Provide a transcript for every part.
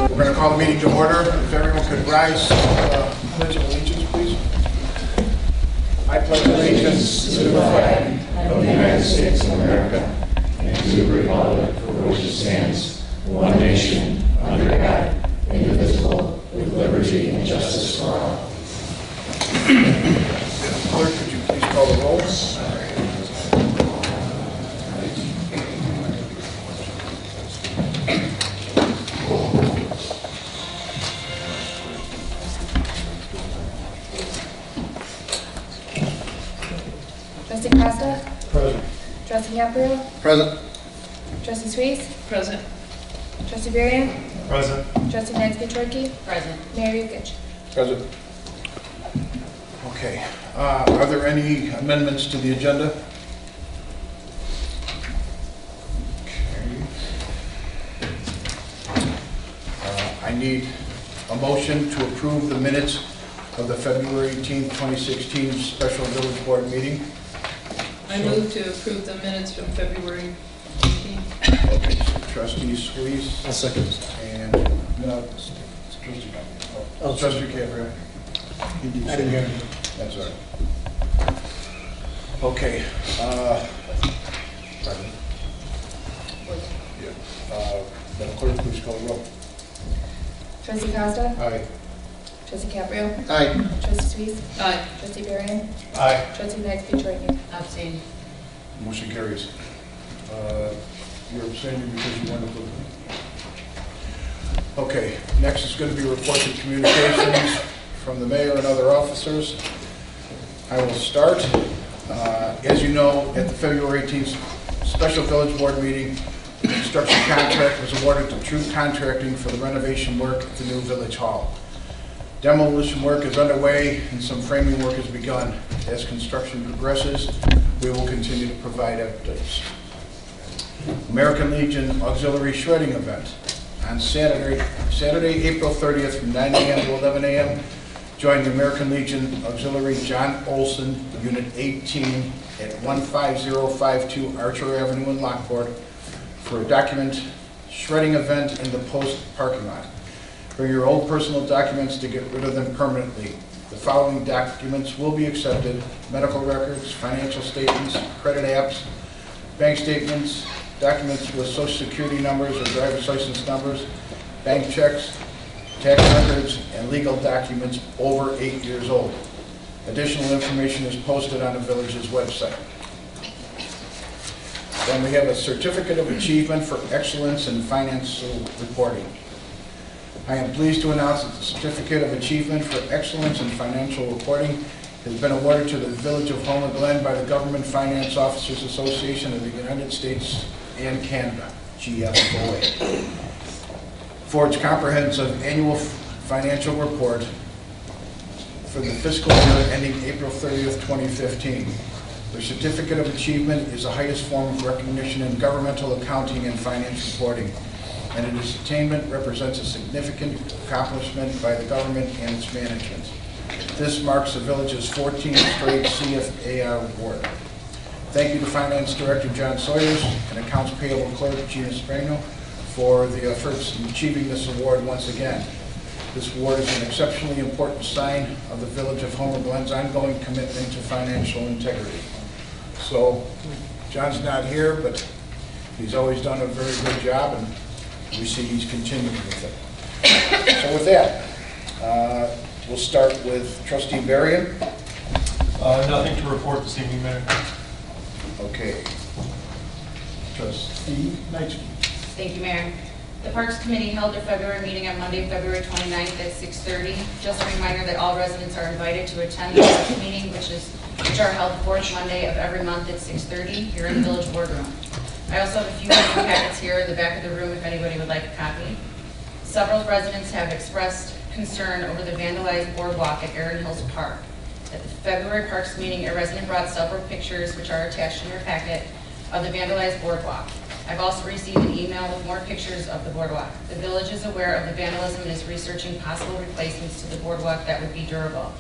We're going to call the meeting to order. If everyone could rise, pledge of allegiance, please. I pledge allegiance to the flag of the United States of America and to the republic for which it stands, one nation, under God, indivisible, with liberty and justice for all. Clerk, could you please call the roll? Trustee Costa? Present. Trustee Caprio? Present. Trustee Suisse? Present. Trustee Varian? Present. Trustee Nagsby-Chorkey? Present. Mayor Yukich? Present. Okay. Are there any amendments to the agenda? Okay. I need a motion to approve the minutes of the February 18th, 2016 special village board meeting. I move to approve the minutes from February 18th. Okay, so Trustee Suisse. I'll second. And, no, it's Trustee Caprio. I didn't hear you. That's all right. Okay. Pardon? Yeah. Madam Clerk, please call the roll. Trustee Costa? Aye. Trustee Caprio? Aye. Trustee Suisse? Aye. Trustee Varian? Aye. Trustee Nagsby-Chorkey? Abstain. Motion carries. You're abstaining because you wanted to. Okay, next is going to be reports and communications from the mayor and other officers. I will start. As you know, at the February 18th special village board meeting, the construction contract was awarded to True Contracting for the renovation work at the new village hall. Demolition work is underway and some framing work has begun. As construction progresses, we will continue to provide updates. American Legion Auxiliary Shredding Event on Saturday, April 30th from 9 a.m. to 11 a.m. Join the American Legion Auxiliary John Olson, Unit 18 at 15052 Archer Avenue in Lockport for a document shredding event in the post parking lot. Bring your old personal documents to get rid of them permanently. The following documents will be accepted: medical records, financial statements, credit apps, bank statements, documents with social security numbers or driver's license numbers, bank checks, tax records, and legal documents over 8 years old. Additional information is posted on the village's website. Then we have a Certificate of Achievement for Excellence in Financial Reporting. I am pleased to announce that the Certificate of Achievement for Excellence in Financial Reporting has been awarded to the Village of Homer Glen by the Government Finance Officers Association of the United States and Canada, GFOA, for its comprehensive annual financial report for the fiscal year ending April 30th, 2015. The Certificate of Achievement is the highest form of recognition in governmental accounting and finance reporting, and its attainment represents a significant accomplishment by the government and its management. This marks the village's 14th straight CFAR award. Thank you to Finance Director John Sawyers and Accounts Payable Clerk Gina Sprano for the efforts in achieving this award once again. This award is an exceptionally important sign of the Village of Homer Glen's ongoing commitment to financial integrity. So, John's not here, but he's always done a very good job, and we see he's continuing with it. So with that, we'll start with Trustee Varian. Nothing to report this evening, Mayor. Okay. Trustee Nagsby. Thank you, Mayor. The Parks Committee held their February meeting on Monday, February 29th at 6:30. Just a reminder that all residents are invited to attend the Parks meeting, which are held the fourth Monday of every month at 6:30 here in the Village Boardroom. I also have a few meeting packets here in the back of the room if anybody would like a copy. Several residents have expressed concern over the vandalized boardwalk at Erin Hills Park. At the February Parks meeting, a resident brought several pictures, which are attached in your packet, of the vandalized boardwalk. I've also received an email with more pictures of the boardwalk. The village is aware of the vandalism and is researching possible replacements to the boardwalk that would be durable.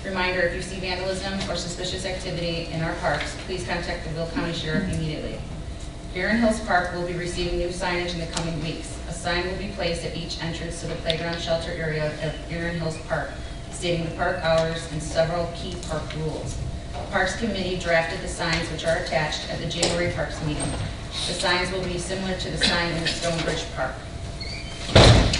Reminder, if you see vandalism or suspicious activity in our parks, please contact the Will County Sheriff immediately. Erin Hills Park will be receiving new signage in the coming weeks. A sign will be placed at each entrance to the playground shelter area of Erin Hills Park, stating the park hours and several key park rules. The Parks Committee drafted the signs which are attached at the January Parks meeting. The signs will be similar to the sign in the Stonebridge Park.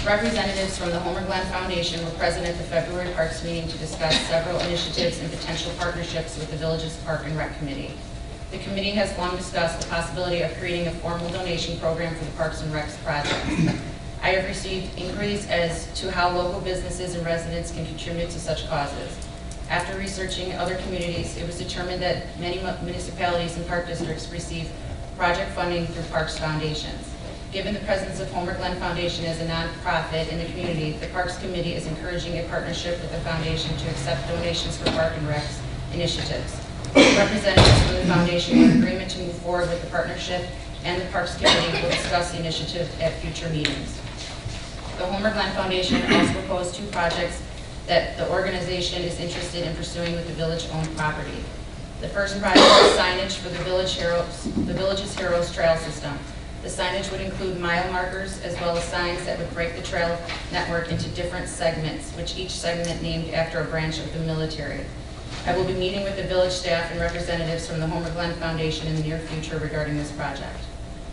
Representatives from the Homer Glen Foundation were present at the February Parks meeting to discuss several initiatives and potential partnerships with the village's Park and Rec Committee. The committee has long discussed the possibility of creating a formal donation program for the Parks and Recs project. I have received inquiries as to how local businesses and residents can contribute to such causes. After researching other communities, it was determined that many municipalities and park districts receive project funding through Parks Foundations. Given the presence of Homer Glen Foundation as a nonprofit in the community, the Parks Committee is encouraging a partnership with the foundation to accept donations for Park and Recs initiatives. Representatives from the foundation are in agreement to move forward with the partnership, and the Parks Committee will discuss the initiative at future meetings. The Homer Glen Foundation also proposed 2 projects that the organization is interested in pursuing with the village-owned property. The first project is signage for the Village's Heroes Trail System. The signage would include mile markers as well as signs that would break the trail network into different segments, which each segment named after a branch of the military. I will be meeting with the village staff and representatives from the Homer Glen Foundation in the near future regarding this project.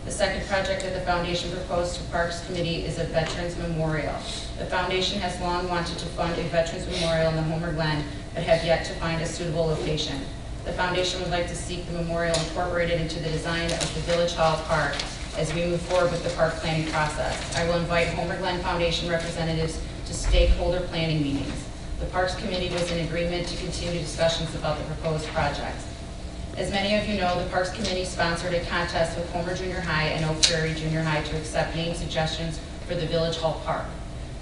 The second project that the foundation proposed to Parks Committee is a Veterans Memorial. The foundation has long wanted to fund a Veterans Memorial in the Homer Glen, but have yet to find a suitable location. The foundation would like to seek the memorial incorporated into the design of the Village Hall Park as we move forward with the park planning process. I will invite Homer Glen Foundation representatives to stakeholder planning meetings. The Parks Committee was in agreement to continue discussions about the proposed projects. As many of you know, the Parks Committee sponsored a contest with Homer Junior High and Oak Prairie Junior High to accept name suggestions for the Village Hall Park.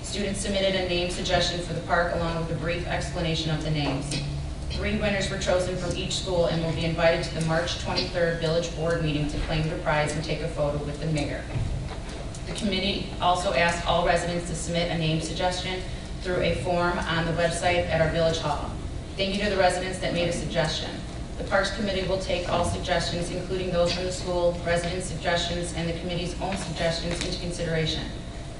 Students submitted a name suggestion for the park along with a brief explanation of the names. 3 winners were chosen from each school and will be invited to the March 23rd Village Board meeting to claim the prize and take a photo with the mayor. The committee also asked all residents to submit a name suggestion through a form on the website at our Village Hall. Thank you to the residents that made a suggestion. The Parks Committee will take all suggestions, including those from the school, resident suggestions, and the committee's own suggestions into consideration.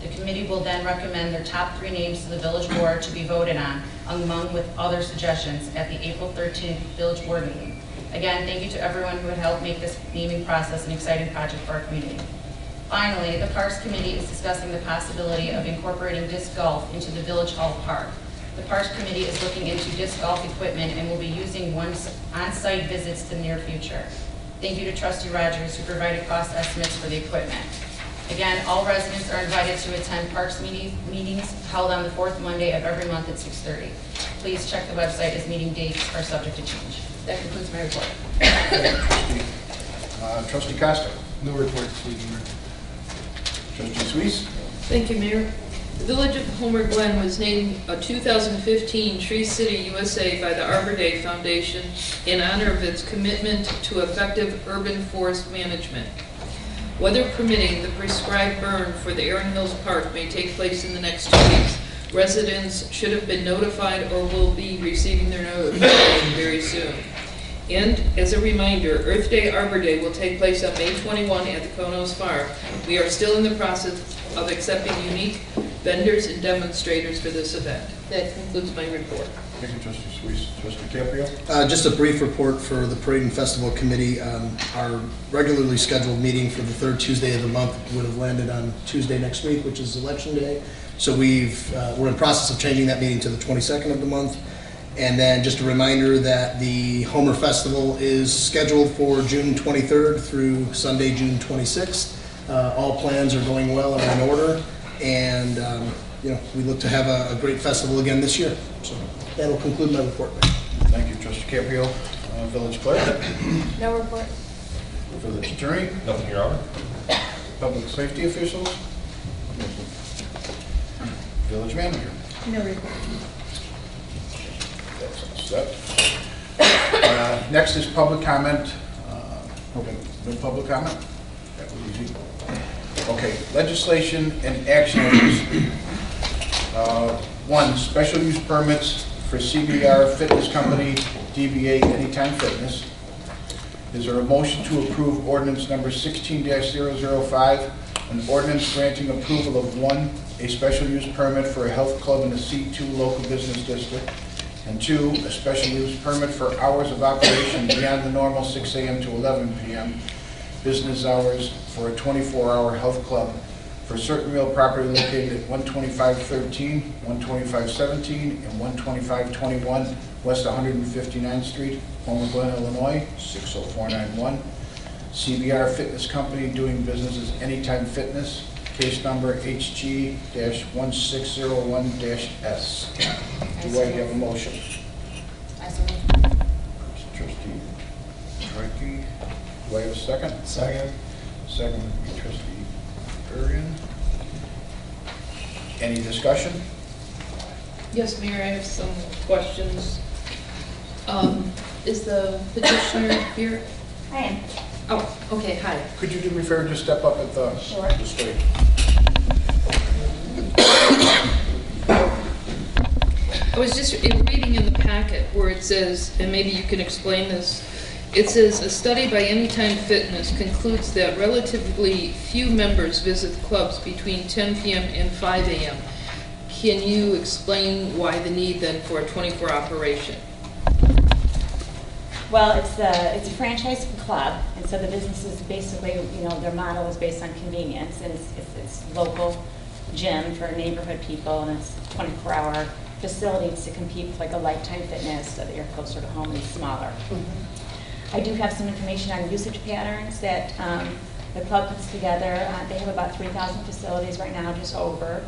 The committee will then recommend their top 3 names to the Village Board to be voted on, among with other suggestions, at the April 13th Village Board meeting. Again, thank you to everyone who had helped make this naming process an exciting project for our community. Finally, the Parks Committee is discussing the possibility of incorporating disc golf into the Village Hall Park. The Parks Committee is looking into disc golf equipment and will be using on-site visits to the near future. Thank you to Trustee Rogers, who provided cost estimates for the equipment. Again, all residents are invited to attend Parks meetings held on the 4th Monday of every month at 6:30. Please check the website as meeting dates are subject to change. That concludes my report. Trustee Costa. No report this evening. Trustee Suisse. Thank you, Mayor. The Village of Homer Glen was named a 2015 Tree City USA by the Arbor Day Foundation in honor of its commitment to effective urban forest management. Weather permitting, the prescribed burn for the Erin Hills Park may take place in the next 2 weeks. Residents should have been notified or will be receiving their notification very soon. And as a reminder, Earth Day Arbor Day will take place on May 21 at the Konos Farm. We are still in the process of accepting unique vendors and demonstrators for this event. That concludes my report. Thank you, Trustee Suisse. Trustee Caprio. Just a brief report for the Parade and Festival Committee. Our regularly scheduled meeting for the 3rd Tuesday of the month would have landed on Tuesday next week, which is Election Day. So we're in process of changing that meeting to the 22nd of the month. And then just a reminder that the Homer Festival is scheduled for June 23rd through Sunday, June 26th. All plans are going well and in order, and we look to have a great festival again this year. So that'll conclude my report. Thank you, Trustee Caprio. Village Clerk. No report. Village attorney, Nothing, Your Honor. public safety officials, village manager. No report. That's all set. Next is public comment. Okay, no public comment? That was easy. Okay, legislation and action items. 1, special use permits for CBR Fitness Company, DBA Anytime Fitness. Is there a motion to approve ordinance number 16-005, an ordinance granting approval of 1, a special use permit for a health club in the C2 local business district, and 2, a special use permit for hours of operation beyond the normal 6 a.m. to 11 p.m. business hours for a 24-hour health club for certain real property located at 12513, 12517, and 12521 West 159th Street, Homer Glen, Illinois, 60491. CBR Fitness Company doing business as Anytime Fitness, case number HG-1601-S. Do I have a motion? I so moved. Trustee Trikey. Do I have a second? Second. Second would be trustee Varian. Any discussion? Yes, Mayor, I have some questions. Is the petitioner here? I am. Oh, okay, hi. Could you do me a favor, just step up at the Sure. stage? I was just reading in the packet where it says, and maybe you can explain this, it says, a study by Anytime Fitness concludes that relatively few members visit clubs between 10 p.m. and 5 a.m. Can you explain why the need then for a 24 operation? Well, it's a franchise club, and so the business is basically, their model is based on convenience, and it's local gym for neighborhood people, and it's 24-hour facilities to compete with like a Lifetime Fitness, so that you're closer to home and smaller. I do have some information on usage patterns that the club puts together. They have about 3,000 facilities right now, just over,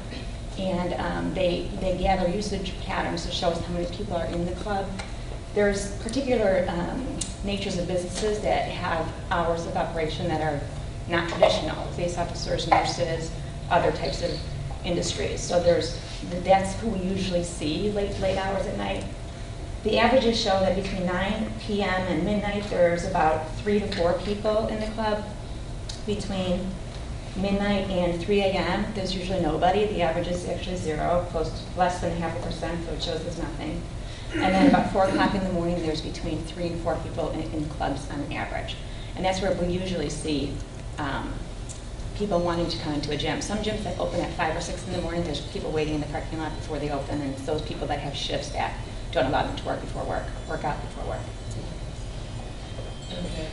and they gather usage patterns to show us how many people are in the club. There's particular natures of businesses that have hours of operation that are not traditional, police officers, nurses, other types of industries. So that's who we usually see late hours at night. The averages show that between 9 p.m. and midnight, there's about 3 to 4 people in the club. Between midnight and 3 a.m., there's usually nobody. The average is actually 0, less than 0.5%, so it shows there's nothing. And then about 4 o'clock in the morning, there's between 3 and 4 people in clubs on average. And that's where we usually see people wanting to come into a gym. Some gyms that open at 5 or 6 in the morning, there's people waiting in the parking lot before they open, and it's those people that have shifts that don't allow them to work out before work. Okay.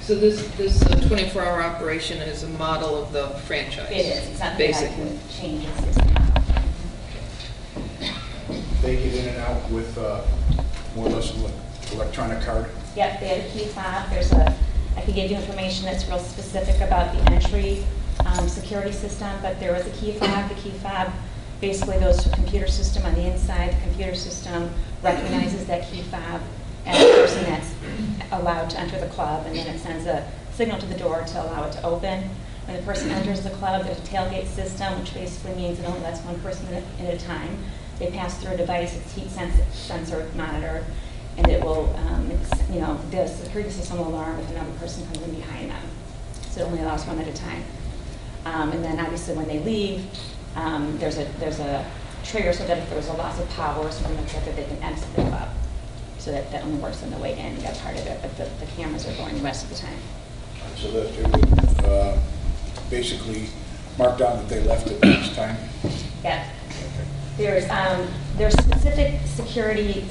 So this 24-hour operation is a model of the franchise? It is. It's not basically. that I can change it. It's not. They get in and out with more or less an electronic card. Yep, they have a key fob. I could give you information that's real specific about the entry security system, but there is a key fob. The key fob basically goes to a computer system on the inside. The computer system recognizes that key fob as the person that's allowed to enter the club, and then it sends a signal to the door to allow it to open. When the person enters the club, there's a tailgate system, which basically means it only lets one person in at a time. They pass through a device, it's heat sensor monitored, and it will, the security system will alarm if another person comes in behind them. So it only allows one at a time. And then obviously when they leave, there's a trigger so that if there was a loss of power or something like that, they can exit the club. So that only works on the way in, that part of it, but the cameras are going the rest of the time. So that it would basically mark down that they left at this time. Yeah. There's specific security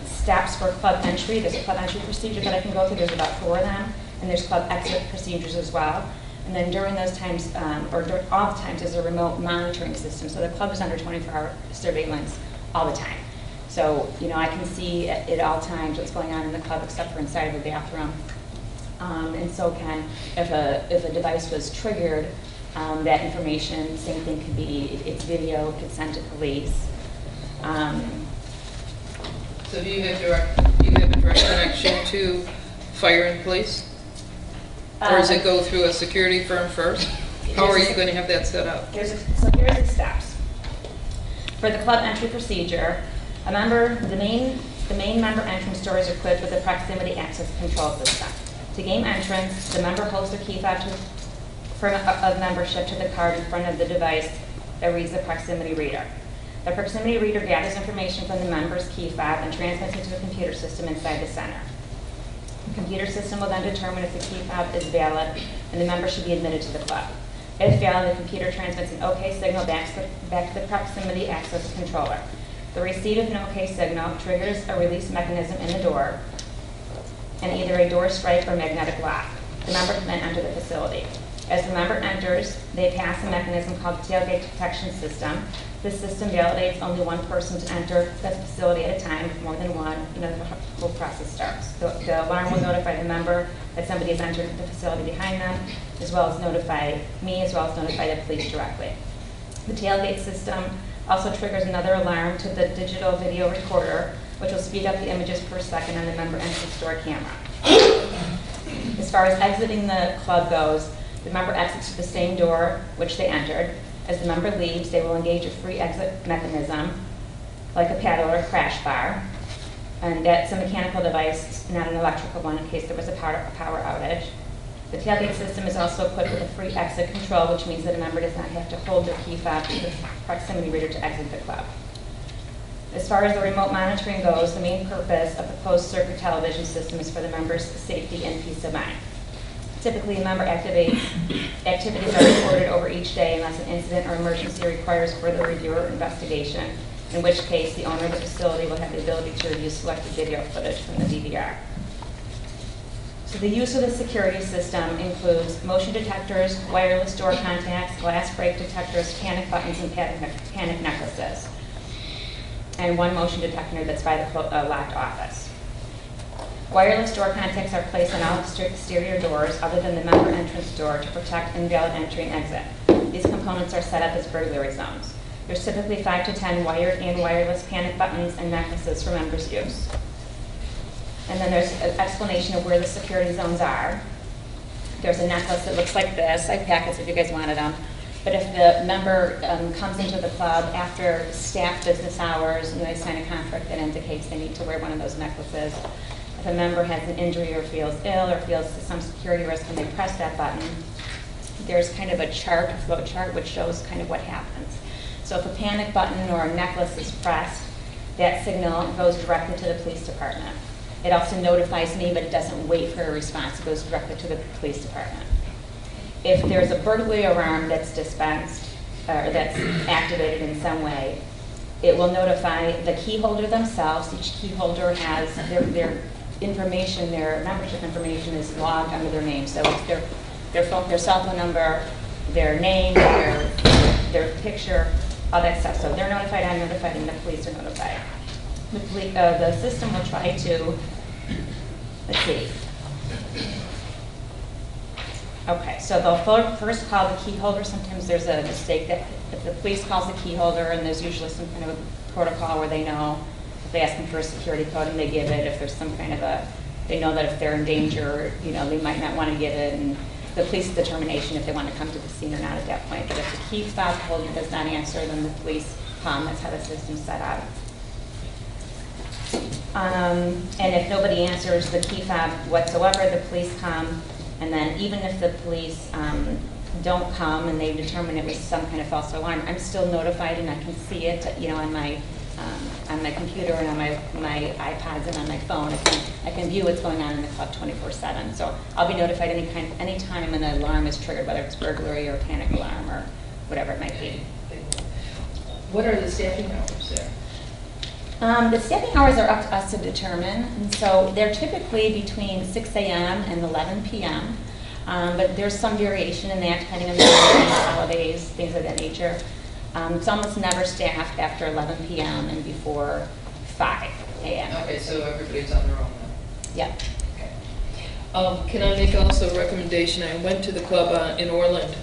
steps for club entry. There's a club entry procedure that I can go through. There's about 4 of them. And there's club exit procedures as well. And then during those times, all the times, there's a remote monitoring system. So the club is under 24-hour surveillance all the time. So, I can see at all times what's going on in the club except for inside of the bathroom. And so if a device was triggered, that information, same thing could be, it's video, could send to police. So do you have a direct connection to fire and police? Or does it go through a security firm first? How are you going to have that set up? So here's the steps. For the club entry procedure, the main member entrance door is equipped with a proximity access control system. To gain entrance, the member holds their key fob of membership to the card in front of the device that reads the proximity reader. The proximity reader gathers information from the member's key fob and transmits it to the computer system inside the center. The computer system will then determine if the key fob is valid and the member should be admitted to the club. If valid, the computer transmits an OK signal back to the proximity access controller. The receipt of an OK signal triggers a release mechanism in the door and either a door strike or magnetic lock. The member can then enter the facility. As the member enters, they pass a mechanism called the tailgate detection system. This system validates only one person to enter the facility at a time. If more than one, the whole process starts. The alarm will notify the member that somebody has entered the facility behind them, as well as notify me, as well as notify the police directly. The tailgate system also triggers another alarm to the digital video recorder, which will speed up the images per second on the member entrance door camera. As far as exiting the club goes, the member exits to the same door which they entered. As the member leaves, they will engage a free exit mechanism, like a paddle or a crash bar. And that's a mechanical device, not an electrical one, in case there was a power outage. The tailgate system is also equipped with a free exit control, which means that a member does not have to hold their key fob to the proximity reader to exit the club. As far as the remote monitoring goes, the main purpose of the closed-circuit television system is for the member's safety and peace of mind. Typically, a member activities are recorded over each day unless an incident or emergency requires further review or investigation, in which case the owner of the facility will have the ability to review selected video footage from the DVR. So the use of the security system includes motion detectors, wireless door contacts, glass break detectors, panic buttons, and panic necklaces, and one motion detector that's by the locked office. Wireless door contacts are placed on all exterior doors other than the member entrance door to protect invalid entry and exit. These components are set up as burglary zones. There's typically 5 to 10 wired and wireless panic buttons and necklaces for members' use. And then there's an explanation of where the security zones are. There's a necklace that looks like this. I have packets if you guys wanted them. But if the member comes into the club after staff business hours, they sign a contract that indicates they need to wear one of those necklaces. If a member has an injury or feels ill or feels some security risk when they press that button, there's kind of a chart, a flow chart, which shows kind of what happens. So if a panic button or a necklace is pressed, that signal goes directly to the police department. It also notifies me, but it doesn't wait for a response. It goes directly to the police department. If there's a burglary alarm that's dispensed or that's activated in some way, it will notify the key holder themselves. Each key holder has their information, their membership information is logged under their name. So it's their cell phone number, their name, their picture, all that stuff. So they're notified, I'm notified, and the police are notified. The system will try to, let's see. Okay, so they'll first call the key holder. Sometimes there's a mistake that if the police calls the key holder, and there's usually some kind of a protocol where they know if they ask them for a security code and they give it. If there's some kind of they know that if they're in danger, they might not want to give it, and the police determination if they want to come to the scene or not at that point. But if the key fob holder does not answer, then the police come. That's how the system's set up. And if nobody answers the key fob whatsoever, the police come. And then even if the police don't come and they determine it was some kind of false alarm, I'm still notified and I can see it, on my computer and on my iPads and on my phone. I can view what's going on in the club 24/7. So I'll be notified any time an alarm is triggered, whether it's burglary or panic alarm or whatever it might be. What are the staffing hours there? The staffing hours are up to us to determine, and so they're typically between 6 a.m. and 11 p.m., but there's some variation in that depending on the holidays, things of that nature. It's almost never staffed after 11 p.m. and before 5 a.m. Okay, so everybody's on their own then? Yeah. Okay. Can I make also a recommendation? I went to the club in Orland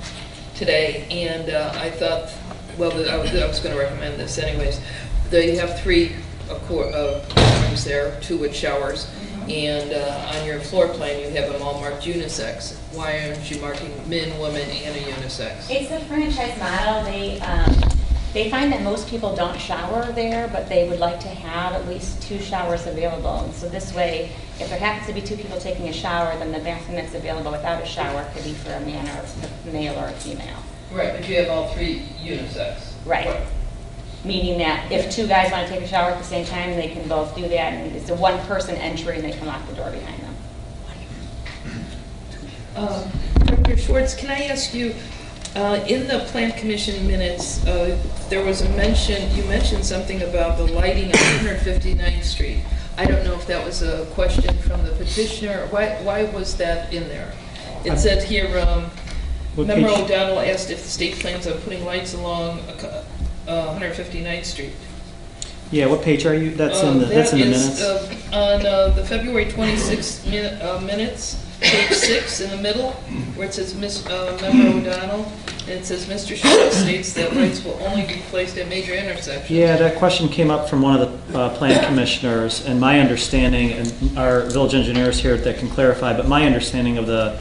today, and I thought, I was going to recommend this anyways. They have 3 rooms there, 2 with showers. And on your floor plan, you have them all marked unisex. Why aren't you marking men, women, and a unisex? It's a franchise model. They find that most people don't shower there, but they would like to have at least 2 showers available. And so this way, if there happens to be 2 people taking a shower, then the bathroom that's available without a shower could be for a man or a male or a female. Right, but you have all 3 unisex. Right. Meaning that if 2 guys want to take a shower at the same time, they can both do that, and it's a one-person entry, and they can lock the door behind them. Dr. Schwartz, can I ask you, in the Plan Commission minutes, there was a mention, you mentioned something about the lighting on 159th Street. I don't know if that was a question from the petitioner. Why was that in there? It said here, Member O'Donnell asked if the state plans on putting lights along 159th Street. Yeah, what page are you? That's in the minutes. On the February 26th minutes, page 6 in the middle, where it says Member O'Donnell, and it says Mr. Schwartz states that lights will only be placed at major intersections. Yeah, that question came up from one of the plan commissioners, and my understanding, and our village engineers here that can clarify, but my understanding of the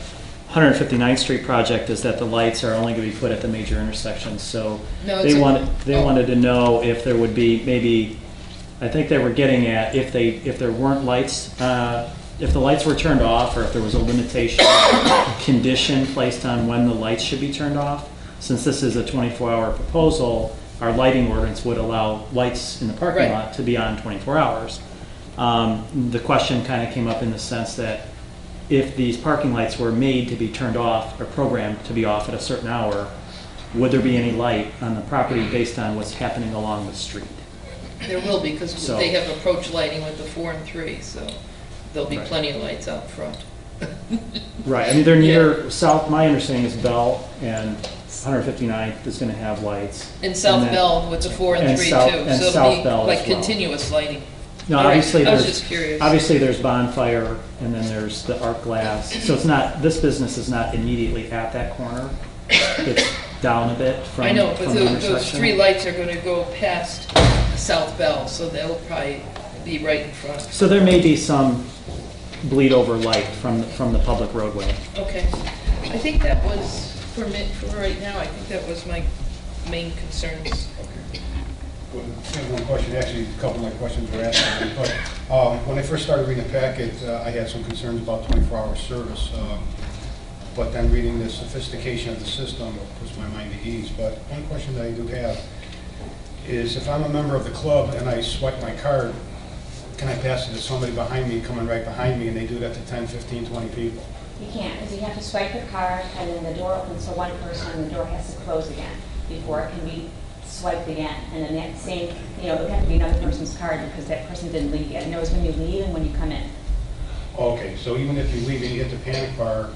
159th Street project is that the lights are only going to be put at the major intersections. So No, they wanted to know if there would be maybe, I think they were getting at if there weren't lights, if the lights were turned off, or if there was a limitation condition placed on when the lights should be turned off. Since this is a 24-hour proposal, our lighting ordinance would allow lights in the parking lot to be on 24 hours. The question kind of came up in the sense that if these parking lights were made to be turned off or programmed to be off at a certain hour, would there be any light on the property based on what's happening along the street? There will be, because they have approach lighting with the 4 and 3, so there'll be plenty of lights out front. Right, I mean, they're near south, my understanding is Bell and 159th is going to have lights. And South Bell with the 4 and 3 too, so it'll be like continuous lighting. No, All right, obviously, I was just curious. Obviously, there's bonfire, and then there's the arc glass. So it's not, this business is not immediately at that corner. It's down a bit from, I know, but from the those intersection. 3 lights are going to go past South Bell, so they'll probably be right in front. So there may be some bleed over light from the public roadway. Okay. I think that was, for right now, I think that was my main concerns. I have one question, actually, a couple of my questions were asked, but when I first started reading the packet, I had some concerns about 24-hour service, but then reading the sophistication of the system puts my mind at ease. But one question that I do have is, if I'm a member of the club and I swipe my card, can I pass it to somebody behind me, coming right behind me, and they do that to 10, 15, 20 people? You can't, because you have to swipe your card, and then the door opens to one person, and the door has to close again before it can be swiped again. And then that same, it would have to be another person's card because that person didn't leave yet. It knows when you leave and when you come in. Okay, so even if you leave and you hit the panic bar,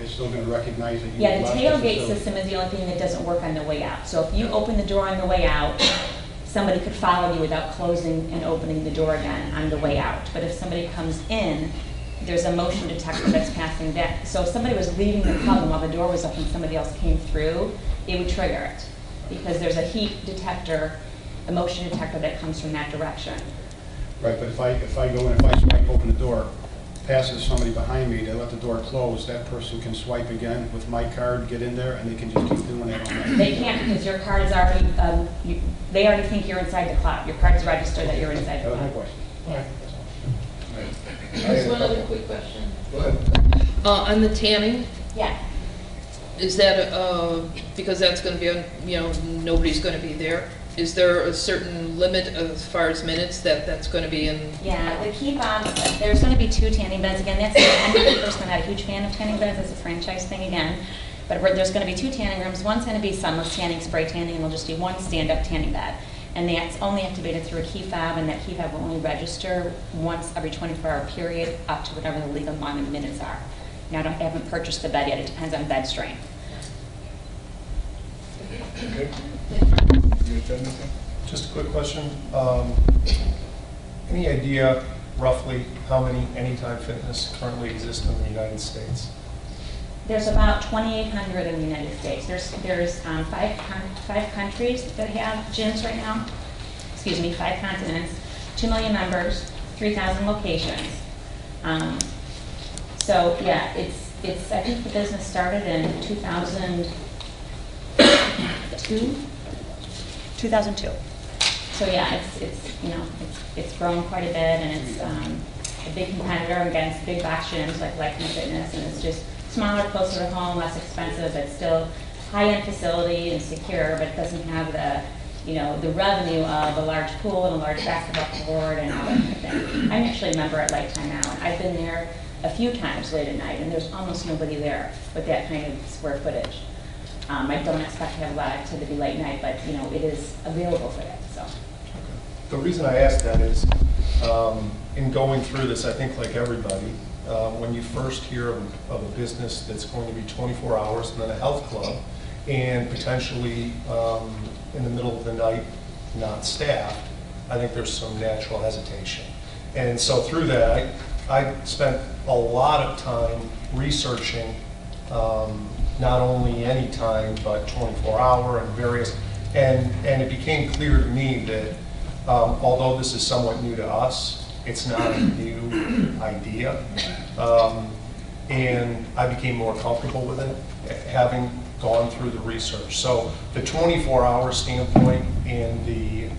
it's still going to recognize that you Yeah, the left tailgate facility. system is the only thing that doesn't work on the way out. So if you open the door on the way out, somebody could follow you without closing and opening the door again on the way out. But if somebody comes in, there's a motion detector that's passing that. So if somebody was leaving the club and while the door was open, somebody else came through, it would trigger it. Because there's a heat detector, a motion detector that comes from that direction. Right, but if I go in, if I swipe open the door, pass it to somebody behind me, they let the door close, that person can swipe again with my card, get in there, and they can just keep doing that all night. They can't because your card is already, they already think you're inside the club. Your card is registered that you're inside That the was my club. question. All right, that's all. Just one other quick question. Go ahead. On the tanning, Yeah. is that, because that's going to be, nobody's going to be there, is there a certain limit as far as minutes that's going to be in? Yeah, the key fobs, there's going to be 2 tanning beds. Again, that's the first. I'm not a huge fan of tanning beds. It's a franchise thing again. But there's going to be 2 tanning rooms. One's going to be sunless tanning, spray tanning, and there'll just be 1 stand-up tanning bed. And that's only activated through a key fob, and that key fob will only register once every 24-hour period up to whatever the legal amount of minutes are. Now, I haven't purchased the bed yet. It depends on bed strength. Okay. Just a quick question. Any idea roughly how many Anytime Fitness currently exist in the United States? There's about 2,800 in the United States. There's 5 countries that have gyms right now. Excuse me, 5 continents, 2 million members, 3,000 locations. So, yeah, it's, I think the business started in 2002. So, yeah, it's it's grown quite a bit, and it's a big competitor against big box gyms like Life and Fitness, and it's just smaller, closer to home, less expensive, but still high-end facility and secure, but it doesn't have the, the revenue of a large pool and a large basketball court and all that kind of thing. I'm actually a member at Lifetime now, and I've been there a few times late at night, and there's almost nobody there with that kind of square footage. I don't expect to have a lot of activity late night, but, it is available for that, so. The reason I asked that is, in going through this, I think like everybody, when you first hear of a business that's going to be 24 hours and then a health club, and potentially in the middle of the night not staffed, I think there's some natural hesitation. And so through that, I spent a lot of time researching not only any time, but 24-hour and various, and it became clear to me that although this is somewhat new to us, it's not a new idea. And I became more comfortable with it, having gone through the research. So the 24-hour standpoint and the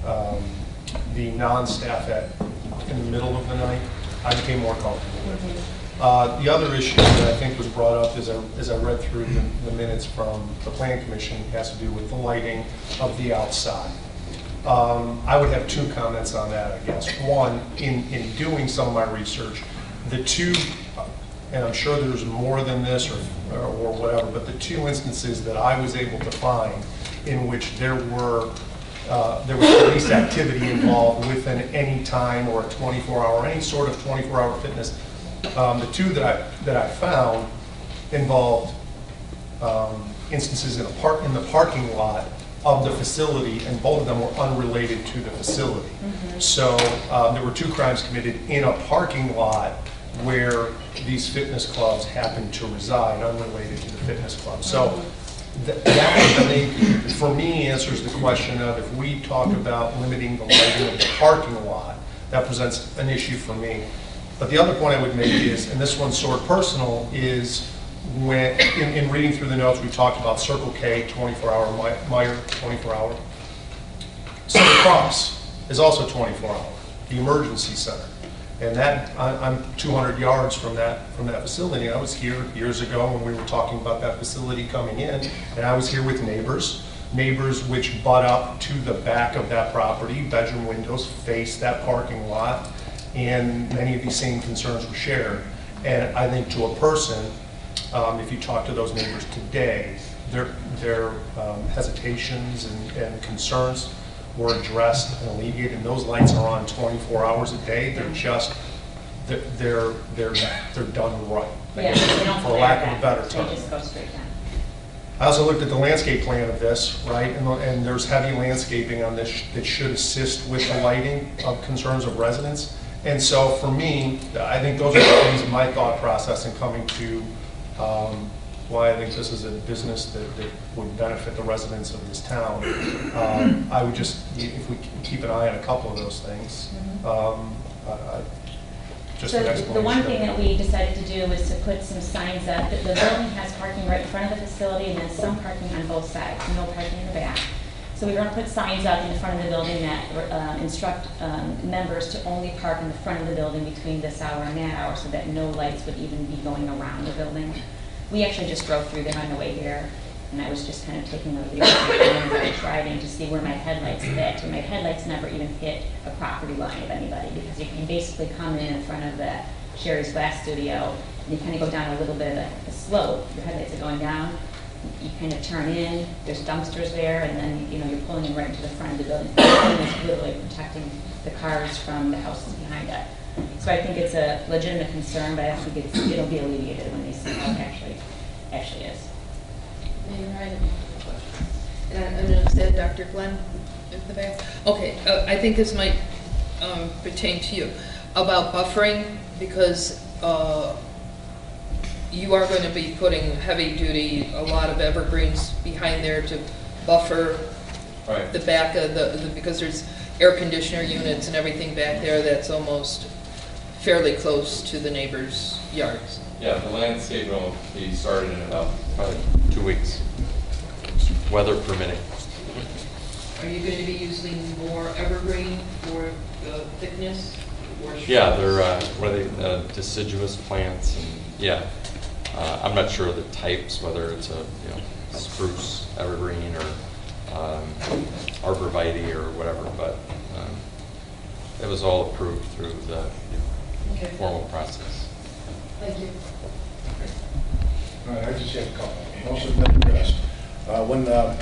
non-staff in the middle of the night, I became more comfortable with it. The other issue that I think was brought up as I read through the minutes from the Planning Commission has to do with the lighting of the outside. I would have two comments on that, I guess. One, in doing some of my research, the two, and I'm sure there's more than this or whatever, but the two instances that I was able to find in which there was police activity involved within any time or a 24-hour, any sort of 24-hour fitness, the two that I found involved instances in the parking lot of the facility, and both of them were unrelated to the facility. So there were two crimes committed in a parking lot where these fitness clubs happened to reside, unrelated to the fitness club. So that, I think, for me, answers the question of if we talk about limiting the lighting of the parking lot, that presents an issue for me. But the other point I would make is, and this one's sort of personal, is when, in reading through the notes, we talked about Circle K, 24-hour, Meijer, 24-hour. Center Cross is also 24-hour, the emergency center. And that, I'm 200 yards from that facility. I was here years ago when we were talking about that facility coming in, and I was here with neighbors which butt up to the back of that property. Bedroom windows face that parking lot, and many of these same concerns were shared. And I think to a person, if you talk to those neighbors today, their hesitations and concerns were addressed and alleviated, and those lights are on 24 hours a day. They're just, they're done right, Yeah, they don't for flare lack of a back. better They term. just go straight down. I also looked at the landscape plan of this, right, and there's heavy landscaping on this that should assist with the lighting of concerns of residents. And so for me, I think those are the things in my thought process in coming to why I think this is a business that would benefit the residents of this town. I would just, if we keep an eye on a couple of those things, just So an explanation. the one thing that we decided to do was to put some signs up. The building has parking right in front of the facility and then some parking on both sides, no parking in the back. So we were going to put signs up in front of the building that instruct members to only park in the front of the building between this hour and that hour, so that no lights would even be going around the building. We actually just drove through there on the way here, and I was just kind of taking over the and driving to see where my headlights fit. And my headlights never even hit a property line of anybody, because you can basically come in front of the Sherry's Glass Studio, and you kind of go down a little bit of a slope. Your headlights are going down. You kind of turn in, there's dumpsters there, and then you're pulling in right into the front of the building. The building is literally protecting the cars from the houses behind it. So I think it's a legitimate concern, but I think it'll be alleviated when they see how it actually is. Mayor Ryan, and I'm going to say Dr. Glen in the back. Okay, I think this might pertain to you about buffering, because you are going to be putting heavy duty, a lot of evergreens behind there to buffer the back of because there's air conditioner units and everything back there that's almost fairly close to the neighbors' yards. Yeah, the landscape will be started in about probably 2 weeks, weather permitting. Are you going to be using more evergreen for the thickness? Or Yeah, they're what are they? Deciduous plants, and yeah, I'm not sure of the types, whether it's a spruce, evergreen, or arborvitae or whatever, but it was all approved through the formal process. Thank you. All right, I just have a couple. Most of them addressed. When the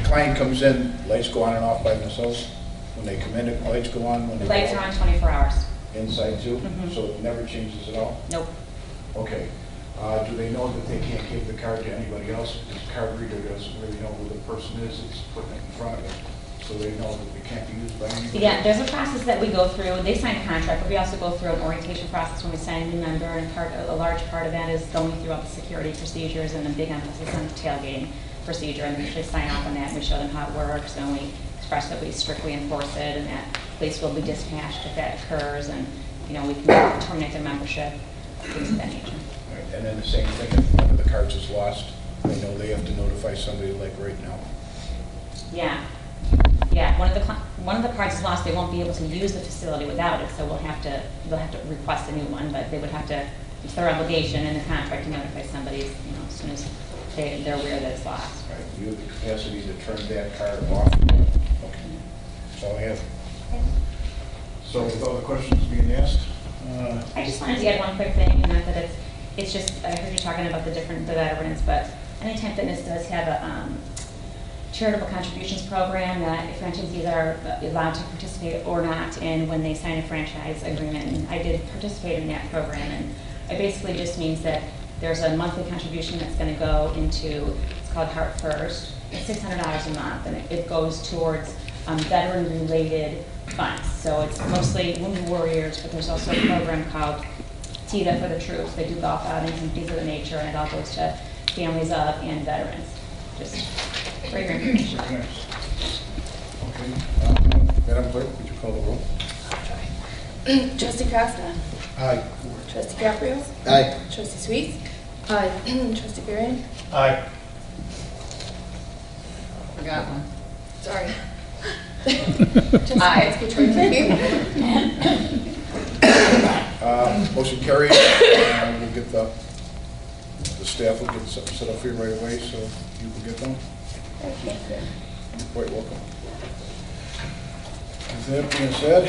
client comes in, lights go on and off by themselves? When they come in, the lights go on? When The they lights go are on 24 hours. inside too? Mhm. So it never changes at all? Nope. Okay. Do they know that they can't give the card to anybody else? Because the card reader doesn't really know who the person is that's putting it in front of it. So they know that it can't be used by anybody? Yeah, there's a process that we go through. They sign a contract, but we also go through an orientation process when we sign a new member, and a large part of that is going through all the security procedures and a big emphasis on the tailgating procedure, and they usually sign off on that, and we show them how it works, and we express that we strictly enforce it, and that police will be dispatched if that occurs, and, we can terminate their membership, things of that nature. All right, and then the same thing, if one of the cards is lost, they know they have to notify somebody like right now. Yeah. Yeah, one of the cards is lost, they won't be able to use the facility without it, so they'll have to request a new one, but they would have to, it's their obligation in the contract to notify somebody, as soon as they're aware that it's lost. All right, you have the capacity to turn that card off? Okay, that's all I have. So with all the questions being asked, I just wanted to add one quick thing, not that it's just, I heard you talking about the veterans, but Anytime Fitness does have a charitable contributions program that franchisees are allowed to participate or not in when they sign a franchise agreement. And I did participate in that program, and it basically just means that there's a monthly contribution that's going to go into, it's called Heart First. It's $600 a month, and it goes towards veteran-related funds. So it's mostly wounded warriors, but there's also a program called TIDA for the troops. They do golf outings and things of the nature, and it all goes to families of and veterans. Just for your information. okay. Madam Clerk, would you call the roll? Trustee Costa? Aye. Trustee Caprio? Aye. Trustee Sweet? Aye. Trustee Barron? Aye. Forgot one. Sorry. Trustee Hetzke, Troy. Motion carried. We'll get the staff will get something set up for you right away, so you can get them. You're quite welcome. With that being said,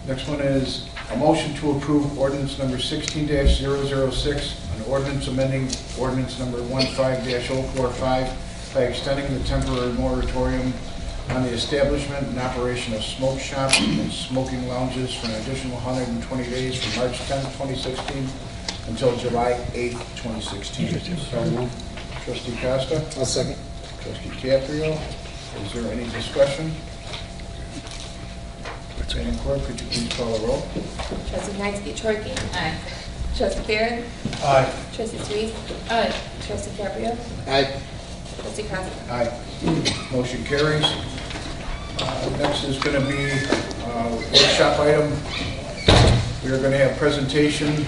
next one is a motion to approve ordinance number 16-006, an ordinance amending ordinance number 15-045 by extending the temporary moratorium on the establishment and operation of smoke shops and smoking lounges for an additional 120 days from March 10, 2016 until July 8, 2016. So moved. Trustee Costa? I'll second. Trustee Caprio? Is there any discussion? Madam Clerk, could you please call the roll? Trustee Hetzke, Troy. Aye. Trustee Barron? Aye. Trustee Sweet? Aye. Trustee Caprio? Aye. Trustee Costa? Aye. Motion carries. Next is going to be workshop item. We are going to have presentation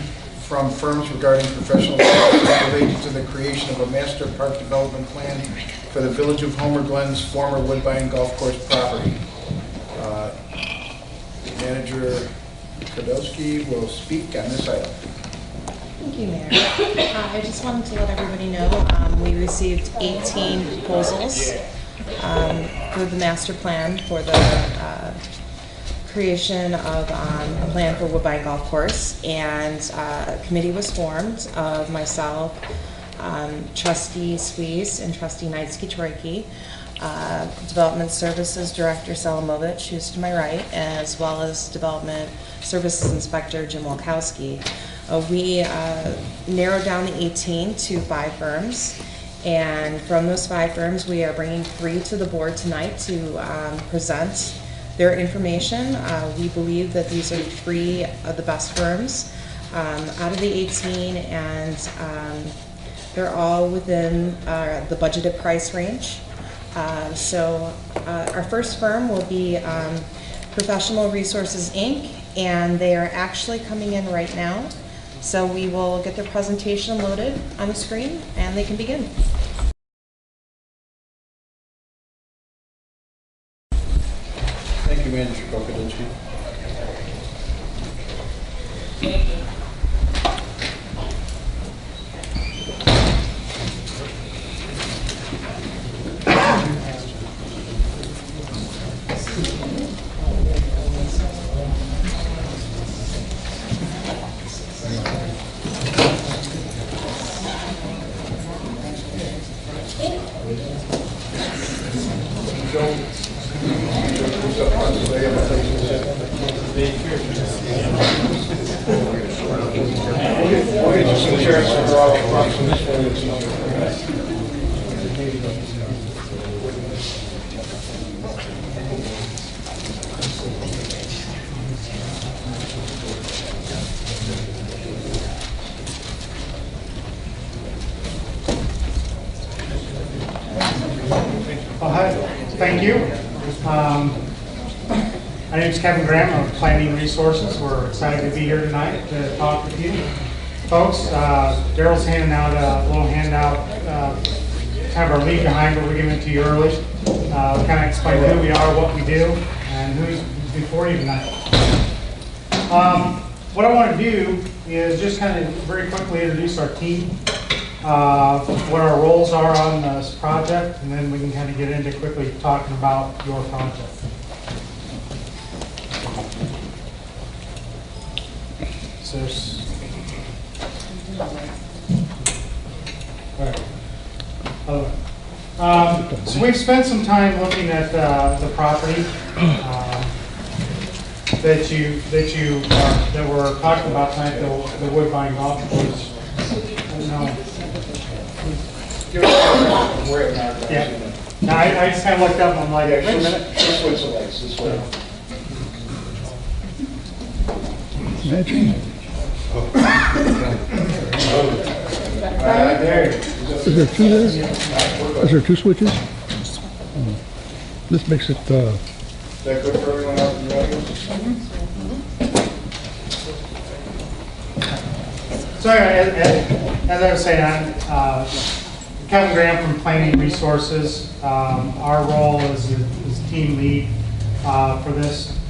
from firms regarding professional services related to the creation of a master park development plan for the Village of Homer Glen's former Woodbine Golf Course property. Manager Kadowski will speak on this item. Thank you, Mayor. I just wanted to let everybody know we received 18 proposals for the master plan for the creation of a plan for Woodbine Golf Course, and a committee was formed of myself, Trustee Swees, and Trustee Hetzke, Development Services Director Salamovich, who's to my right, as well as Development Services Inspector Jim Walkowski. We narrowed down the 18 to 5 firms, and from those 5 firms, we are bringing 3 to the board tonight to present their information. We believe that these are 3 of the best firms out of the 18, and they're all within the budgeted price range. Our first firm will be Professional Resources, Inc., and they are actually coming in right now. So we will get their presentation loaded on the screen, and they can begin. Thank you, Manager Kokodinsky. Hi, thank you. My name is Kevin Graham of Planning Resources. We're excited to be here tonight to talk with you folks. Daryl's handing out a little handout, kind of our leave behind, but we're giving it to you early. Kind of explain who we are, what we do, and who's before you tonight. What I want to do is just kind of very quickly introduce our team, what our roles are on this project, and then we can kind of get into quickly talking about your project. So, so we've spent some time looking at the property that we're talking about tonight, the Woodbine Golf Course. Yeah. Now, I just kind of looked up and I'm like, wait a minute. Just switch the lights this way. There. Is there two there? Is there two switches? This makes it, Is that good for everyone out in the audience? So as I was saying, I'm Kevin Graham from Planning Resources. Our role is team lead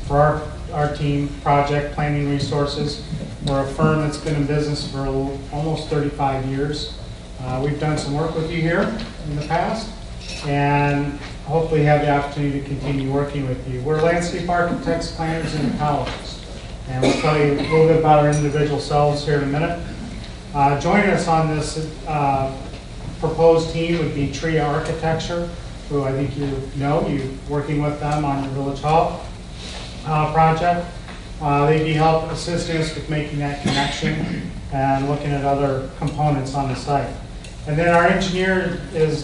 for our team project, Planning Resources. We're a firm that's been in business for almost 35 years. We've done some work with you here in the past, and hopefully have the opportunity to continue working with you. We're landscape architects, planners, and ecologists, and we'll tell you a little bit about our individual selves here in a minute. Joining us on this proposed team would be Tria Architecture, who I think you're working with them on your Village Hall project. They'd be assisting us with making that connection and looking at other components on the site. And then our engineer is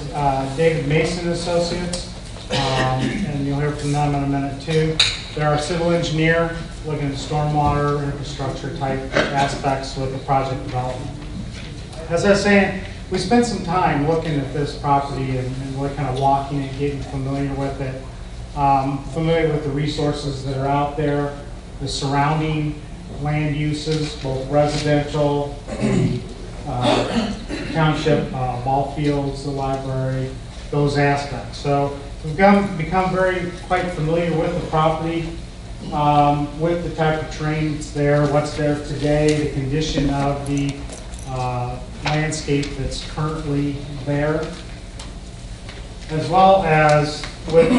David Mason Associates, and you'll hear from them in a minute too. They're our civil engineer, looking at stormwater, infrastructure type aspects with the project development. As I was saying, we spent some time looking at this property and really kind of walking it, getting familiar with it, familiar with the resources that are out there, the surrounding land uses, both residential, the township ball fields, the library, those aspects. So we've become quite familiar with the property, with the type of terrain that's there, what's there today, the condition of the landscape that's currently there, as well as with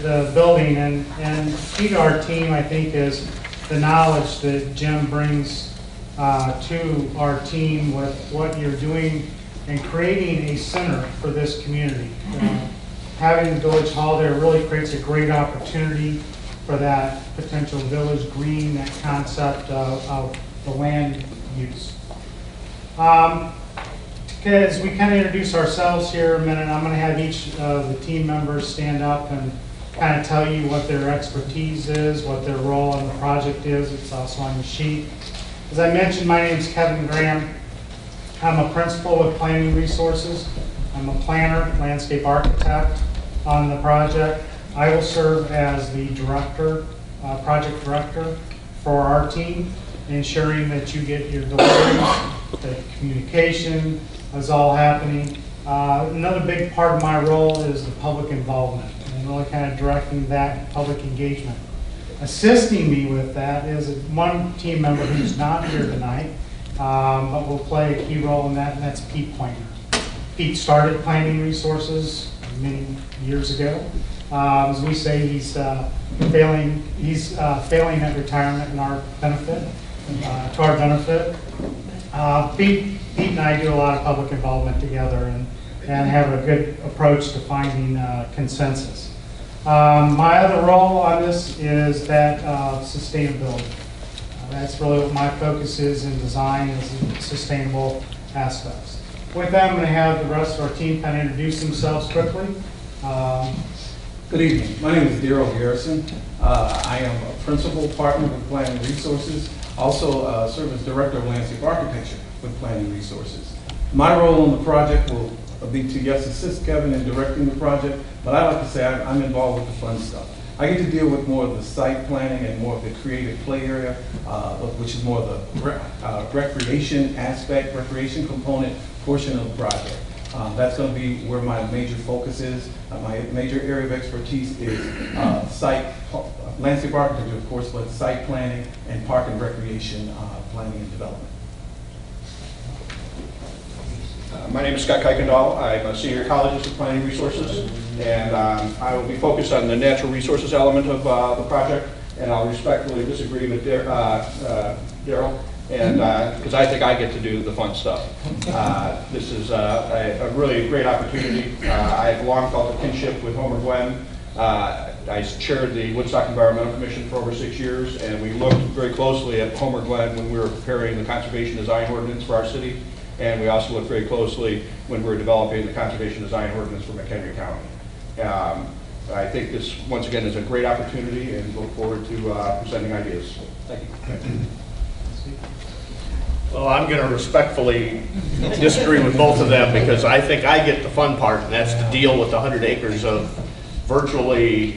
the building. And key to our team, I think, is the knowledge that Jim brings to our team with what you're doing and creating a center for this community. Having the Village Hall there really creates a great opportunity for that potential village green, that concept of the land use. As we kind of introduce ourselves here in a minute, I'm going to have each of the team members stand up and kind of tell you what their expertise is, what their role in the project is. It's also on the sheet. As I mentioned, my name is Kevin Graham. I'm a principal with Planning Resources. I'm a planner, landscape architect. on the project. I will serve as the director, project director for our team, ensuring that you get your deliveries, that communication is all happening. Another big part of my role is the public involvement and really kind of directing that public engagement. Assisting me with that is one team member who's not here tonight, but will play a key role in that, and that's Pete Pointer. Pete started Planning Resources many years ago. As we say, he's failing at retirement in our benefit, to our benefit. Pete and I do a lot of public involvement together and have a good approach to finding consensus. My other role on this is that sustainability. That's really what my focus is in design, is in sustainable aspects. With that, I'm going to have the rest of our team kind of introduce themselves quickly. Good evening. My name is Daryl Garrison. I am a principal partner with Planning Resources. Also serve as Director of Landscape Architecture with Planning Resources. My role on the project will be to, yes, assist Kevin in directing the project, but I like to say I'm involved with the fun stuff. I get to deal with more of the site planning and more of the creative play area, which is more of the recreation aspect, recreation component portion of the project. That's going to be where my major focus is. My major area of expertise is landscape architecture, of course, but site planning and park and recreation planning and development. My name is Scott Kuykendall. I'm a senior ecologist at Planning Resources, and I will be focused on the natural resources element of the project, and I'll respectfully disagree with Daryl, and because I think I get to do the fun stuff. This is a really great opportunity. I've long felt a kinship with Homer Glen. I chaired the Woodstock Environmental Commission for over 6 years, and we looked very closely at Homer Glen when we were preparing the conservation design ordinance for our city. And we also looked very closely when we were developing the conservation design ordinance for McHenry County. I think this, once again, is a great opportunity and look forward to presenting ideas. Thank you. Well, I'm going to respectfully disagree with both of them because I think I get the fun part, and that's to deal with the 100 acres of virtually,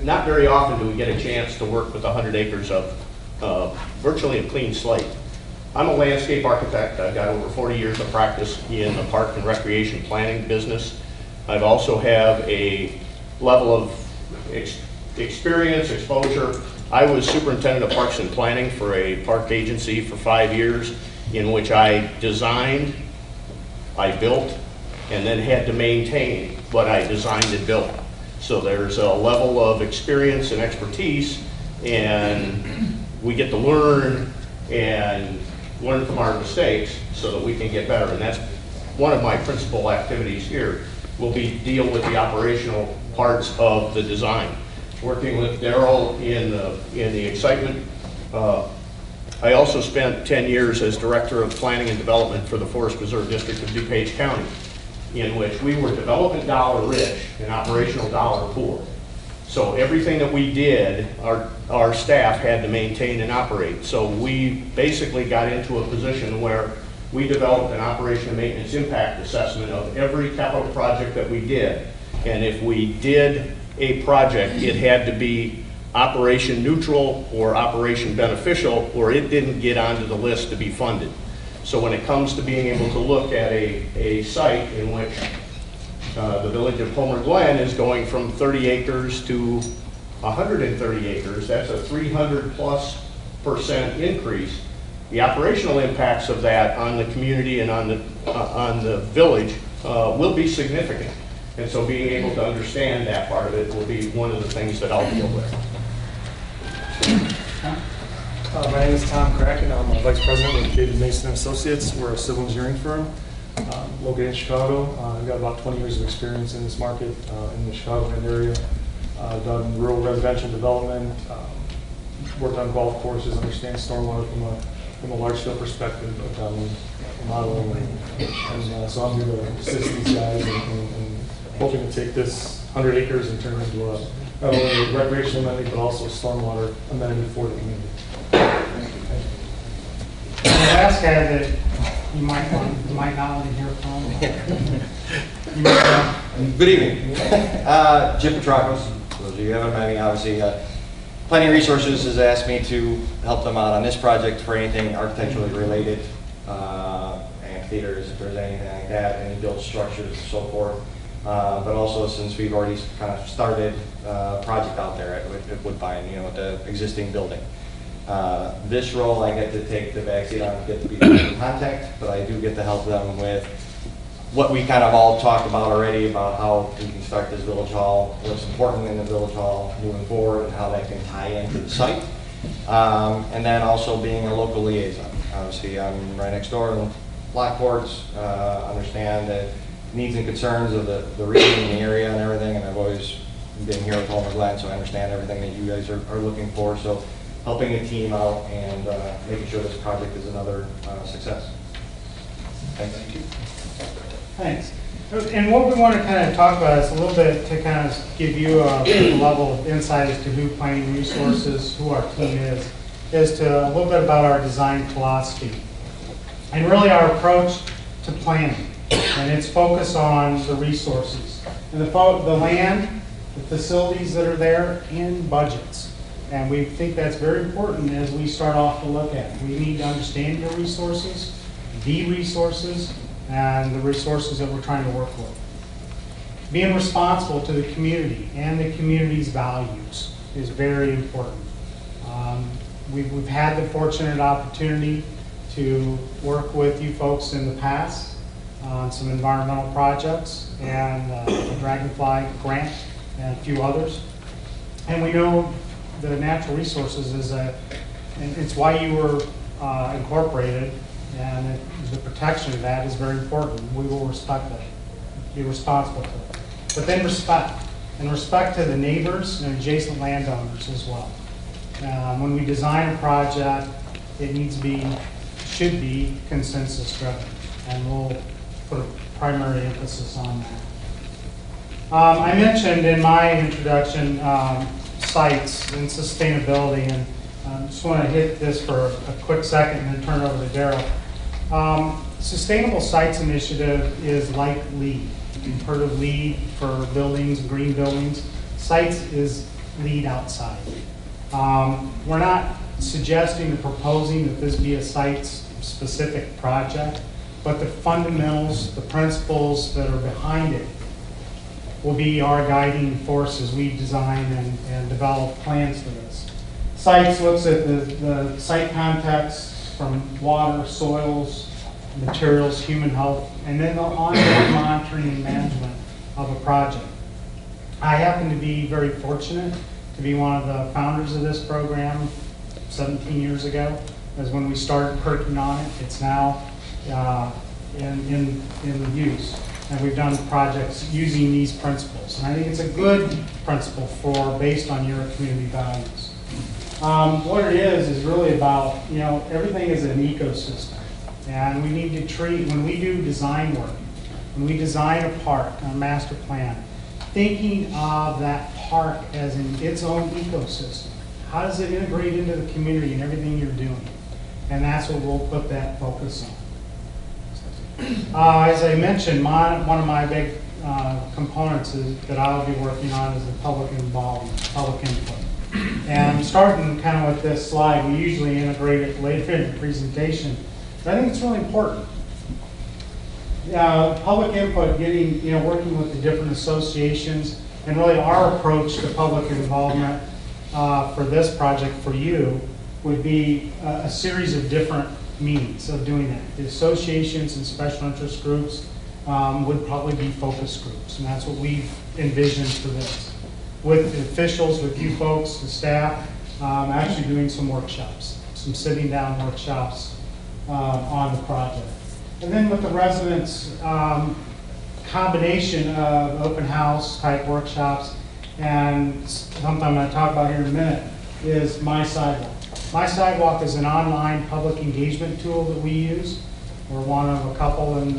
not very often do we get a chance to work with 100 acres of virtually a clean slate. I'm a landscape architect. I've got over 40 years of practice in the park and recreation planning business. I've also have a level of experience, exposure. I was superintendent of parks and planning for a park agency for 5 years, in which I designed, I built, and then had to maintain what I designed and built. So there's a level of experience and expertise, and we get to learn from our mistakes so that we can get better. And that's one of my principal activities here, will be deal with the operational parts of the design. Working with Daryl in the excitement. I also spent 10 years as Director of Planning and Development for the Forest Preserve District of DuPage County, in which we were development dollar rich and operational dollar poor. So everything that we did, our staff had to maintain and operate. So we basically got into a position where we developed an operation and maintenance impact assessment of every capital project that we did. And if we did a project, it had to be operation neutral or operation beneficial, or it didn't get onto the list to be funded. So when it comes to being able to look at a site in which the village of Homer Glen is going from 30 acres to 130 acres. That's a 300+% increase. The operational impacts of that on the community and on the village will be significant. And so being able to understand that part of it will be one of the things that I'll deal with. My name is Tom Kraken. I'm a Vice President with David Mason Associates. We're a civil engineering firm located in Chicago. I've got about 20 years of experience in this market in the Chicagoland area. I've done rural residential development, worked on golf courses, understand stormwater from a large-scale perspective, modeling, and so I'm here to assist these guys and hoping to take this 100 acres and turn it into a not only a recreational amenity but also a stormwater amenity for the community. The last guy that you might not want to hear from. You might know. Good evening. Jim Petrakos, for those of you who haven't met me, obviously, Planning Resources has asked me to help them out on this project for anything architecturally related, amphitheaters, if there's anything like that, any built structures and so forth. But also since we've already kind of started a project out there at Woodbine, you know, with the existing building. This role I get to take the backseat on, get to be in contact, but I do get to help them with what we kind of all talked about already about how we can start this village hall, what's important in the village hall moving forward, and how that can tie into the site. And then also being a local liaison. Obviously, I'm right next door in Lockport's, understand the needs and concerns of the region and the area and everything, and I've always been here with Homer Glen, so I understand everything that you guys are looking for. So helping the team out and making sure this project is another success. Thank you. Thanks. And what we want to kind of talk about is a little bit to kind of give you a level of insight as to who Planning Resources, who our team is to a little bit about our design philosophy. And really our approach to planning. And its focus on the resources. And the land, the facilities that are there, and budgets. And we think that's very important as we start off to look at it. We need to understand your resources, the resources, and the resources that we're trying to work with. Being responsible to the community and the community's values is very important. We've had the fortunate opportunity to work with you folks in the past on some environmental projects and the Dragonfly grant and a few others. And we know the natural resources it's why you were incorporated, and the protection of that is very important. We will respect that, be responsible for it. But then respect, and respect to the neighbors and adjacent landowners as well. When we design a project, it should be consensus driven, and we'll put a primary emphasis on that. I mentioned in my introduction sites and sustainability, and I just want to hit this for a quick second and then turn it over to Daryl. Sustainable Sites Initiative is like LEED. You've heard of LEED for buildings, green buildings. Sites is LEED outside. We're not suggesting or proposing that this be a site-specific project, but the fundamentals, the principles that are behind it will be our guiding force as we design and develop plans for this. Sites looks at the site context from water, soils, materials, human health, and then the ongoing monitoring and management of a project. I happen to be very fortunate to be one of the founders of this program 17 years ago, as when we started working on it. It's now in use. And we've done projects using these principles. And I think it's a good principle based on your community values. What it is really about, everything is an ecosystem. And we need to treat, when we do design work, when we design a park, a master plan, thinking of that park as in its own ecosystem. How does it integrate into the community and everything you're doing? And that's what we'll put that focus on. As I mentioned, one of my big components that I'll be working on is the public involvement, public input. And I'm starting kind of with this slide. We usually integrate it later in the presentation, but I think it's really important. Public input, working with the different associations, and really our approach to public involvement for this project for you would be a series of different means of doing that. The associations and special interest groups would probably be focus groups, and that's what we've envisioned for this. With the officials, with you folks, the staff, actually doing some workshops, some sitting down workshops on the project. And then with the residents, combination of open house type workshops, and something I'm going to talk about here in a minute is My Sidewalk. My Sidewalk is an online public engagement tool that we use. We're one of a couple in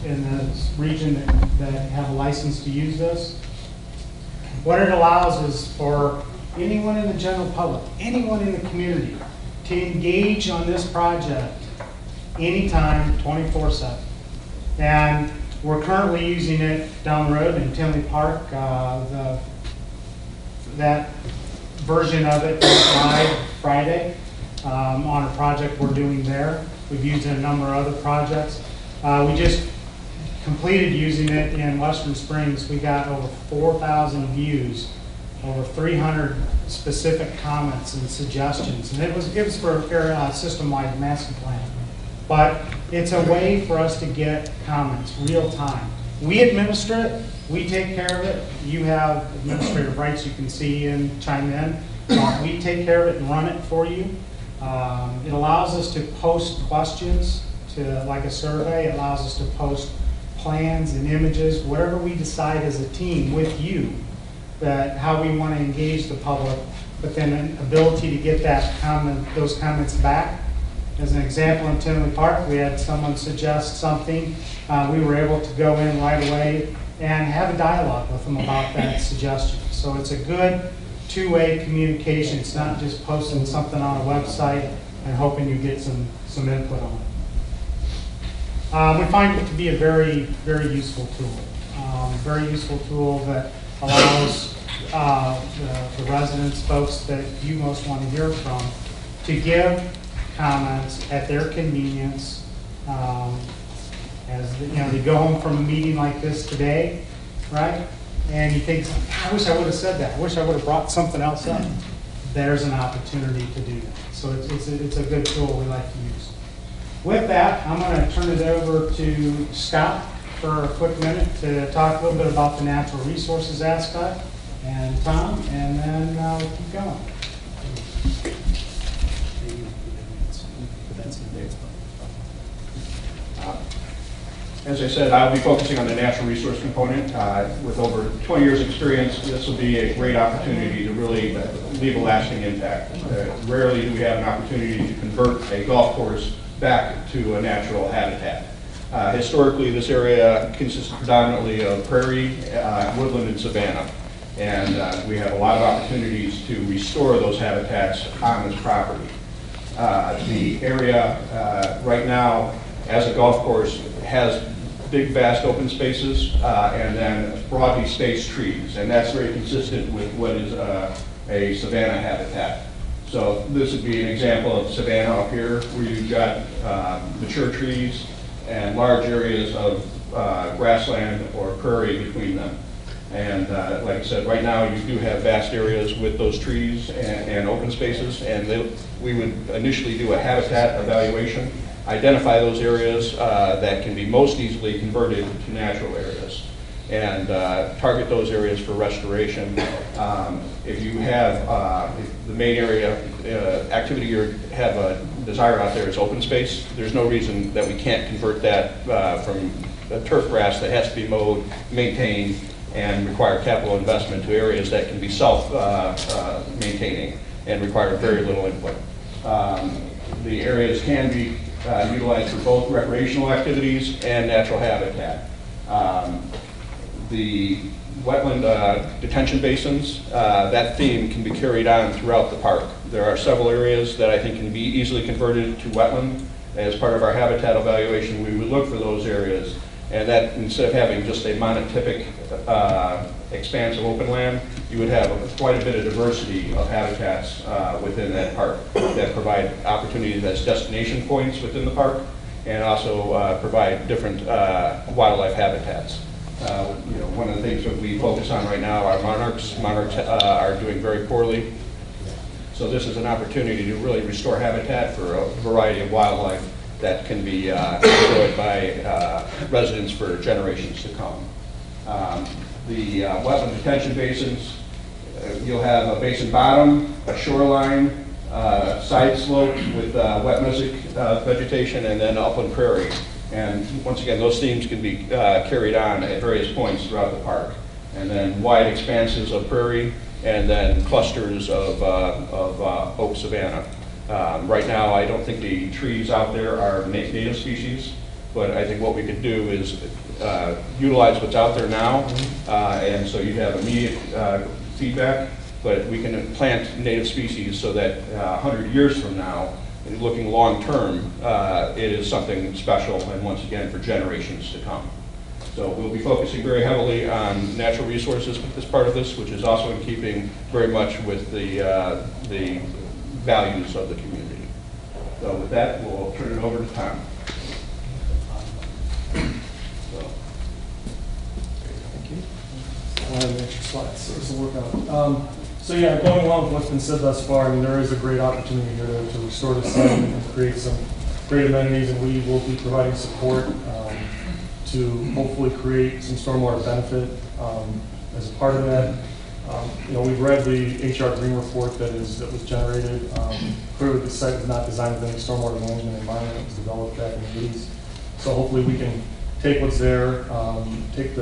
the region that have a license to use this. What it allows is for anyone in the general public, anyone in the community, to engage on this project anytime, 24/7. And we're currently using it down the road in Tinley Park. That version of it went live Friday on a project we're doing there. We've used it in a number of other projects. We just completed using it in Western Springs. We got over 4,000 views, over 300 specific comments and suggestions. And it was for a system-wide master plan. But it's a way for us to get comments real time. We administer it, we take care of it. You have administrative rights, you can see and chime in. We take care of it and run it for you. It allows us to post questions to like a survey. It allows us to post plans and images, whatever we decide as a team with you, that how we want to engage the public, but then an ability to get those comments back. As an example, in Tinley Park, we had someone suggest something. We were able to go in right away and have a dialogue with them about that suggestion. So it's a good two-way communication. It's not just posting something on a website and hoping you get some input on it. We find it to be a very, very useful tool. Very useful tool that allows the residents, folks that you most want to hear from, to give comments at their convenience. As they go home from a meeting like this today, right? And you think, I wish I would have said that. I wish I would have brought something else up. There's an opportunity to do that. So it's a good tool we like to use. With that, I'm going to turn it over to Scott for a quick minute to talk a little bit about the natural resources aspect, and Tom, and then we'll keep going. As I said, I'll be focusing on the natural resource component. With over 20 years' experience, this will be a great opportunity to really leave a lasting impact. Rarely do we have an opportunity to convert a golf course back to a natural habitat. Historically, this area consisted predominantly of prairie, woodland, and savanna. And we have a lot of opportunities to restore those habitats on this property. The area right now, as a golf course, has big, vast open spaces and then broadly spaced trees. And that's very consistent with what is a savanna habitat. So this would be an example of savanna up here, where you've got mature trees and large areas of grassland or prairie between them. And like I said, right now you do have vast areas with those trees and open spaces, and we would initially do a habitat evaluation, identify those areas that can be most easily converted to natural areas, and target those areas for restoration. If you have if the main area activity you have a desire out there is open space, there's no reason that we can't convert that from a turf grass that has to be mowed, maintained, and require capital investment to areas that can be self-maintaining and require very little input. The areas can be utilized for both recreational activities and natural habitat. The wetland detention basins, that theme can be carried on throughout the park. There are several areas that I think can be easily converted to wetland. As part of our habitat evaluation, we would look for those areas, and that instead of having just a monotypic expanse of open land, you would have quite a bit of diversity of habitats within that park that provide opportunities as destination points within the park, and also provide different wildlife habitats. One of the things that we focus on right now are monarchs. Monarchs are doing very poorly. So this is an opportunity to really restore habitat for a variety of wildlife that can be enjoyed by residents for generations to come. The wetland detention basins, you'll have a basin bottom, a shoreline, side slope with wet mesic vegetation, and then upland prairie. And once again, those themes can be carried on at various points throughout the park. And then wide expanses of prairie, and then clusters of oak savanna. Right now, I don't think the trees out there are native species, but I think what we could do is utilize what's out there now, and so you have immediate feedback, but we can plant native species so that 100 years from now, looking long-term, it is something special, and once again, for generations to come. So we'll be focusing very heavily on natural resources as part of this, which is also in keeping very much with the values of the community. So with that, we'll turn it over to Tom. Extra slides, so this will work out. So yeah, going along with what's been said thus far, I mean, there is a great opportunity here to restore the site and create some great amenities, and we will be providing support to hopefully create some stormwater benefit as a part of that. You know, we've read the HR Green report that was generated. Clearly, the site was not designed with any stormwater management environment. It was developed back in the 80s. So hopefully, we can take what's there, take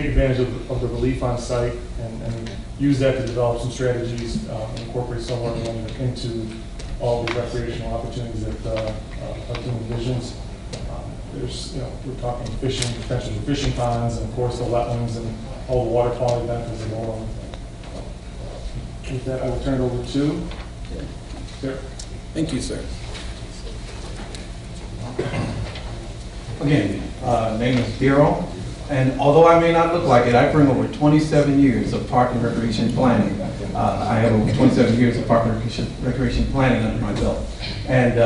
advantage of the relief on site, and use that to develop some strategies and incorporate stormwater management into all the recreational opportunities that our team envisions. There's, you know, we're talking fishing, potential for fishing ponds, and of course the wetlands and all the water quality benefits that go along with that. With that, I will turn it over to Sarah. Thank you, sir. Again, name is Daryl, and although I may not look like it, I bring over 27 years of park and recreation planning. I have over 27 years of park and recreation planning under my belt. And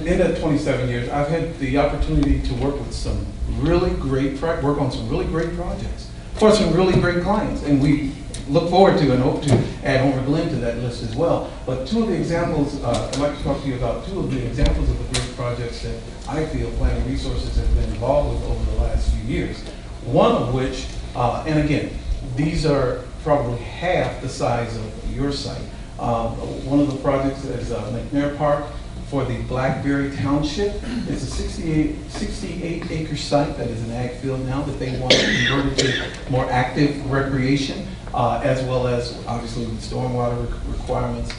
in that 27 years, I've had the opportunity to work with some really great, work on some really great projects for some really great clients. And we look forward to and hope to add Homer Glen to that list as well. But two of the examples, I'd like to talk to you about two of the examples of the great projects that I feel Planning Resources have been involved with over the last few years. One of which, and again, these are probably half the size of your site. One of the projects is McNair Park for the Blackberry Township. It's a 68 acre site that is an ag field now that they want to convert into more active recreation, as well as obviously with stormwater requirements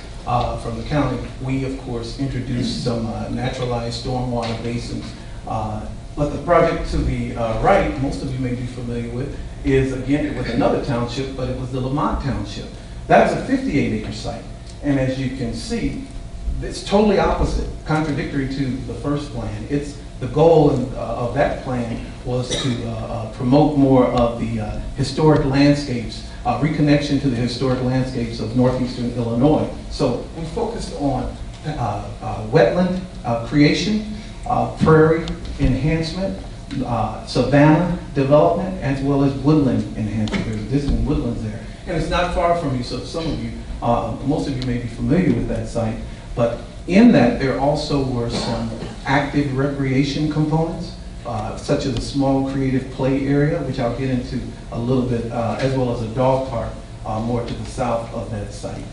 from the county. We of course introduced some naturalized stormwater basins. But the project to the right, most of you may be familiar with, is again with another township, but it was the Lamont Township. That is a 58 acre site. And as you can see, it's totally opposite, contradictory to the first plan. It's the goal of that plan was to promote more of the historic landscapes, reconnection to the historic landscapes of northeastern Illinois. So we focused on wetland creation, prairie enhancement, savanna development, as well as woodland enhancement. There's existing woodlands there. And it's not far from you, so some of you, most of you may be familiar with that site. But in that, there also were some active recreation components, such as a small creative play area, which I'll get into a little bit, as well as a dog park more to the south of that site.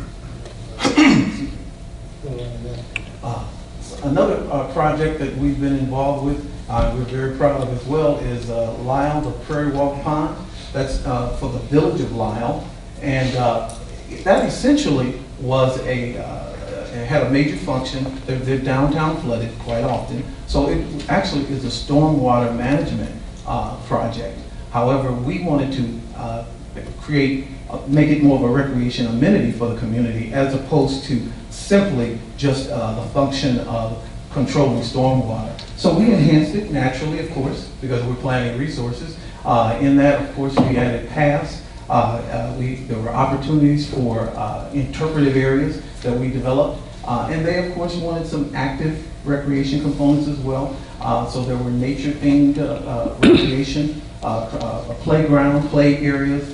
Another project that we've been involved with, we're very proud of as well, is Lyle, the Prairie Walk Pond. That's for the village of Lyle. And that essentially was it had a major function. Their downtown flooded quite often. So it actually is a stormwater management project. However, we wanted to make it more of a recreation amenity for the community as opposed to simply just the function of controlling stormwater. So we enhanced it naturally, of course, because we're planning resources. In that, of course, we added paths. There were opportunities for interpretive areas that we developed. And they, of course, wanted some active recreation components as well. So there were nature-themed recreation, a playground, play areas,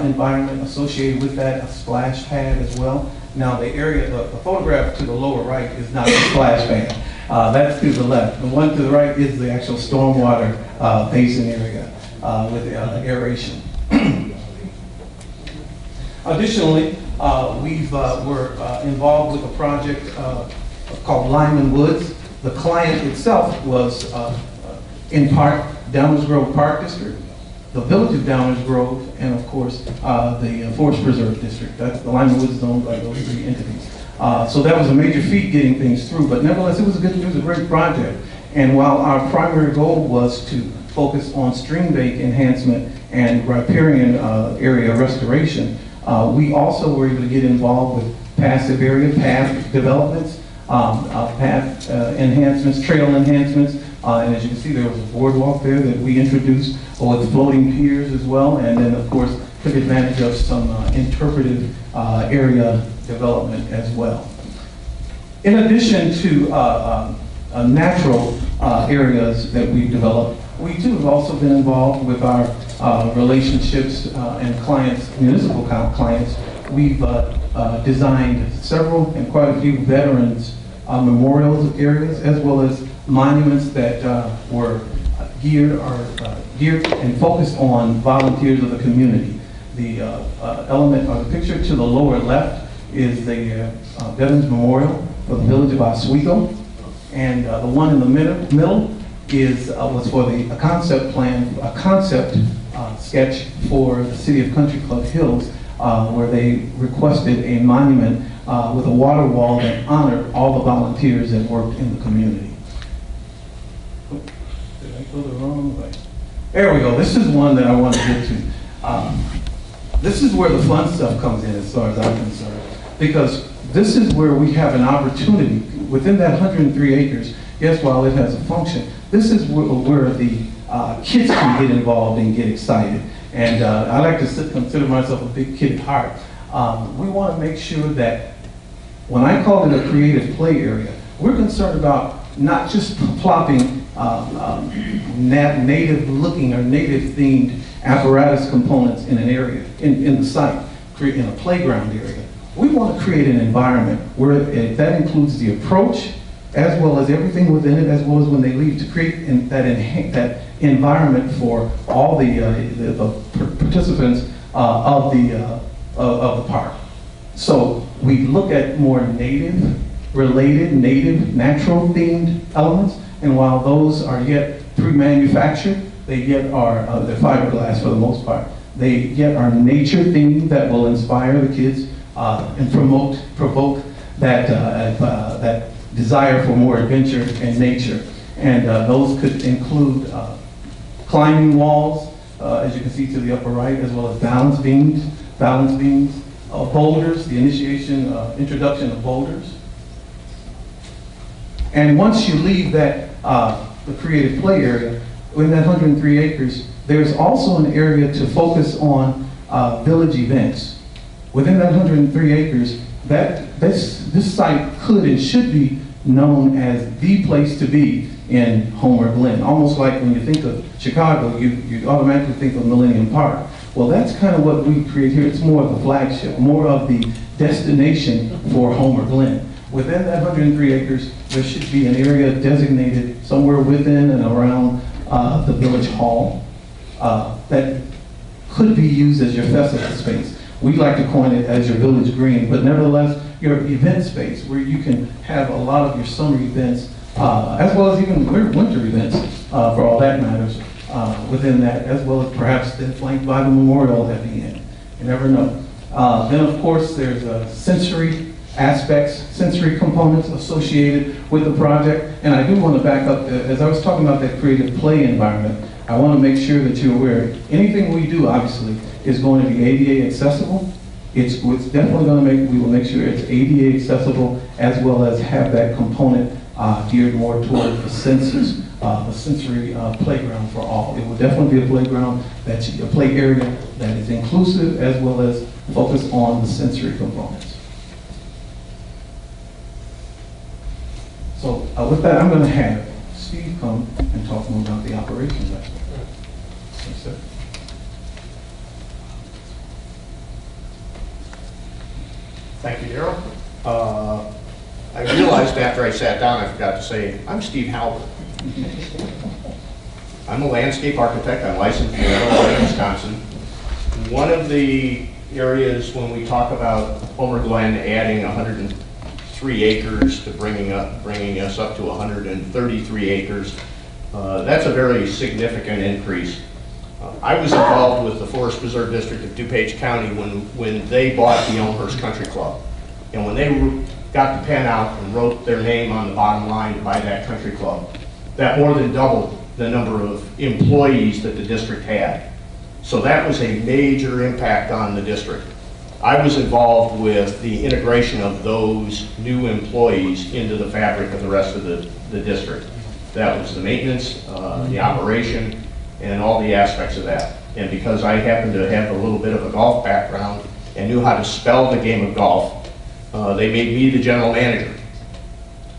environment associated with that, a splash pad as well. Now the area, the photograph to the lower right is not the splash pad. That's to the left. The one to the right is the actual stormwater basin area with aeration. Additionally, we're involved with a project called Lyman Woods. The client itself was, in part, Downers Grove Park District, the village of Downers Grove, and of course, the Forest Preserve District. That's the Lyman Woods is owned by those three entities. So that was a major feat getting things through, but nevertheless, it was a great project. And while our primary goal was to focus on stream bank enhancement and riparian area restoration, we also were able to get involved with passive area, path developments, path enhancements, trail enhancements, and as you can see, there was a boardwalk there that we introduced with floating piers as well, and then of course took advantage of some interpretive area development as well. In addition to natural areas that we've developed, we too have also been involved with our relationships and clients, municipal clients. We've designed several and quite a few veterans memorials areas, as well as monuments that were geared and focused on volunteers of the community. The element or the picture to the lower left is the Veterans Memorial for the village of Oswego, and the one in the middle is was for a concept plan, a concept sketch for the city of Country Club Hills, where they requested a monument with a water wall that honored all the volunteers that worked in the community. Did I go the wrong way? There we go. This is one that I want to get to. This is where the fun stuff comes in as far as I'm concerned, because this is where we have an opportunity within that 103 acres. Yes, while it has a function, this is where the kids can get involved and get excited. And I like to consider myself a big kid at heart. We want to make sure that when I call it a creative play area, we're concerned about not just plopping native looking or native themed apparatus components in an area, in the site, in a playground area. We want to create an environment where that includes the approach, as well as everything within it, as well as when they leave, to create that environment for all the participants of the park. So we look at more native-related, native, natural-themed elements, and while those are yet pre-manufactured, they yet are, they're fiberglass for the most part, they yet are nature-themed that will inspire the kids and provoke that desire for more adventure and nature. And those could include climbing walls, as you can see to the upper right, as well as balance beams, boulders, the introduction of boulders. And once you leave that, the creative play area, in that 103 acres, there's also an area to focus on village events. Within that 103 acres, this site could and should be known as the place to be in Homer Glen. Almost like when you think of Chicago, you automatically think of Millennium Park. Well, that's kind of what we create here. It's more of the flagship, more of the destination for Homer Glen. Within that 103 acres, there should be an area designated somewhere within and around the village hall that could be used as your festival space. We like to coin it as your village green, but nevertheless, your event space where you can have a lot of your summer events, as well as even winter events, for all that matters, within that, as well as perhaps then flanked by the memorial at the end. You never know. Then, of course, there's sensory aspects, sensory components associated with the project. And I do want to back up, as I was talking about that creative play environment, I want to make sure that you're aware, anything we do, obviously, is going to be ADA accessible. It's definitely going to we will make sure it's ADA accessible, as well as have that component geared more toward the senses, the sensory playground for all. It will definitely be a playground, a play area that is inclusive, as well as focus on the sensory components. So with that, I'm going to have Steve come and talk more about the operations aspect. Yes, sir. Thank you, Darrell. I realized after I sat down, I forgot to say, I'm Steve Halbert. I'm a landscape architect. I'm licensed in Illinois, Wisconsin. One of the areas when we talk about Homer Glen adding 103 acres to bringing us up to 133 acres, that's a very significant increase. I was involved with the Forest Preserve District of DuPage County when they bought the Elmhurst Country Club. And when they got the pen out and wrote their name on the bottom line to buy that country club, that more than doubled the number of employees that the district had. So that was a major impact on the district. I was involved with the integration of those new employees into the fabric of the rest of the district. That was the maintenance, the operation, and all the aspects of that. And because I happened to have a little bit of a golf background and knew how to spell the game of golf, they made me the general manager.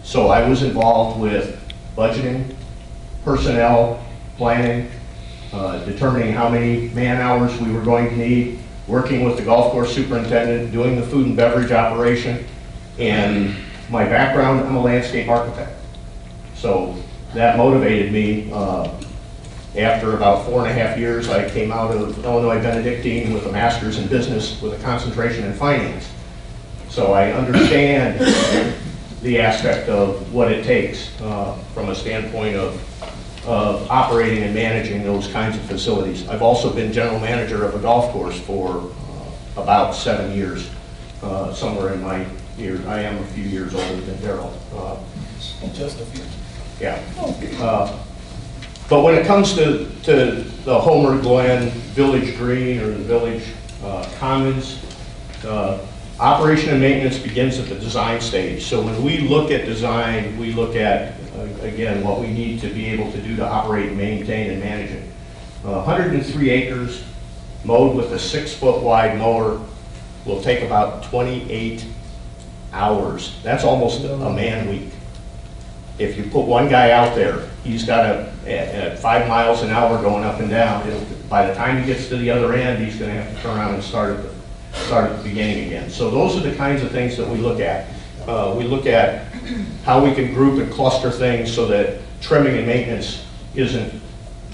So I was involved with budgeting, personnel, planning, determining how many man hours we were going to need, working with the golf course superintendent, doing the food and beverage operation, and my background, I'm a landscape architect. So that motivated me. After about 4.5 years, I came out of Illinois Benedictine with a master's in business with a concentration in finance. So I understand the aspect of what it takes from a standpoint of operating and managing those kinds of facilities. I've also been general manager of a golf course for about 7 years, somewhere in my years. I am a few years older than Daryl. Just a few. Yeah. But when it comes to the Homer Glen Village Green or the Village Commons, operation and maintenance begins at the design stage. So when we look at design, we look at, again, what we need to be able to do to operate, maintain, and manage it. 103 acres mowed with a 6-foot wide mower will take about 28 hours. That's almost a man week. If you put one guy out there, he's got at 5 miles an hour going up and down. By the time he gets to the other end, he's going to have to turn around and start at the beginning again. So those are the kinds of things that we look at. We look at how we can group and cluster things so that trimming and maintenance isn't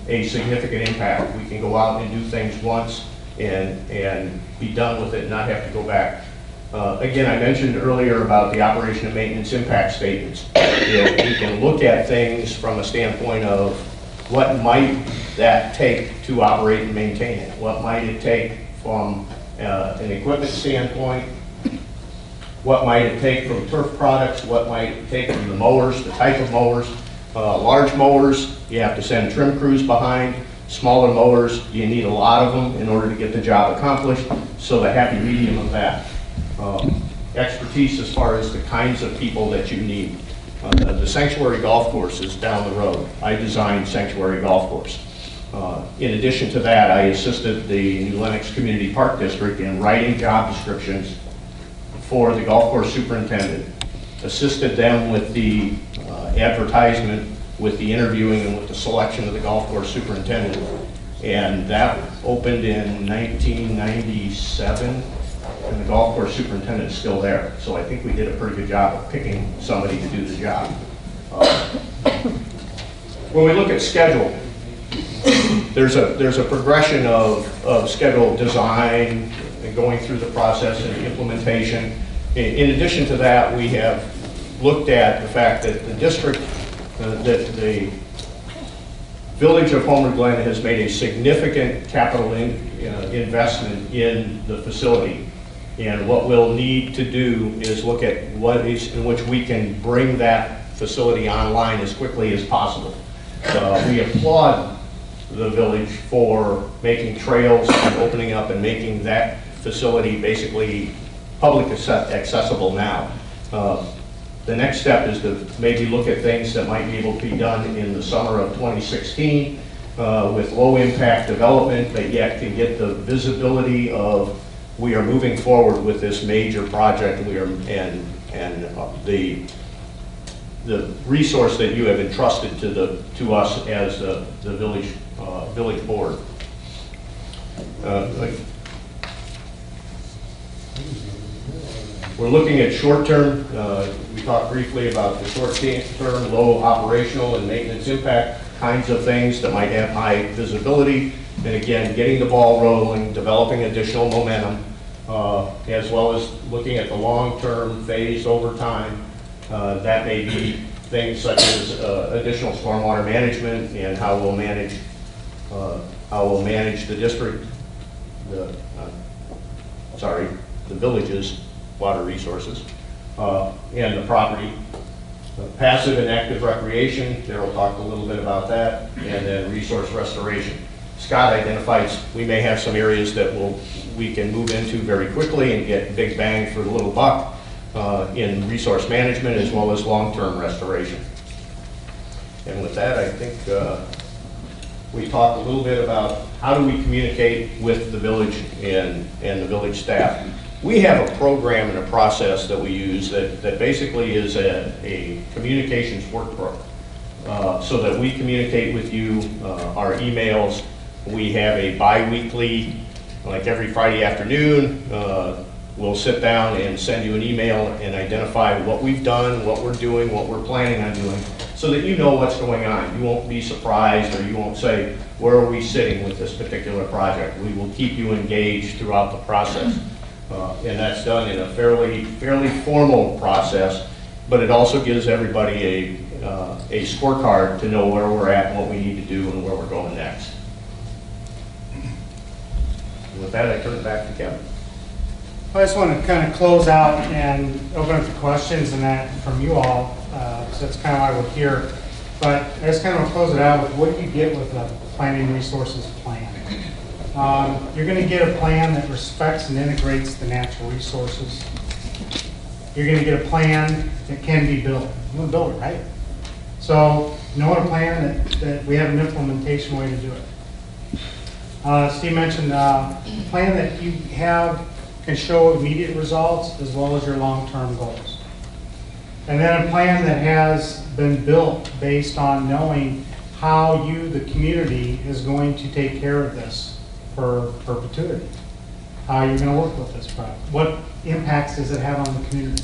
a significant impact. We can go out and do things once and be done with it and not have to go back. Again, I mentioned earlier about the operation and maintenance impact statements. We can look at things from a standpoint of what might that take to operate and maintain it? What might it take from an equipment standpoint? What might it take from turf products? What might it take from the mowers, the type of mowers? Large mowers, you have to send trim crews behind. Smaller mowers, you need a lot of them in order to get the job accomplished. So the happy medium of that. Expertise as far as the kinds of people that you need. The Sanctuary Golf Course is down the road. I designed Sanctuary Golf Course. In addition to that, I assisted the New Lenox Community Park District in writing job descriptions for the golf course superintendent, assisted them with the advertisement, with the interviewing, and with the selection of the golf course superintendent. And that opened in 1997, and the golf course superintendent is still there. So I think we did a pretty good job of picking somebody to do the job. When we look at schedule, there's a progression of schedule design and going through the process and implementation. In addition to that, we have looked at the fact that the district, that the Village of Homer Glen has made a significant capital investment in the facility. And what we'll need to do is look at what is in which we can bring that facility online as quickly as possible. We applaud the village for making trails and opening up and making that facility basically public accessible now. The next step is to maybe look at things that might be able to be done in the summer of 2016 with low impact development, but yet can get the visibility of we are moving forward with this major project. We are the resource that you have entrusted to us as the village board. We're looking at short-term. We talked briefly about the short-term, low operational and maintenance impact kinds of things that might have high visibility. And again, getting the ball rolling, developing additional momentum, as well as looking at the long-term phase over time. That may be things such as additional stormwater management and how we'll manage the district, the village's water resources, and the property. Passive and active recreation, Darryl talked a little bit about that, and then resource restoration. Scott identified we may have some areas that we can move into very quickly and get big bang for the little buck in resource management as well as long-term restoration. And with that, I think we talked a little bit about how do we communicate with the village and the village staff. We have a program and a process that we use that basically is a communications workbook so that we communicate with you, our emails. We have a bi-weekly, like every Friday afternoon, we'll sit down and send you an email and identify what we've done, what we're doing, what we're planning on doing, so that you know what's going on. You won't be surprised, or you won't say, where are we sitting with this particular project? We will keep you engaged throughout the process. And that's done in a fairly formal process, but it also gives everybody a scorecard to know where we're at and what we need to do and where we're going next. And with that, I turn it back to Kevin. I just want to kind of close out and open up to questions and that from you all, so that's kind of why we're here. But I just kind of want to close it out with what you get with a planning resources plan. You're going to get a plan that respects and integrates the natural resources. You're going to get a plan that can be built. You want to build it, right? So you want a plan that we have an implementation way to do it. Steve mentioned a plan that you have can show immediate results as well as your long-term goals. And then a plan that has been built based on knowing how you, the community, is going to take care of this for perpetuity. How you're going to work with this project. What impacts does it have on the community?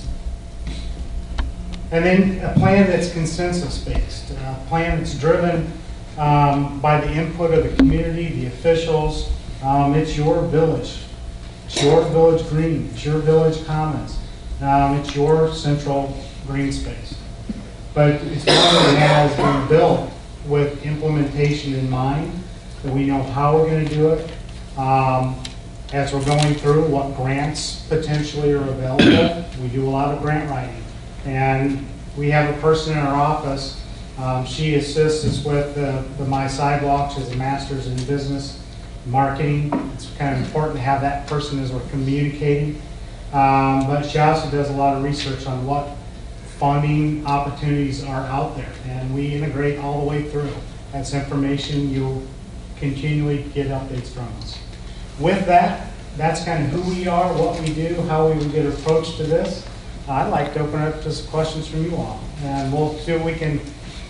And then a plan that's consensus-based, a plan that's driven by the input of the community, the officials. It's your village. It's your village green. It's your village commons. It's your central green space. But it's one that has been built with implementation in mind, that we know how we're going to do it. As we're going through what grants potentially are available, we do a lot of grant writing. And we have a person in our office, she assists us with the My Sidewalks. She's a master's in business marketing. It's kind of important to have that person as we're communicating. But she also does a lot of research on what funding opportunities are out there. And we integrate all the way through. That's information you'll continually get updates from us. With that, that's kind of who we are, what we do, how we would get approached to this. I'd like to open up to some questions from you all. And we'll see what we can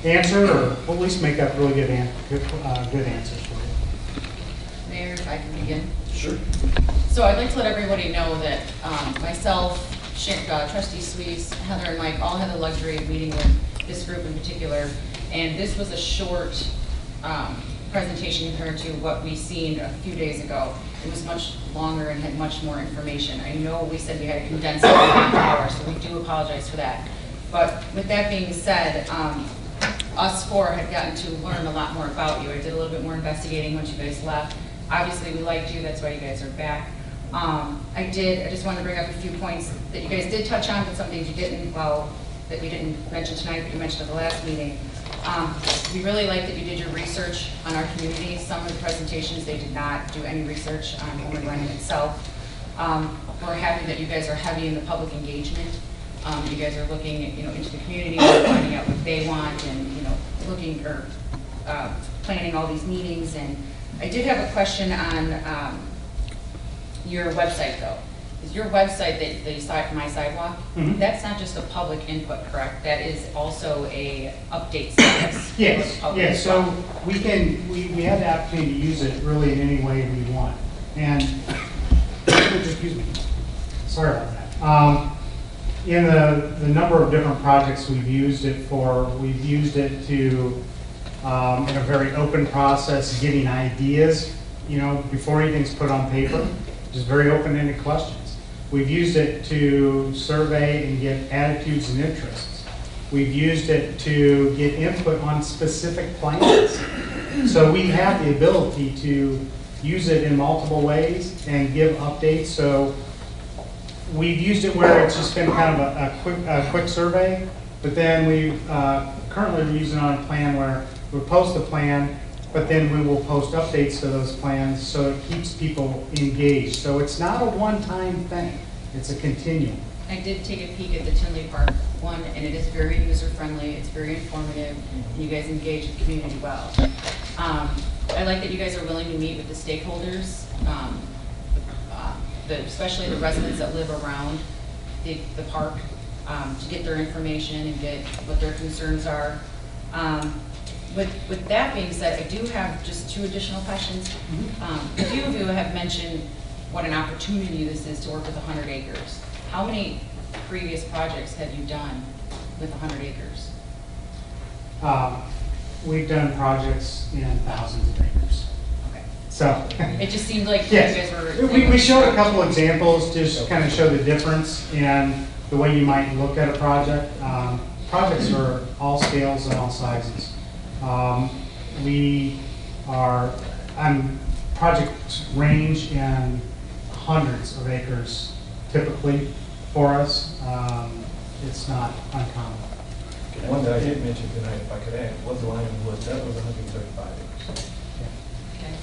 answer, or at least make up really good answers for you. Mayor, if I can begin. Sure. So I'd like to let everybody know that myself, Trustee Sweets, Heather, and Mike all had the luxury of meeting with this group in particular. And this was a short presentation compared to what we seen a few days ago. It was much longer and had much more information. I know we said we had to condense it in half an hour, so we do apologize for that. But with that being said, us four had gotten to learn a lot more about you. I did a little bit more investigating once you guys left. Obviously, we liked you. That's why you guys are back. I just wanted to bring up a few points that you guys did touch on, but some things you didn't, that we didn't mention tonight, but you mentioned at the last meeting. We really like that you did your research on our community. Some of the presentations, they did not do any research on Homer Glen itself. We're happy that you guys are heavy in the public engagement. You guys are looking, into the community, finding out what they want, and looking or planning all these meetings. And I did have a question on your website, though. Is your website that you saw My Sidewalk? Mm-hmm. That's not just a public input, correct? That is also a update service. Yes. Yes. So we have the opportunity to use it really in any way we want. And excuse me. Sorry about that. In the number of different projects we've used it for, we've used it to in a very open process, getting ideas, before anything's put on paper, just very open-ended questions. We've used it to survey and get attitudes and interests. We've used it to get input on specific plans. So we have the ability to use it in multiple ways and give updates. So we've used it where it's just been kind of a quick survey, but then we've currently we're using it on a plan where we post the plan, but then we will post updates to those plans so it keeps people engaged. So it's not a one-time thing, it's a continuum. I did take a peek at the Tinley Park one, and it is very user-friendly, it's very informative, and you guys engage the community well. I like that you guys are willing to meet with the stakeholders, especially the residents that live around the park, to get their information and get what their concerns are. With that being said, I do have just 2 additional questions. A few of you have mentioned what an opportunity this is to work with 100 acres. How many previous projects have you done with 100 acres? We've done projects in thousands of acres. Okay. So. It just seemed like yes. you guys were. We showed a couple examples to just kind of show the difference in the way you might look at a project. Projects are all scales and all sizes. Projects range in hundreds of acres typically for us. It's not uncommon. One that I didn't mention tonight, if I could add, was the line of wood. That was 135 acres. Okay.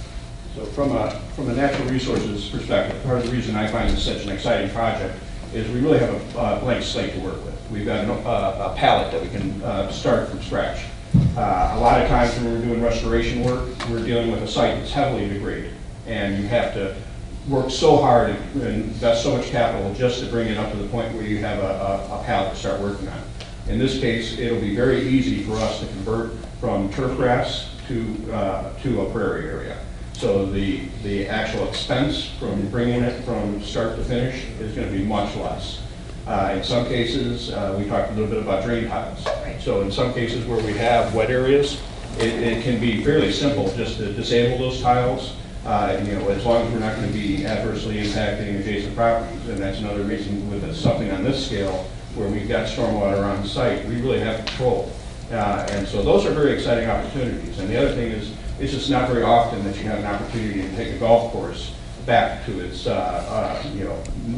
So from a natural resources perspective, part of the reason I find this such an exciting project is we really have a blank slate to work with. We've got a palette that we can start from scratch. A lot of times when we're doing restoration work, we're dealing with a site that's heavily degraded, and you have to work so hard and invest so much capital just to bring it up to the point where you have a palette to start working on. In this case, it'll be very easy for us to convert from turf grass to a prairie area. So the actual expense from bringing it from start to finish is going to be much less. In some cases, we talked a little bit about drain tiles. So in some cases where we have wet areas, it can be fairly simple just to disable those tiles. As long as we're not going to be adversely impacting adjacent properties, and that's another reason with something on this scale where we've got stormwater on site, we really have control. And so those are very exciting opportunities. And the other thing is, it's just not very often that you have an opportunity to take a golf course back to its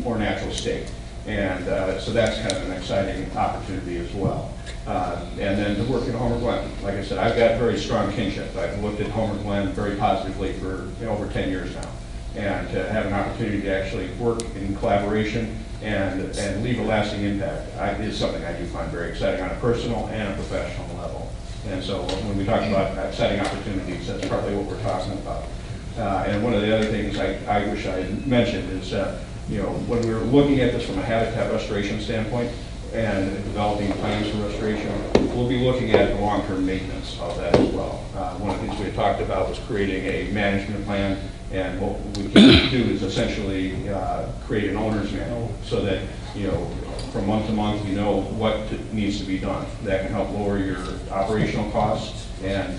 more natural state. And so that's kind of an exciting opportunity as well. And then to work in Homer Glen, like I said, I've got very strong kinship. I've looked at Homer Glen very positively for over 10 years now. And to have an opportunity to actually work in collaboration and leave a lasting impact is something I do find very exciting on a personal and a professional level. And so when we talk about exciting opportunities, that's probably what we're talking about. And one of the other things I wish I had mentioned is, when we were looking at this from a habitat restoration standpoint and developing plans for restoration, we'll be looking at the long-term maintenance of that as well. One of the things we had talked about was creating a management plan, and what we can do is essentially create an owner's manual so that, from month to month, you know what needs to be done. That can help lower your operational costs and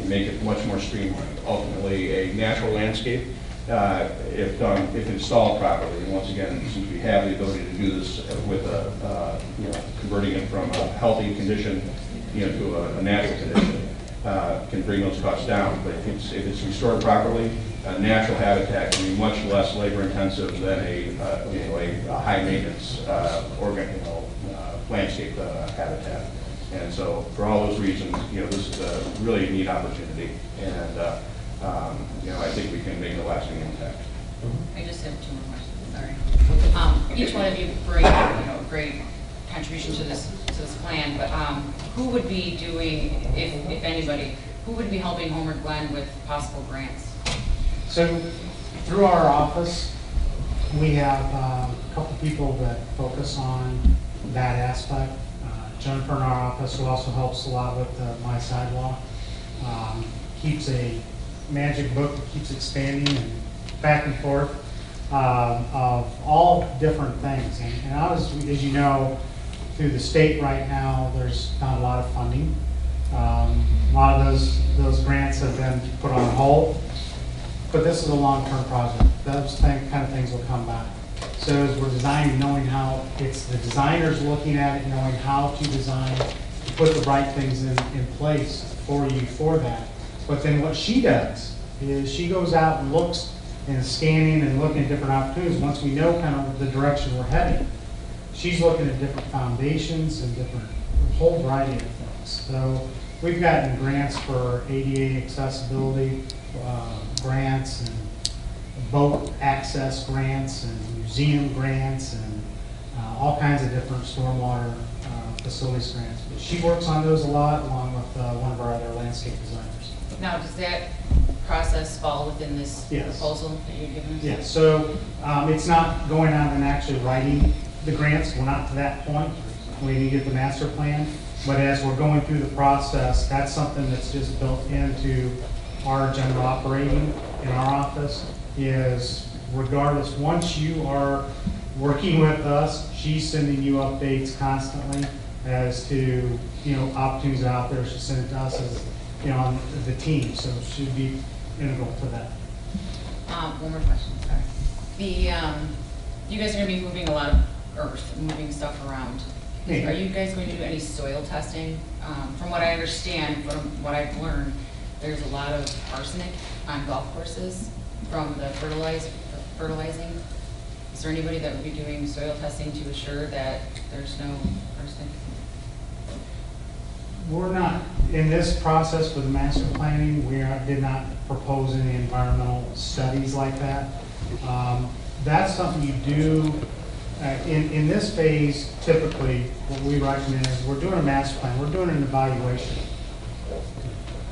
make it much more streamlined. Ultimately, a natural landscape, if installed properly, and once again, since we have the ability to do this with converting it from a healthy condition, to a natural condition, can bring those costs down. But if it's restored properly, a natural habitat can be much less labor intensive than a high maintenance landscape habitat. And so for all those reasons, this is a really neat opportunity, and I think we can make a lasting impact. I just have 2 more questions, sorry. Each one of you bring great contribution to this plan, but who would be doing, if anybody, who would be helping Homer Glen with possible grants? So through our office, we have a couple people that focus on that aspect. Jennifer in our office, who also helps a lot with My Sidewalk, keeps a magic book that keeps expanding and back and forth of all different things. And obviously, as you know, through the state right now, there's not a lot of funding. A lot of those grants have been put on hold, but this is a long-term project. Those kind of things will come back. So as we're designing, knowing how it's the designers looking at it, knowing how to design, to put the right things in place for you for that. But then what she does is she goes out and looks and scanning and looking at different opportunities. Once we know kind of the direction we're heading, she's looking at different foundations and a whole variety of things. So we've gotten grants for ADA accessibility grants and boat access grants and museum grants and all kinds of different stormwater facilities grants. But she works on those a lot along with one of our other landscape designers. Now, does that process fall within this proposal that you're giving us? Yes, so it's not going out and actually writing the grants. We're not to that point. We need to get the master plan. But as we're going through the process, that's something that's just built into our general operating in our office is regardless, once you are working with us, she's sending you updates constantly as to, opportunities out there. She'll send it to us as, on the team. So it should be integral to that. One more question, sorry. You guys are going to be moving a lot of earth, moving stuff around. Are you guys going to do any soil testing? From what I understand, from what I've learned, there's a lot of arsenic on golf courses from the fertilizing. Is there anybody that would be doing soil testing to assure that there's no arsenic? We're not, in this process for the master planning, did not propose any environmental studies like that. That's something you do. In this phase, typically, what we recommend is we're doing a master plan, we're doing an evaluation.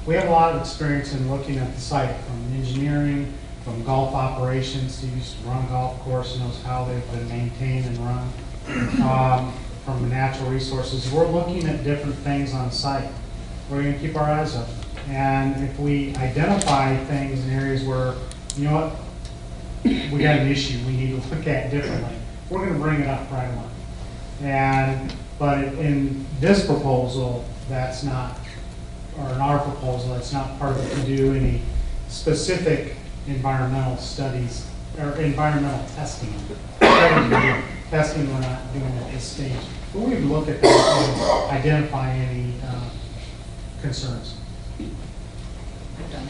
We have a lot of experience in looking at the site, from engineering, from golf operations, who used to run golf course, knows how they've been maintained and run, from natural resources. We're looking at different things on site. We're going to keep our eyes open. And if we identify things in areas where, you know what, we got an issue we need to look at differently, we're going to bring it up right away. But in this proposal, that's not, or in our proposal, that's not part of it to do any specific environmental studies or environmental testing. Testing we're not doing at this stage. But we can look at that and identify any concerns. I'm done.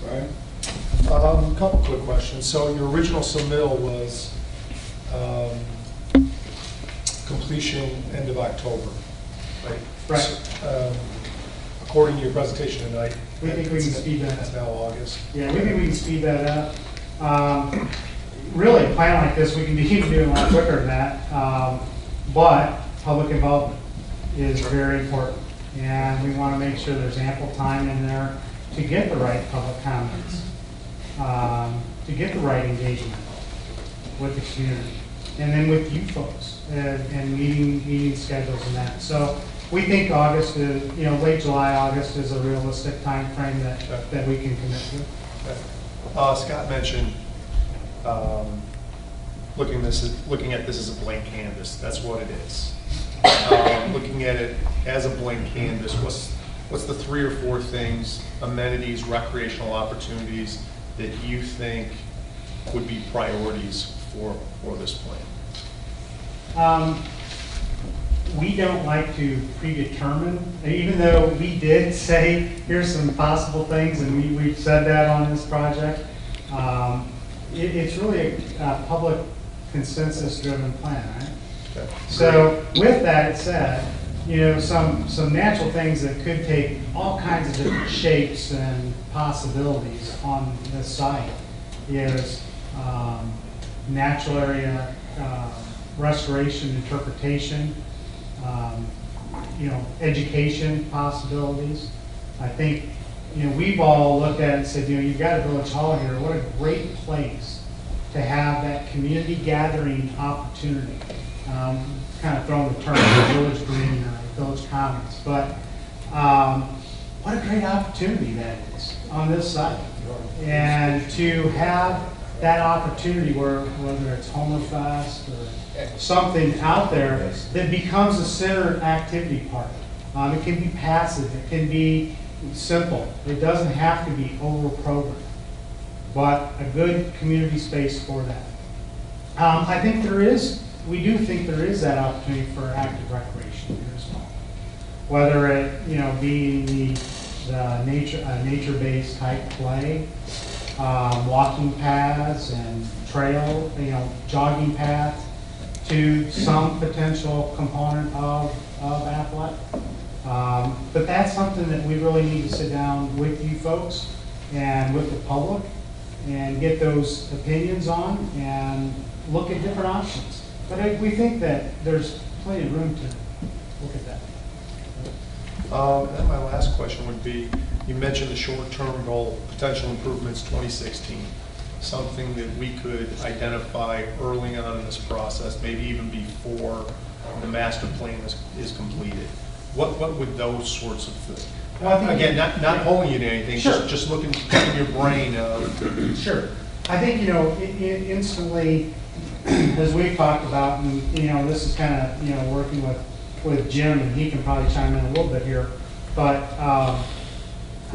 Right. A couple quick questions. So your original submittal was completion end of October, right? Right. So, according to your presentation tonight, we think we can speed that up. It's now August. Yeah, we think we can speed that up. Really, a plan like this, we can be doing a lot quicker than that. But public involvement is very important. And we want to make sure there's ample time in there to get the right public comments, to get the right engagement with the community, and then with you folks, and meeting schedules and that. So we think August is, late July, August is a realistic time frame that we can commit to. Okay. Scott mentioned looking at this as a blank canvas. That's what it is. Looking at it as a blank canvas, what's the 3 or 4 things, amenities, recreational opportunities that you think would be priorities for this plan? We don't like to predetermine, even though we did say here's some possible things, and we've said that on this project. It's really a public consensus-driven plan, right? Okay. So with that said, some natural things that could take all kinds of different shapes and possibilities on this site is natural area restoration, interpretation, education possibilities. I think, we've all looked at it and said, you've got a village hall here. What a great place to have that community gathering opportunity. Kind of throwing the term village green or village commons, but what a great opportunity that is on this site. And to have that opportunity whether it's Homerfest or something out there that becomes a centered activity park. It can be passive, it can be simple. It doesn't have to be over-programmed, but a good community space for that. I think we do think there is that opportunity for active recreation here as well. Whether it, being the nature-based type play, walking paths and trail, jogging paths, to some potential component of athletic. But that's something that we really need to sit down with you folks and with the public and get those opinions on and look at different options. But we think that there's plenty of room to look at that. And my last question would be, you mentioned the short-term goal, potential improvements 2016, something that we could identify early on in this process, maybe even before the master plan is completed. What would those sorts of things? Well, again, not holding you to anything, sure. just looking in your brain. Sure. I think, instantly, as we've talked about, and, this is kind of, working with Jim, and he can probably chime in a little bit here, but,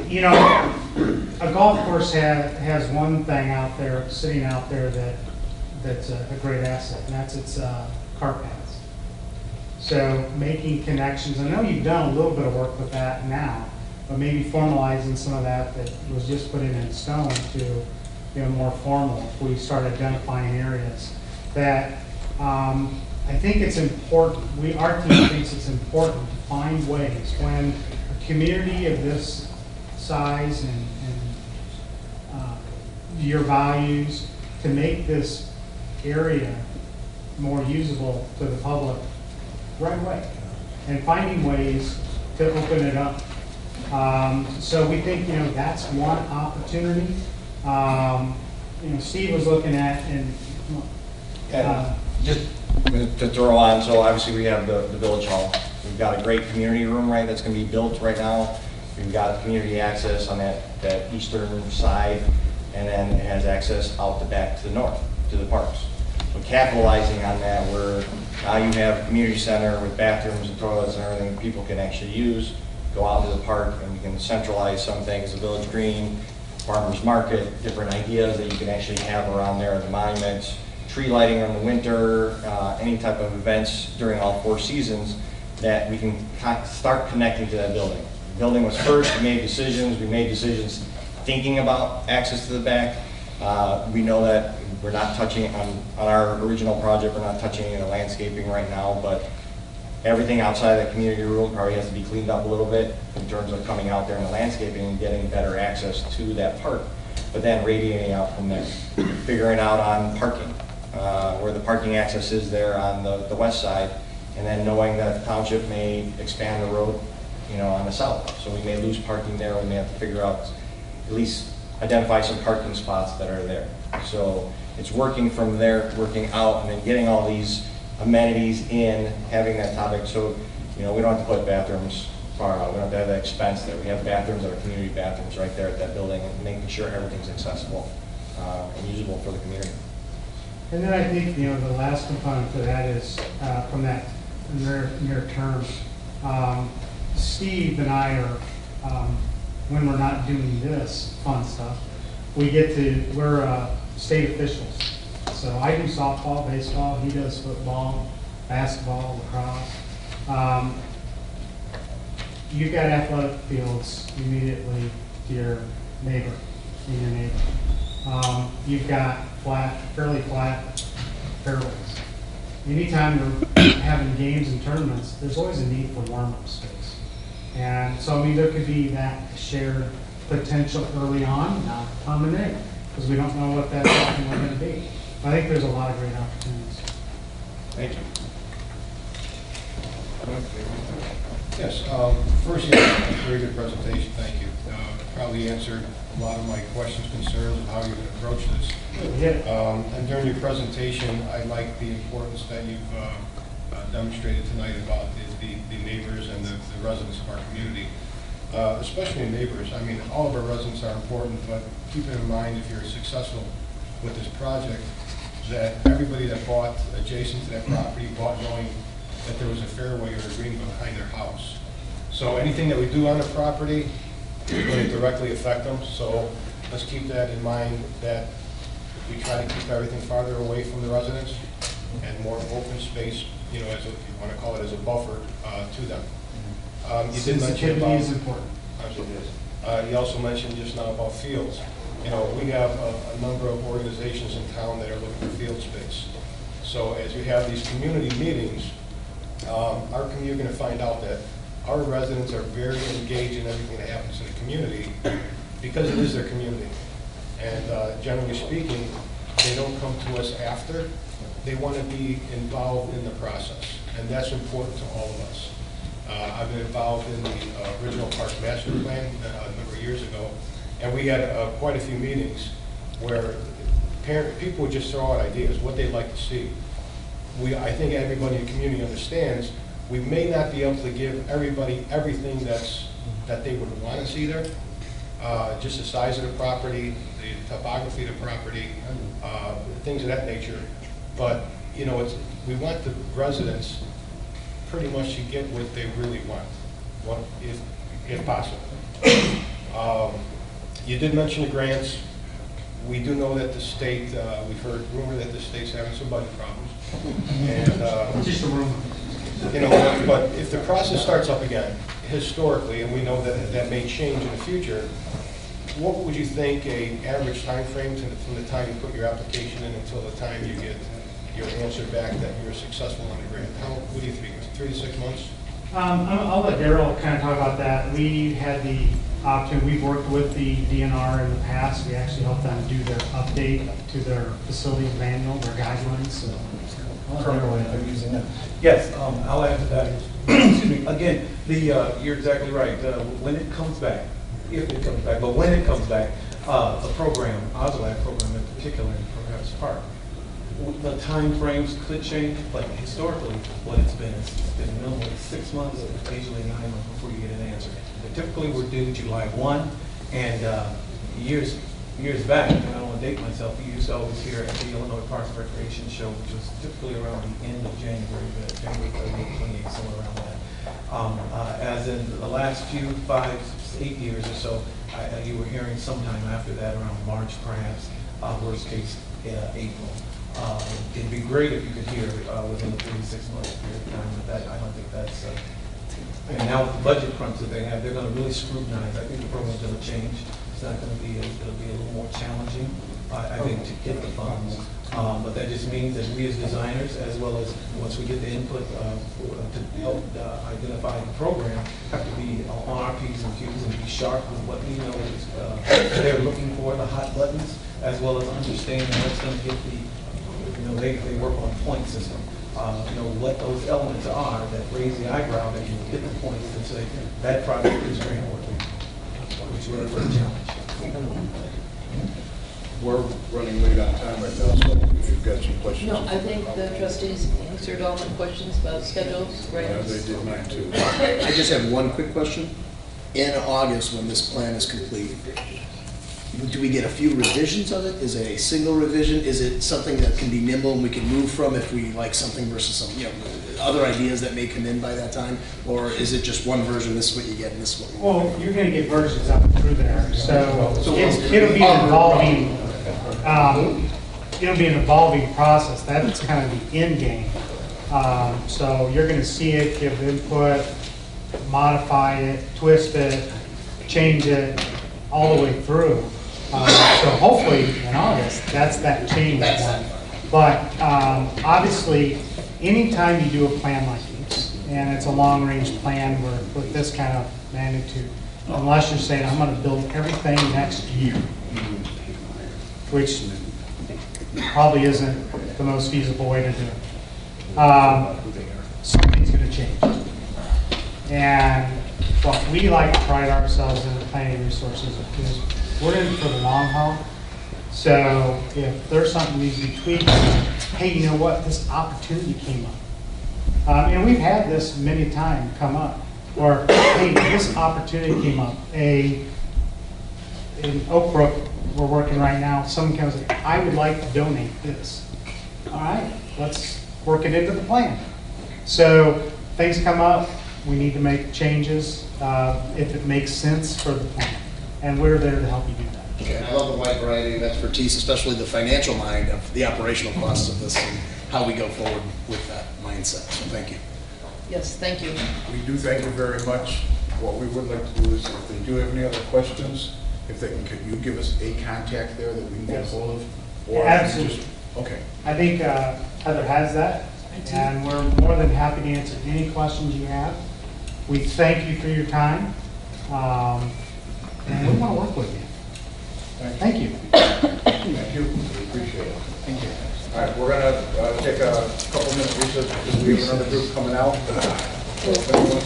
a golf course has one thing out there, sitting out there that's a great asset, and that's its cart paths. So making connections, I know you've done a little bit of work with that now, but maybe formalizing some of that was just put in stone to more formal if we start identifying areas that I think it's important. Our team thinks it's important to find ways when a community of this size and your values to make this area more usable to the public right away, and finding ways to open it up. So we think that's one opportunity. Steve was looking at just to throw on, so obviously we have the village hall. We've got a great community room, right, that's going to be built right now. We've got community access on that eastern side, and then it has access out the back to the north, to the parks. So capitalizing on that, where now you have a community center with bathrooms and toilets and everything people can actually use, go out to the park, and you can centralize some things, the village green, farmers market, different ideas that you can actually have around there, the monuments, tree lighting in the winter, any type of events during all 4 seasons that we can start connecting to that building. The building was first, we made decisions thinking about access to the back. We know that we're not touching on our original project, we're not touching any of the landscaping right now, but everything outside of the community room probably has to be cleaned up a little bit in terms of coming out there in the landscaping and getting better access to that park, but then radiating out from there. Figuring out on parking, where the parking access is there on the west side, and then knowing that the township may expand the road, on the south. So we may lose parking there, we may have to figure out, at least identify some parking spots that are there. So it's working from there, working out, and then getting all these amenities in, having that topic. So, we don't have to put bathrooms far out. We don't have to have that expense there. We have bathrooms that are community bathrooms right there at that building, and making sure everything's accessible and usable for the community. And then I think, the last component to that is from that near term. Steve and I are, when we're not doing this fun stuff, we're state officials. So I do softball, baseball, he does football, basketball, lacrosse. You've got athletic fields immediately to your neighbor, you've got fairly flat fairways. Anytime you're having games and tournaments, there's always a need for warm-up space. And so, there could be that shared potential early on, not permanent, because we don't know what that's ultimately going to be. I think there's a lot of great opportunities. Thank you. Yes, first, very good presentation, thank you. Probably answered a lot of my questions, concerns of how you're going to approach this. And during your presentation, I like the importance that you've demonstrated tonight about the neighbors and the residents of our community, especially neighbors. I mean, all of our residents are important, but keep in mind, if you're successful with this project, that everybody that bought adjacent to that property bought knowing that there was a fairway or a green behind their house. So anything that we do on the property is going to directly affect them. So let's keep that in mind, that we try to keep everything farther away from the residents and more open space, as if you want to call it, as a buffer to them. You did mention about, is important. You also mentioned just now about fields. We have a number of organizations in town that are looking for field space. So as you have these community meetings, you're going to find out that our residents are very engaged in everything that happens in the community because it is their community. And generally speaking, they don't come to us after. They want to be involved in the process, and that's important to all of us. I've been involved in the original Park Master Plan a number of years ago, and we had quite a few meetings where people would just throw out ideas, what they'd like to see. I think everybody in the community understands we may not be able to give everybody everything that they would want to see there. Just the size of the property, the topography of the property, things of that nature. But, you know, we want the residents pretty much to get what they really want, if possible. You did mention the grants. We do know that the state, we've heard rumor that the state's having some budget problems. And, just a rumor. You know, but if the process starts up again, historically, and we know that that may change in the future, what would you think an average time frame from the time you put your application in until the time you get your answer back that you're successful on the grant? What do you think, 3 to 6 months? I'll let Daryl kind of talk about that. We had the opportunity, we've worked with the DNR in the past. We actually helped them do their update to their facility manual, their guidelines. So They're using them. Yes, I'll add to that. Excuse me. Again, you're exactly right. When it comes back, if it comes back, but when it comes back, the program, OSLAD program in particular, and perhaps Park, the time frames could change, but historically, what it's been minimally 6 months, occasionally 9 months before you get an answer. But typically, we're due July 1, and years back, and I don't want to date myself, we used to always hear at the Illinois Parks and Recreation Show, which was typically around the end of January, January 28th, 28th, somewhere around that. As in the last few 5, 8 years or so, you were hearing sometime after that, around March perhaps, worst case, April. It'd be great if you could hear within a 3 to 6 month period of time, but I don't think that's, and now with the budget crunch that they have, they're going to really scrutinize. I think the program's going to change. It's not going to be, it'll be a little more challenging, I think, to get the funds. But that just means that we as designers, as well as once we get the input to help identify the program, have to be on our P's and Q's and be sharp with what we know is they're looking for, the hot buttons, as well as understanding what's going to get the, you know, they work on point system. You know, what those elements are that raise the eyebrow, that you get the points and say, that project is grant worthy, which is a challenge. We're running late on time right now, so if you've got some questions. No, I think the trustees answered all my questions about schedules, right? Yeah, they did mine too. I just have one quick question. In August, when this plan is complete, do we get a few revisions of it? Is it a single revision? Is it something that can be nimble and we can move from if we like something versus some, you know, other ideas that may come in by that time? Or is it just one version, this is what you get and this is what we get? Well, you're going to get versions up through there. So it'll be an evolving, it'll be an evolving process. That's kind of the end game. So you're going to see it, give input, modify it, twist it, change it, all the way through. So hopefully in August, that's that change one. But obviously, anytime you do a plan like this, and it's a long-range plan with this kind of magnitude, unless you're saying, I'm going to build everything next year, which probably isn't the most feasible way to do it. Something's going to change. And what we like to pride ourselves in the planning resources is we're in it for the long haul. So if there's something needs to be tweaked, hey, you know what, this opportunity came up. And we've had this many times come up. Or, hey, this opportunity came up. In Oak Brook, we're working right now, someone comes and I would like to donate this. All right, let's work it into the plan. So things come up, we need to make changes if it makes sense for the plan. And we're there to help you do that. Okay, and I love the wide variety of expertise, especially the financial mind of the operational costs of this and how we go forward with that mindset. So thank you. Yes, thank you. We do thank you very much. What we would like to do is, if they do have any other questions, if they can you give us a contact there that we can get a hold of? Or absolutely. Just, okay. I think Heather has that, and we're more than happy to answer any questions you have. We thank you for your time, and we want to work with you. Thank you. Thank you. We appreciate it. Thank you. All right, we're going to take a couple minutes recess because we have another group coming out. So if anyone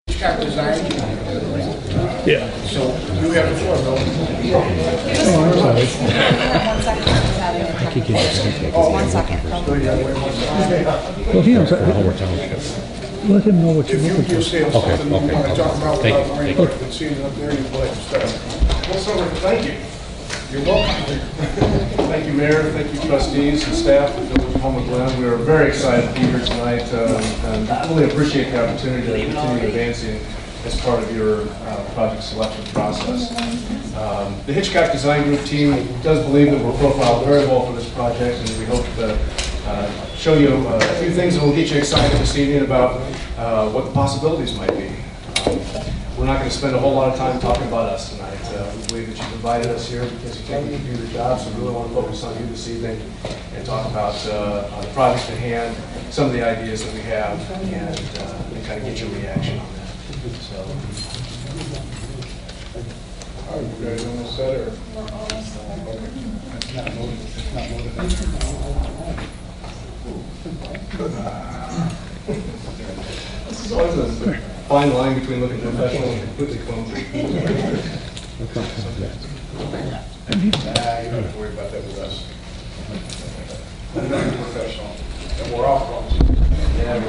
Hitchcock design. Yeah. So you have the floor, Bill. Oh, I'm sorry. I could get this to take. Well, he knows that. Let him know what you're looking for. Something you want to talk about Thank without you. Marine Corps, but seeing it up there, you go ahead and start. Well, so, thank you. You're welcome. Thank you, Mayor. Thank you, trustees and staff at Village of Home of Glen. We are very excited to be here tonight and really appreciate the opportunity to continue advancing as part of your project selection process. The Hitchcock Design Group team does believe that we're profiled very well for this project, and we hope to show you a few things that will get you excited this evening about what the possibilities might be. We're not going to spend a whole lot of time talking about us tonight. We believe that you've invited us here because you think we can do the job, so we really want to focus on you this evening and talk about the project at hand, some of the ideas that we have, and kind of get your reaction on that. So, Are you guys almost set, or? We're almost set. Okay. It's not loaded. It's not loaded. This is always a fine line between looking professional and completely clumsy. You don't have to worry about that with us. We're not professional, and we're all clumsy. Yeah,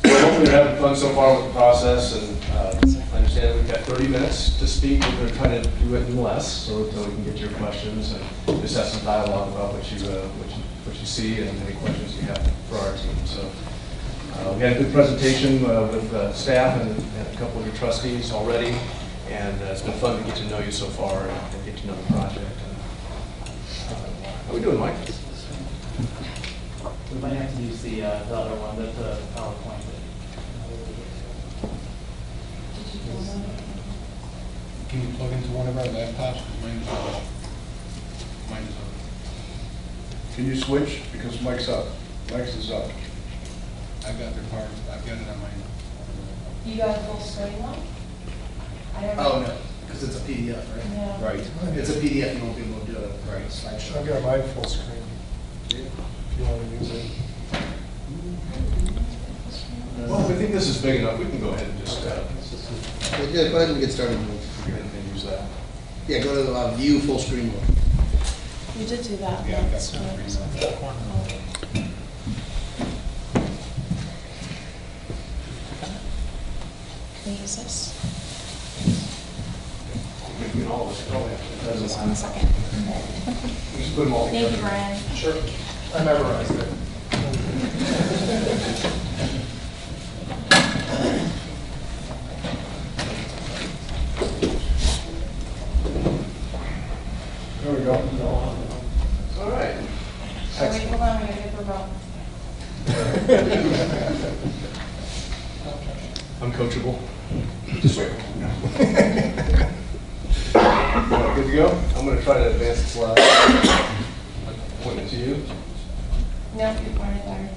hopefully you're having fun so far with the process, and I understand we've got 30 minutes to speak. We're going to try to do it in less, so we can get your questions and just have some dialogue about what you see and any questions you have for our team. So we had a good presentation with staff and a couple of your trustees already, and it's been fun to get to know you so far and get to know the project. How are we doing, Mike? We might have to use the other one, the PowerPoint. Can you plug into one of our laptops? Mine is up. Mine is up. Can you switch? Because Mike's up. Mike's is up. I've got their part. I've got it on mine. You got a full screen one? Oh, no, because it's a PDF, right? Yeah. Right. It's a PDF, you won't be able to do it. Right. Slideshow. I've got mine full screen. If you want to use it. Well, if we think this is big enough, we can go ahead and just Yeah, go ahead and get started. and use that. Yeah, go to view full screen mode. You did do that. Yeah, I've got That's some right. reason. Can you use this? We can all just probably have to. Just 1 second. Just put them all Thank together. you, Brian. Sure. I memorized it. There we go. All right. Wait, hold on, we gotta get the roll. I'm coachable. Just wait. Good to go? I'm going to try to advance the slide. Point it to you. No, you're fine, Larry.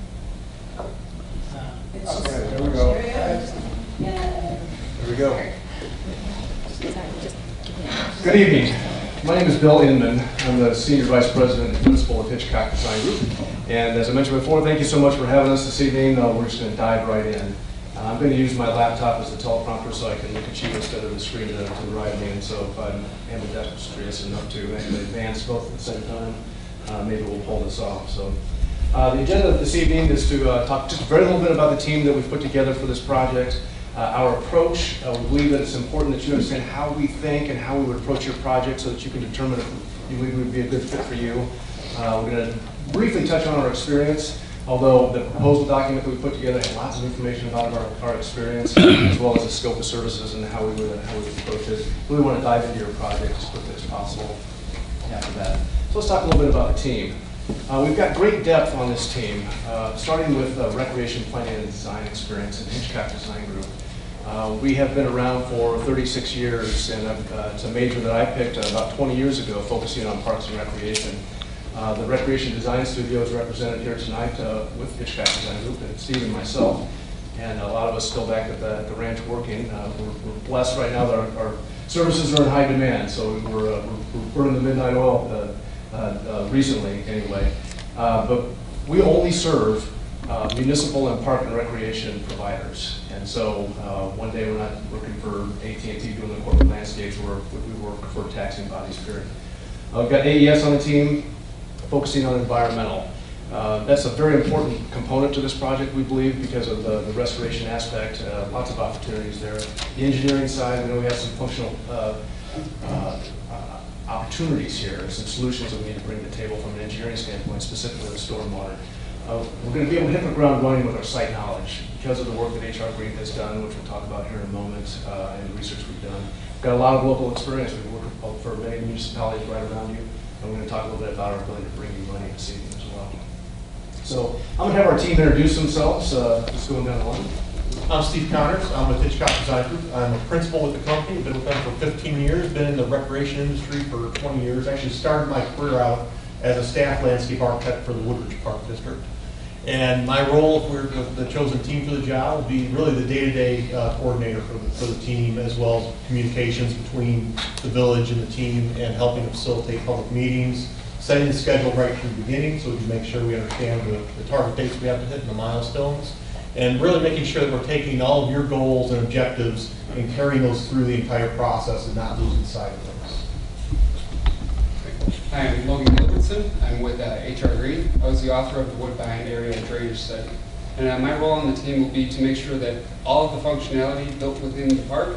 It's just. Okay, there we go. There we go. Yeah. There we go. Sorry, just give me a- Good evening. My name is Bill Inman. I'm the Senior Vice President and Principal of Hitchcock Design Group. And as I mentioned before, thank you so much for having us this evening. We're just going to dive right in. I'm going to use my laptop as a teleprompter so I can look at you instead of the screen to the right of me. And so if I'm ambidextrous enough to advance both at the same time, maybe we'll pull this off. So the agenda this evening is to talk just a very little bit about the team that we've put together for this project. Our approach, we believe that it's important that you understand how we think and how we would approach your project so that you can determine if we would be a good fit for you. We're going to briefly touch on our experience, although the proposal document that we put together has lots of information about our experience, as well as the scope of services and how we would approach it. We want to dive into your project as quickly as possible after that. So let's talk a little bit about the team. We've got great depth on this team, starting with recreation planning and design experience in Hitchcock Design Group. We have been around for 36 years, and it's a major that I picked about 20 years ago, focusing on parks and recreation. The Recreation Design Studio is represented here tonight with Hitchcock Design Group, and Steve and myself, and a lot of us still back at the ranch working. We're blessed right now that our services are in high demand, so we're burning the midnight oil recently anyway. But we only serve municipal and park and recreation providers. And so one day we're not working for AT&T doing the corporate landscapes, we work for taxing bodies, period. We've got AES on the team, focusing on environmental. That's a very important component to this project, we believe, because of the restoration aspect. Lots of opportunities there. The engineering side, we know we have some functional opportunities here, some solutions that we need to bring to the table from an engineering standpoint, specifically with stormwater. We're going to be able to hit the ground running with our site knowledge because of the work that HR Green has done, which we'll talk about here in a moment, and the research we've done. We've got a lot of local experience. We've worked for many municipalities right around you, and we're going to talk a little bit about our ability to bring you money this evening as well. So I'm going to have our team introduce themselves, just going down the line. I'm Steve Connors. I'm with Hitchcock Design Group. I'm a principal with the company. I've been with them for 15 years, been in the recreation industry for 20 years. Actually started my career out as a staff landscape architect for the Woodridge Park District. And my role, if we're the chosen team for the job, will be really the day-to-day coordinator for the team, as well as communications between the village and the team, and helping to facilitate public meetings, setting the schedule right from the beginning so we can make sure we understand the target dates we have to hit and the milestones, and really making sure that we're taking all of your goals and objectives and carrying those through the entire process and not losing sight of those. Hi, I'm Logan Gilbertson. I'm with HR Green. I was the author of the Woodbine Area Drainage Study. And my role on the team will be to make sure that all of the functionality built within the park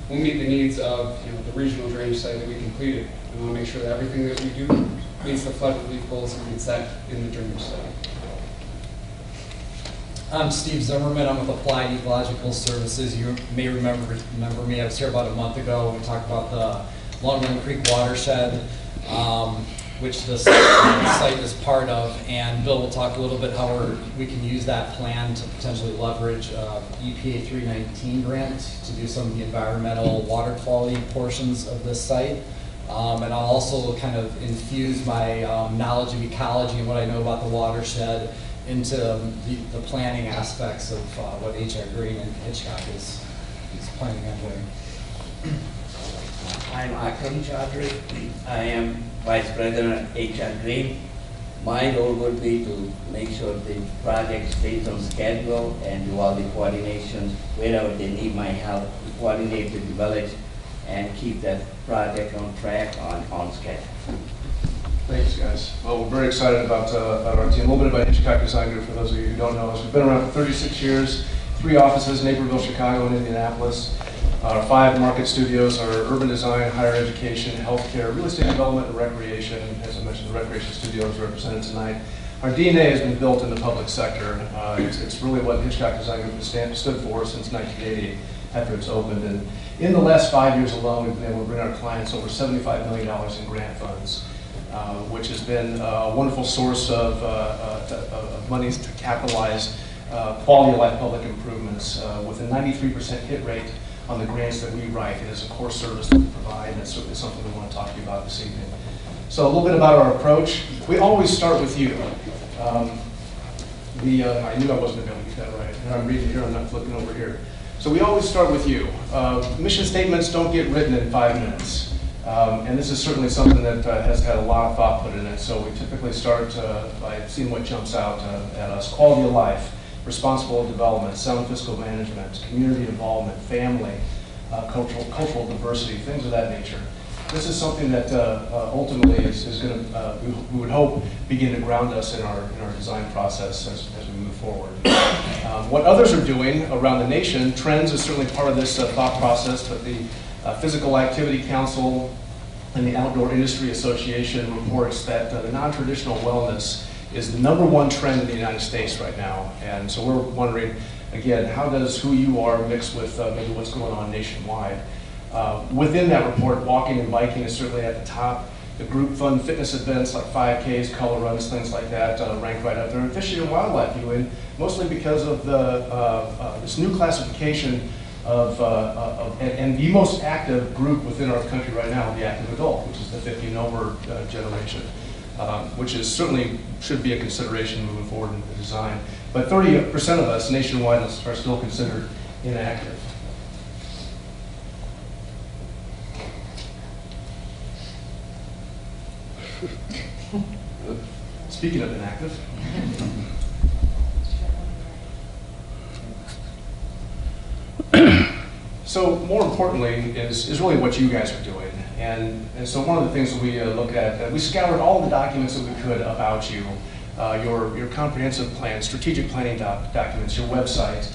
will meet the needs of the regional drainage study that we completed. We want to make sure that everything that we do meets the flood relief goals that we set in the drainage study. I'm Steve Zimmerman. I'm with Applied Ecological Services. You may remember me. I was here about a month ago. We talked about the Long Run Creek watershed, which the site is part of. And Bill will talk a little bit how we can use that plan to potentially leverage EPA 319 grant to do some of the environmental water quality portions of this site. And I'll also kind of infuse my knowledge of ecology and what I know about the watershed into the planning aspects of what HR Green and Hitchcock is planning on doing. I'm Akram Chaudhary. I am Vice President at HR Green. My role would be to make sure the project stays on schedule and do all the coordinations wherever they need my help to coordinate with the village and keep that project on track, on schedule. Thanks, guys. Well, we're very excited about our team. A little bit about Hitchcock Design Group for those of you who don't know us. We've been around for 36 years, 3 offices, Naperville, Chicago, and Indianapolis. Our 5 market studios are urban design, higher education, healthcare, real estate development, and recreation. As I mentioned, the recreation studio is represented tonight. Our DNA has been built in the public sector. It's really what Hitchcock Design Group has stood for since 1980 after it's opened. And in the last 5 years alone, we've been able to bring our clients over $75 million in grant funds, which has been a wonderful source of monies to capitalize quality of life public improvements with a 93% hit rate on the grants that we write. It is a core service that we provide, and it's certainly something we want to talk to you about this evening. So a little bit about our approach. We always start with you. I knew I wasn't going to be able to get that right. And I'm reading here, I'm not flipping over here. So we always start with you. Mission statements don't get written in 5 minutes. And this is certainly something that has had a lot of thought put in it. So we typically start by seeing what jumps out at us. Quality of life, responsible development, sound fiscal management, community involvement, family, cultural diversity, things of that nature. This is something that ultimately is going to, we would hope, begin to ground us in our design process as we move forward. What others are doing around the nation, trends is certainly part of this thought process, but the Physical Activity Council and the Outdoor Industry Association reports that the non-traditional wellness is the #1 trend in the United States right now. And so we're wondering, again, how does who you are mix with maybe what's going on nationwide? Within that report, walking and biking is certainly at the top. The group fun fitness events like 5Ks, color runs, things like that rank right up there. And fishing and wildlife viewing, mostly because of this new classification and the most active group within our country right now, the active adult, which is the 50 and over generation, which is certainly should be a consideration moving forward in the design. But 30% of us nationwide are still considered inactive. Speaking of inactive, so more importantly is really what you guys are doing. And so one of the things that we look at, we scoured all the documents that we could about you, your comprehensive plan, strategic planning documents, your website,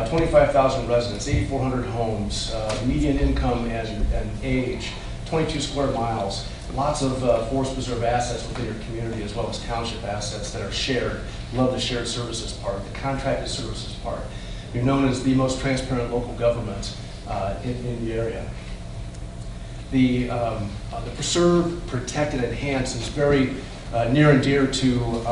25,000 residents, 8,400 homes, median income and age, 22 square miles, lots of forest preserve assets within your community as well as township assets that are shared. Love the shared services part, the contracted services part. You're known as the most transparent local government in the area. The preserve, protect, and enhance is very near and dear to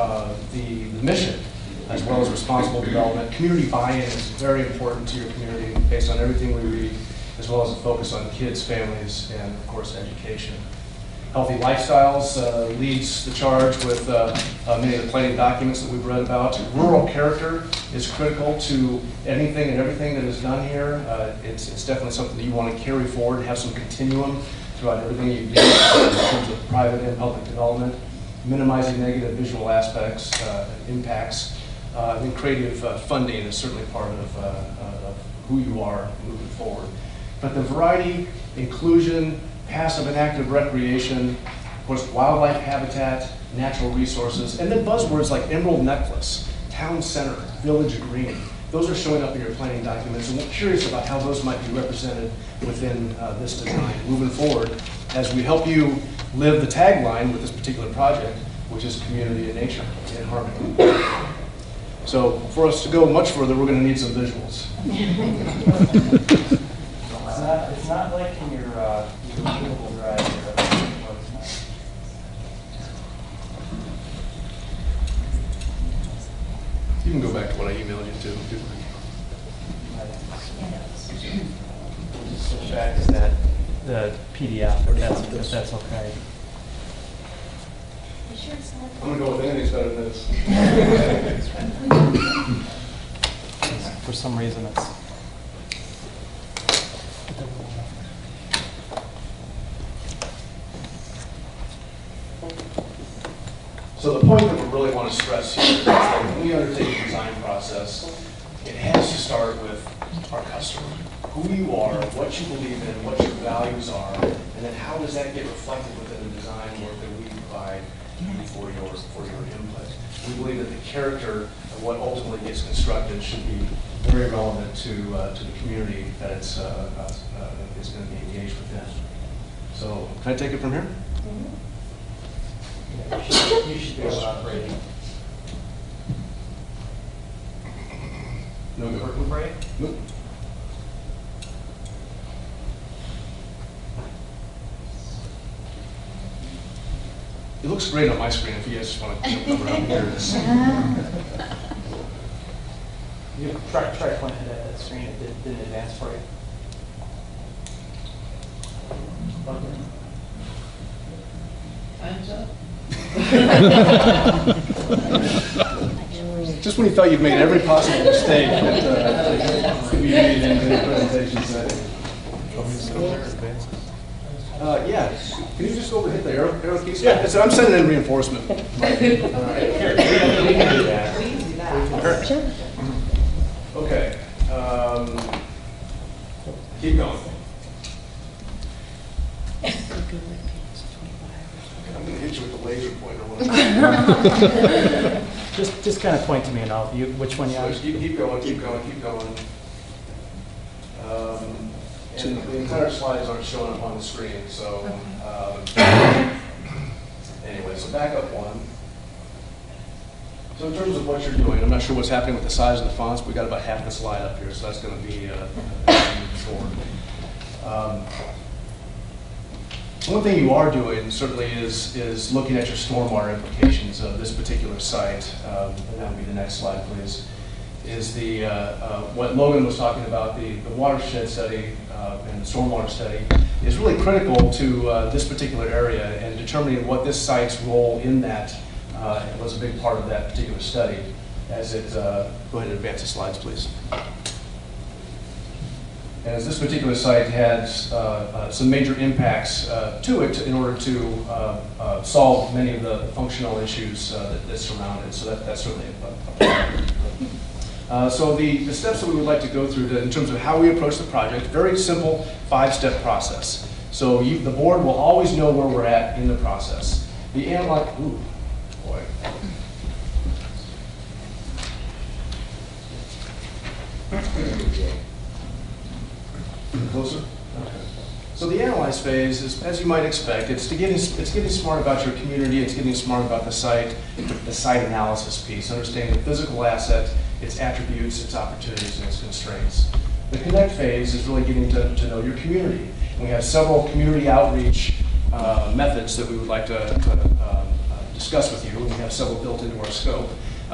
the mission, as well as responsible development. Community buy-in is very important to your community based on everything we read, as well as a focus on kids, families, and of course education. Healthy Lifestyles leads the charge with many of the planning documents that we've read about. Rural character is critical to anything and everything that is done here. It's definitely something that you want to carry forward and have some continuum throughout everything you do in terms of private and public development, minimizing negative visual aspects, impacts. And creative funding is certainly part of who you are moving forward. But the variety, inclusion, passive and active recreation, of course, wildlife habitat, natural resources, and then buzzwords like Emerald Necklace, Town Center, Village Green. Those are showing up in your planning documents, and we're curious about how those might be represented within this design moving forward as we help you live the tagline with this particular project, which is community and nature in harmony. So for us to go much further, we're going to need some visuals. It's not like in your Google Drive here. You can go back to what I emailed you too. Just switch back to that, the PDF, if that's okay. I'm going to go with anything's better than this. For some reason it's... So the point that we really want to stress here is that when we undertake a design process, it has to start with our customer, who you are, what you believe in, what your values are, and then how does that get reflected within the design work that we provide for your input. We believe that the character of what ultimately gets constructed should be very relevant to the community that it's going to be engaged within. So can I take it from here? You should do a lot of rating. No good. Working for you? Nope. It looks great on my screen if you guys just want to jump around here. You try pointing it at that screen. It didn't advance for you. Time's up. Just when you thought you've made every possible mistake that could be made in a presentation setting. Yeah, can you just go over and hit the arrow keys? Yeah, I'm sending in reinforcement. Okay. Keep going. I'm going to hit you with the laser pointer. Just kind of point to me and I'll, which one you have? Keep going. And the entire slides aren't showing up on the screen, so anyway, so back up one. So in terms of what you're doing, I'm not sure what's happening with the size of the fonts, but we got about half the slide up here, so that's going to be moving forward. One thing you are doing certainly is looking at your stormwater implications of this particular site. And that would be the next slide, please. Is the what Logan was talking about, the watershed study and the stormwater study is really critical to this particular area, and determining what this site's role in that was a big part of that particular study. As it, go ahead and advance the slides, please. As this particular site had some major impacts to it in order to solve many of the functional issues that surround it. So that's certainly a part. So the steps that we would like to go through in terms of how we approach the project, very simple 5-step process. So the board will always know where we're at in the process. The analyze, ooh, boy. Closer? Okay. So the analyze phase is, as you might expect, it's getting smart about your community, it's getting smart about the site analysis piece, understanding the physical asset, its attributes, its opportunities, and its constraints. The connect phase is really getting to know your community. And we have several community outreach methods that we would like to discuss with you, and we have several built into our scope.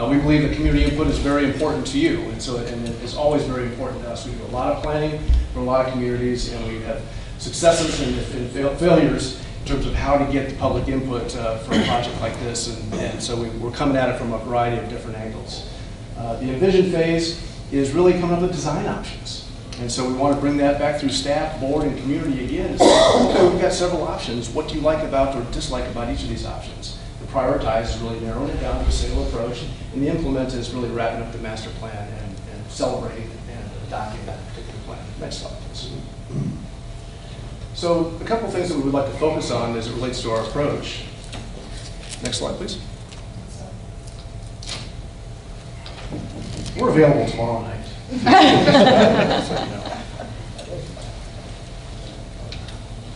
We believe that community input is very important to you, and it is always very important to us. We do a lot of planning for a lot of communities, and we have successes and failures in terms of how to get the public input for a project like this, and so we're coming at it from a variety of different angles. The envision phase is really coming up with design options, and so we want to bring that back through staff, board, and community again. So, okay, we've got several options. What do you like about or dislike about each of these options? Prioritize is really narrowing it down to a single approach, and the implement is really wrapping up the master plan and celebrating and adopting that particular plan. Next slide, please. So a couple of things that we would like to focus on as it relates to our approach. Next slide, please. We're available tomorrow night. So, you know.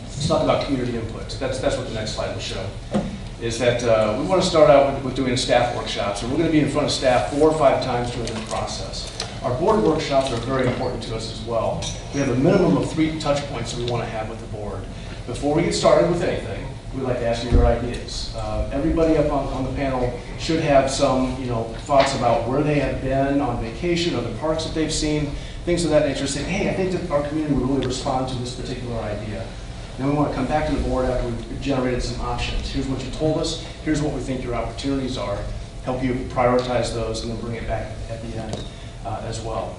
Let's talk about community input. That's what the next slide will show. Is that we want to start out with doing staff workshops, and we're going to be in front of staff 4 or 5 times during the process. Our board workshops are very important to us as well. We have a minimum of 3 touch points that we want to have with the board. Before we get started with anything, we'd like to ask you your ideas. Everybody up on the panel should have some thoughts about where they have been on vacation, or the parks that they've seen, things of that nature, saying, hey, I think that our community would really respond to this particular idea. Then we want to come back to the board after we've generated some options. Here's what you told us, here's what we think your opportunities are, help you prioritize those, and then bring it back at the end as well.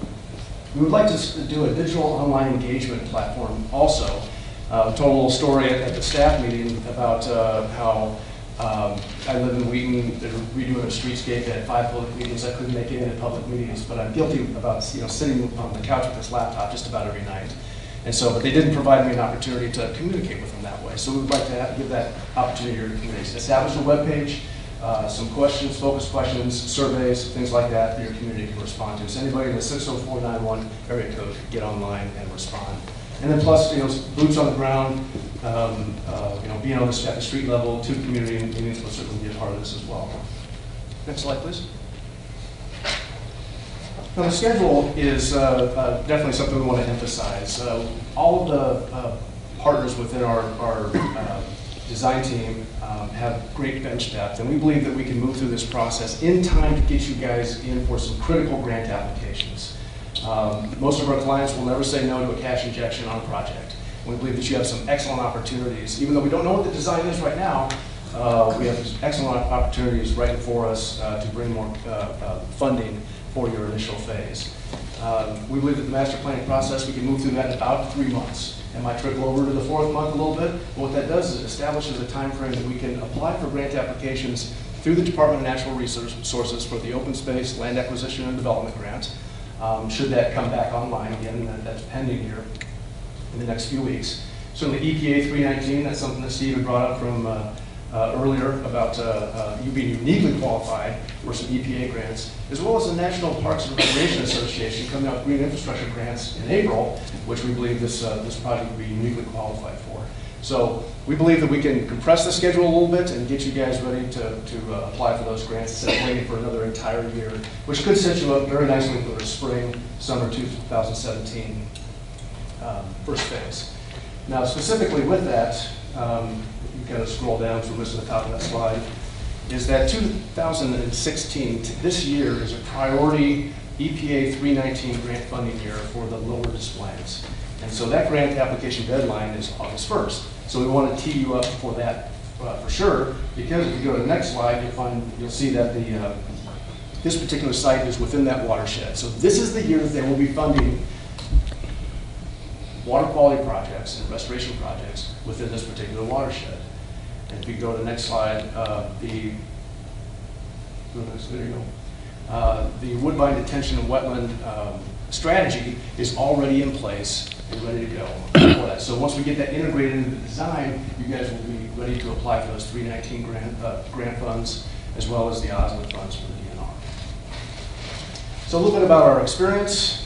We would like to do a digital online engagement platform also. Told a little story at the staff meeting about how I live in Wheaton, they're redoing a streetscape, they had 5 public meetings. I couldn't make any of the public meetings, but I'm guilty about sitting on the couch with this laptop just about every night. And so, but they didn't provide me an opportunity to communicate with them that way. So we would like to give that opportunity to your communities. Establish a web page, some questions, focus questions, surveys, things like that your community can respond to. So anybody in the 60491 area code could get online and respond. And then plus, boots on the ground, being on the street level, to community meetings will certainly be a part of this as well. Next slide, please. Now, the schedule is definitely something we want to emphasize. All of the partners within our design team have great bench depth, and we believe that we can move through this process in time to get you guys in for some critical grant applications. Most of our clients will never say no to a cash injection on a project. We believe that you have some excellent opportunities. Even though we don't know what the design is right now, we have excellent opportunities right before us to bring more funding for your initial phase. We believe that the master planning process, we can move through that in about 3 months. It might trickle over to the 4th month a little bit, but what that does is it establishes a time frame that we can apply for grant applications through the Department of Natural Resources for the Open Space Land Acquisition and Development Grant. Should that come back online, again, that's pending here in the next few weeks. Certainly EPA 319, that's something that Steve had brought up from earlier about you being uniquely qualified for some EPA grants, as well as the National Parks and Recreation Association coming out with green infrastructure grants in April, which we believe this project will be uniquely qualified for. So we believe that we can compress the schedule a little bit and get you guys ready to apply for those grants instead of waiting for another entire year, which could set you up very nicely for the spring, summer 2017 first phase. Now, specifically with that, if you kind of scroll down from this to the top of that slide, is that 2016, this year, is a priority EPA 319 grant funding year for the lower displays. And so that grant application deadline is August 1st. So we want to tee you up for that for sure, because if you go to the next slide, you'll see that this particular site is within that watershed. So this is the year that they will be funding water quality projects and restoration projects within this particular watershed. And if you go to the next slide, the woodbine detention and wetland strategy is already in place and ready to go for that. So once we get that integrated into the design, you guys will be ready to apply for those 319 grant funds, as well as the OSLID funds for the DNR. So a little bit about our experience.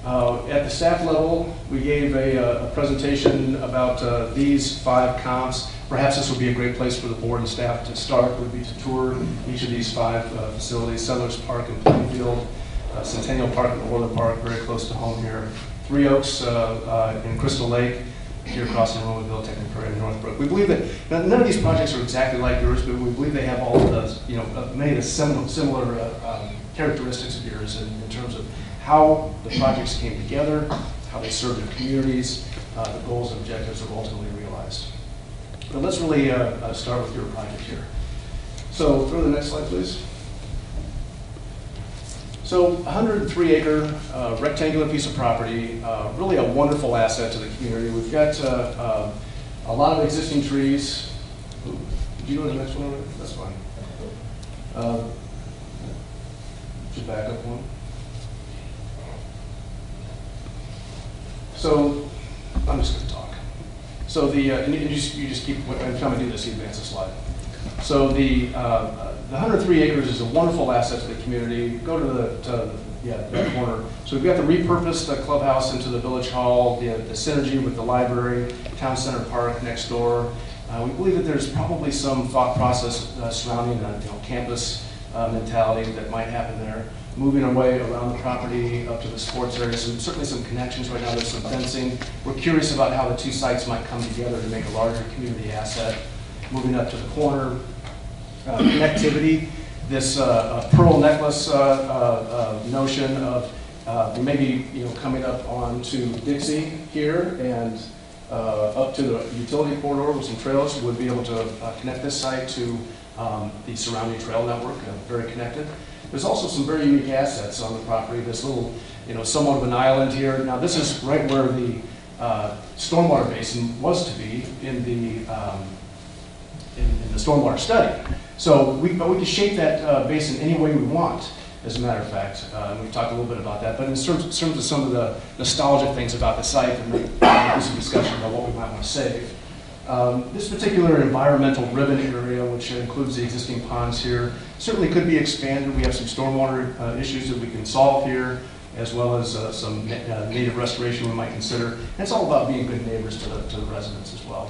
At the staff level, we gave a presentation about these 5 comps. Perhaps this would be a great place for the board and staff to start, would be to tour each of these 5 facilities: Settlers Park in Plainfield, Centennial Park in Orland Park, very close to home here, Three Oaks in Crystal Lake, here across in Romanville, Technical Prairie, and Northbrook. We believe that none of these projects are exactly like yours, but we believe they have all of the, many of the similar characteristics of yours in terms of how the projects came together, how they serve their communities, the goals and objectives are ultimately realized. But let's really start with your project here. So throw the next slide, please. So 103-acre rectangular piece of property, really a wonderful asset to the community. We've got a lot of existing trees. Ooh, did you go to the next one already? That's fine. Should back up one. So I'm just going to talk. So and you just keep, every time I do this, you advance the slide. So the 103 acres is a wonderful asset to the community. Go to that corner. So we've got the repurposed clubhouse into the village hall, the synergy with the library, town center park next door. We believe that there's probably some thought process surrounding campus mentality that might happen there. Moving away around the property up to the sports area, so certainly some connections right now. There's some fencing. We're curious about how the 2 sites might come together to make a larger community asset. Moving up to the corner, connectivity, this pearl necklace notion of maybe coming up onto Dixie here and up to the utility corridor with some trails would be able to connect this site to the surrounding trail network, very connected. There's also some very unique assets on the property. This little, somewhat of an island here. Now this is right where the stormwater basin was to be in the stormwater study. So we can shape that basin any way we want, as a matter of fact. We've talked a little bit about that. But in terms of some of the nostalgic things about the site, and maybe some discussion about what we might want to save. This particular environmental ribbon area, which includes the existing ponds here, certainly could be expanded. We have some stormwater issues that we can solve here, as well as some native restoration we might consider. And it's all about being good neighbors to the residents as well.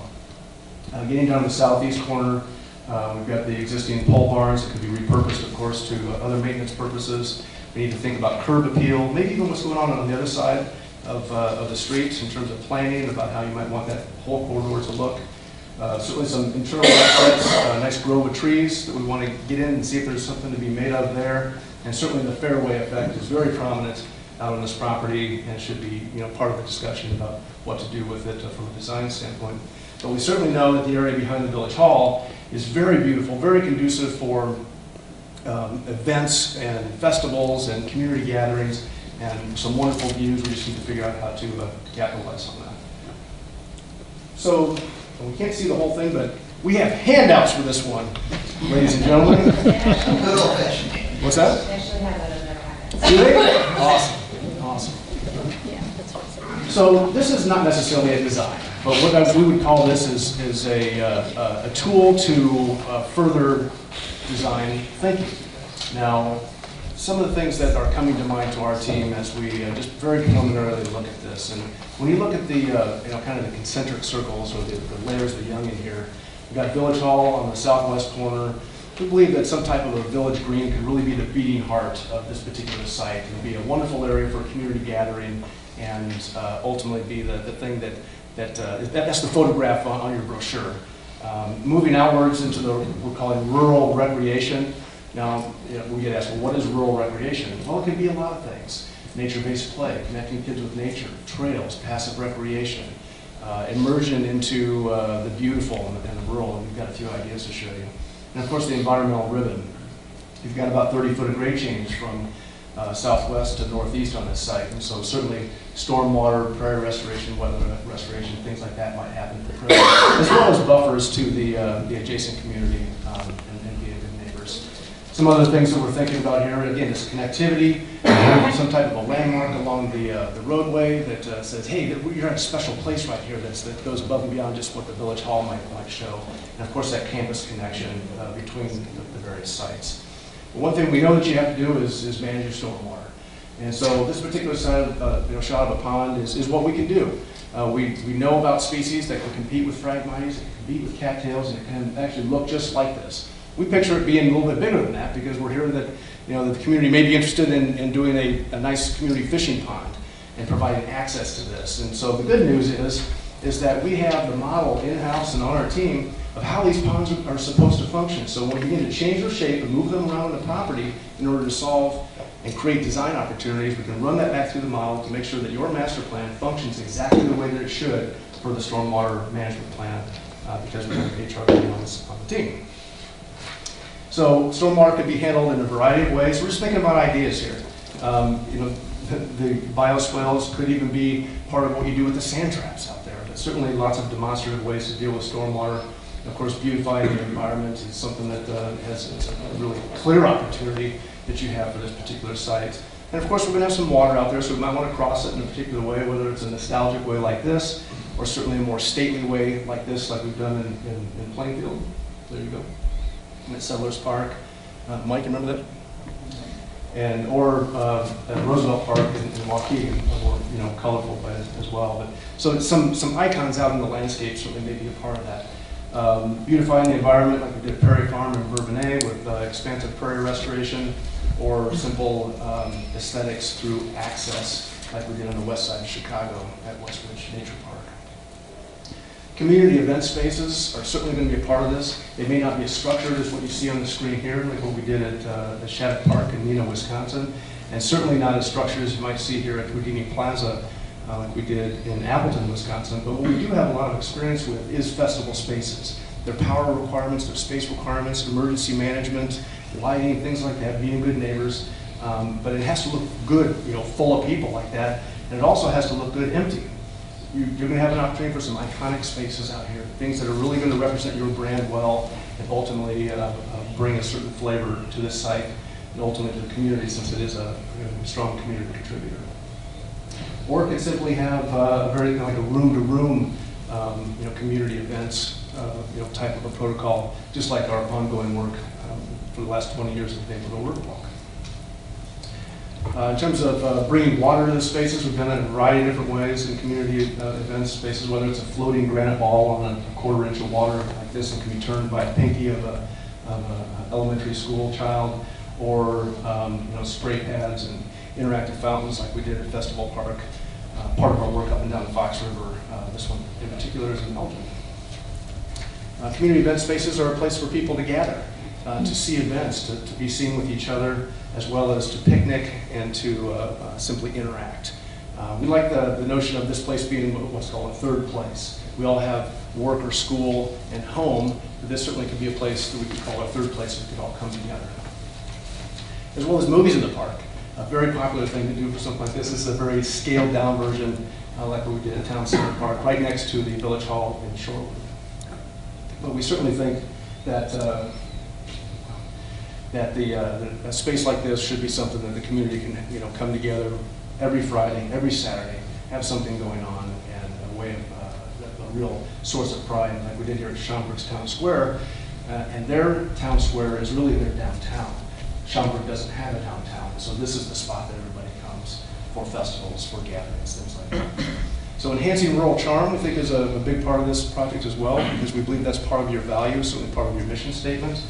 Getting down to the southeast corner, we've got the existing pole barns that could be repurposed, of course, to other maintenance purposes. We need to think about curb appeal, maybe even what's going on the other side of the streets in terms of planning, about how you might want that whole corridor to look. Certainly some internal assets, a nice grove of trees that we want to get in and see if there's something to be made of there. And certainly the fairway effect is very prominent out on this property and should be part of the discussion about what to do with it from a design standpoint. But we certainly know that the area behind the village hall is very beautiful, very conducive for events and festivals and community gatherings, and some wonderful views. We just need to figure out how to capitalize on that. So we can't see the whole thing, but we have handouts for this one, ladies and gentlemen. What's that? They actually have that in their packets. Do they? Awesome. Awesome. Yeah, that's what So this is not necessarily a design, but what we would call this is a tool to further design thinking. Now, some of the things that are coming to mind to our team as we just very preliminarily look at this, and when you look at the kind of the concentric circles or the layers of the young in here, we've got Village Hall on the southwest corner. We believe that some type of a village green could really be the beating heart of this particular site and be a wonderful area for community gathering, and ultimately be the thing that that's the photograph on your brochure. Moving outwards into the, we're calling rural recreation. Now, we get asked, well, what is rural recreation? Well, it can be a lot of things. Nature-based play, connecting kids with nature, trails, passive recreation, immersion into the beautiful and the rural, and we've got a few ideas to show you. And of course, the environmental ribbon. You've got about 30 foot of grade change from southwest to northeast on this site, and so certainly stormwater, prairie restoration, weather restoration, things like that might happen at the prairie, as well as buffers to the adjacent community and being good neighbors. Some other things that we're thinking about here, again, is connectivity, some type of a landmark along the roadway that says, hey, you're at a special place right here that goes above and beyond just what the village hall might show. And of course, that campus connection between the various sites. But one thing we know that you have to do is manage your stormwater. And so this particular side of, shot of a pond is what we can do. We know about species that can compete with phragmites, that can compete with cattails, and it can actually look just like this. We picture it being a little bit bigger than that because we're hearing that, that the community may be interested in doing a nice community fishing pond and providing access to this. And so the good news is that we have the model in-house and on our team of how these ponds are supposed to function. So when we begin to change their shape and move them around the property in order to solve and create design opportunities, we can run that back through the model to make sure that your master plan functions exactly the way that it should for the stormwater management plan because we have HRD on the team. So stormwater could be handled in a variety of ways. We're just thinking about ideas here. The bioswales could even be part of what you do with the sand traps out there. But certainly lots of demonstrative ways to deal with stormwater. And of course, beautifying the environment is something that is a really clear opportunity that you have for this particular site. And of course, we're going to have some water out there, so we might want to cross it in a particular way, whether it's a nostalgic way like this, or certainly a more stately way like this, like we've done in Plainfield. There you go. At Settlers Park. Mike, you remember that? And or at Roosevelt Park in Waukegan, more colorful as well. But so some icons out in the landscape certainly may be a part of that. Beautifying the environment like we did at Prairie Farm in Bourbonnais with expansive prairie restoration, or simple aesthetics through access like we did on the west side of Chicago at Westridge Nature Park. Community event spaces are certainly going to be a part of this. They may not be as structured as what you see on the screen here, like what we did at Shattuck Park in Neenah, Wisconsin, and certainly not as structured as you might see here at Houdini Plaza, like we did in Appleton, Wisconsin. But what we do have a lot of experience with is festival spaces. Their power requirements, their space requirements, emergency management, lighting, things like that, being good neighbors. But it has to look good, full of people like that, and it also has to look good empty. You're going to have an opportunity for some iconic spaces out here, things that are really going to represent your brand well and ultimately bring a certain flavor to this site and ultimately to the community, since it is a strong community contributor. Or it could simply have a very like a room-to-room community events type of a protocol, just like our ongoing work for the last 20 years of the Neighborhood Work Walk. In terms of bringing water to the spaces, we've done it in a variety of different ways in community event spaces, whether it's a floating granite ball on a quarter-inch of water like this and can be turned by a pinky of an elementary school child, or spray pads and interactive fountains like we did at Festival Park. Part of our work up and down the Fox River, this one in particular is in Belgium. Community event spaces are a place for people to gather, to see events, to be seen with each other, as well as to picnic and to simply interact. We like the notion of this place being what's called a third place. We all have work or school and home, but this certainly could be a place that we could call a third place that we could all come together. As well as movies in the park. A very popular thing to do for something like this is a very scaled down version, like what we did at Town Center Park, right next to the Village Hall in Shorewood. But we certainly think that a space like this should be something that the community can come together every Friday, every Saturday, have something going on, and a way of a real source of pride, like we did here at Schaumburg's Town Square. And their town square is really their downtown. Schaumburg doesn't have a downtown, so this is the spot that everybody comes for festivals, for gatherings, things like that. So enhancing rural charm, we think, is a big part of this project as well, because we believe that's part of your values, certainly part of your mission statement.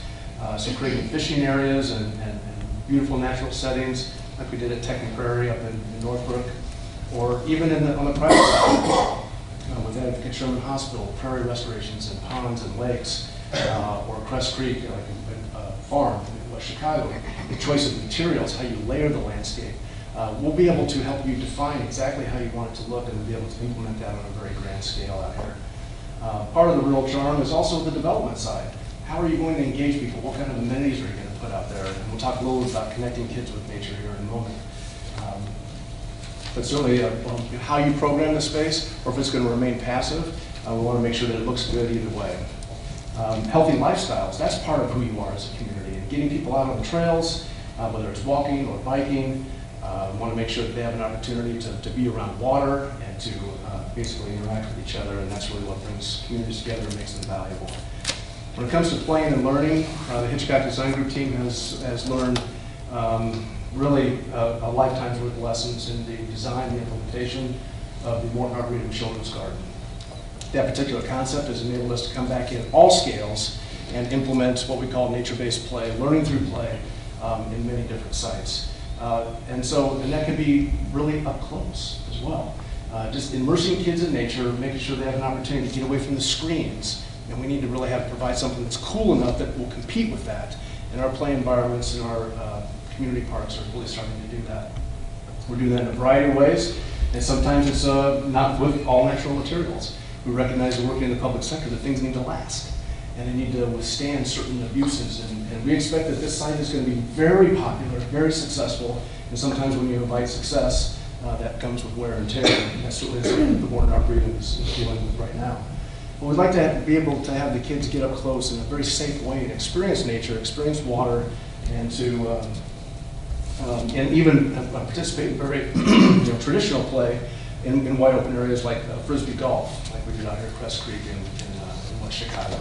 So creating fishing areas and beautiful natural settings, like we did at Tech and Prairie up in Northbrook, or even on the private side with Advocate Sherman Hospital, prairie restorations and ponds and lakes, or Crest Creek, like a farm in West Chicago, the choice of materials, how you layer the landscape. We'll be able to help you define exactly how you want it to look, and we'll be able to implement that on a very grand scale out here. Part of the real charm is also the development side. How are you going to engage people? What kind of amenities are you going to put out there? And we'll talk a little about connecting kids with nature here in a moment. But certainly how you program the space, or if it's going to remain passive, we want to make sure that it looks good either way. Healthy lifestyles, that's part of who you are as a community. And getting people out on the trails, whether it's walking or biking, we want to make sure that they have an opportunity to be around water and to basically interact with each other, and that's really what brings communities together and makes them valuable. When it comes to playing and learning, the Hitchcock Design Group team has learned really a lifetime's worth of lessons in the design and implementation of the Morton Arboretum Children's Garden. That particular concept has enabled us to come back in all scales and implement what we call nature-based play, learning through play, in many different sites. And that can be really up close as well. Just immersing kids in nature, making sure they have an opportunity to get away from the screens. And we need to really provide something that's cool enough that will compete with that. And our play environments and our community parks are really starting to do that. We're doing that in a variety of ways, and sometimes it's not with all natural materials. We recognize that working in the public sector that things need to last, and they need to withstand certain abuses. And we expect that this site is going to be very popular, very successful, and sometimes when you invite success, that comes with wear and tear. And that's certainly something the Morton Arboretum is dealing with right now. But we'd like to be able to have the kids get up close in a very safe way and experience nature, experience water, and to and even participate in very traditional play in wide open areas like Frisbee golf, like we did out here at Crest Creek in West Chicago,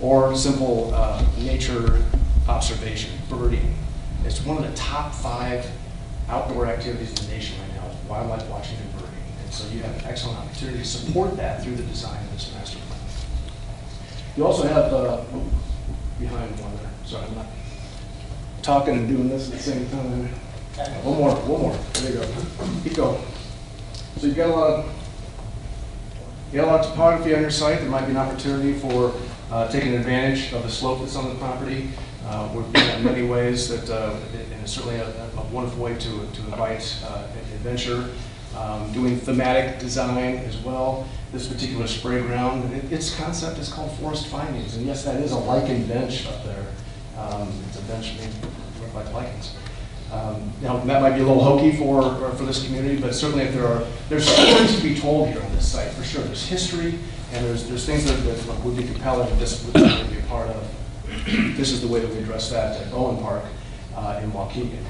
or simple nature observation, birding. It's one of the top 5 outdoor activities in the nation right now, is wildlife watching and birding. And so you have an excellent opportunity to support that through the design of this master plan. You also have, behind one there, sorry, I'm not talking and doing this at the same time. One more, there you go. Keep going. So you've got a lot of topography on your site. There might be an opportunity for taking advantage of the slope that's on the property. We're doing that in many ways, and it's certainly a wonderful way to invite adventure. Doing thematic design as well. This particular spray ground, its concept is called Forest Findings, and yes, that is a lichen bench up there. It's a bench made to look like lichens. That might be a little hokey for this community, but certainly if there's stories to be told here on this site for sure. There's history, and there's things that would be compelling and this would be a part of. This is the way that we address that at Bowen Park in Waukegan.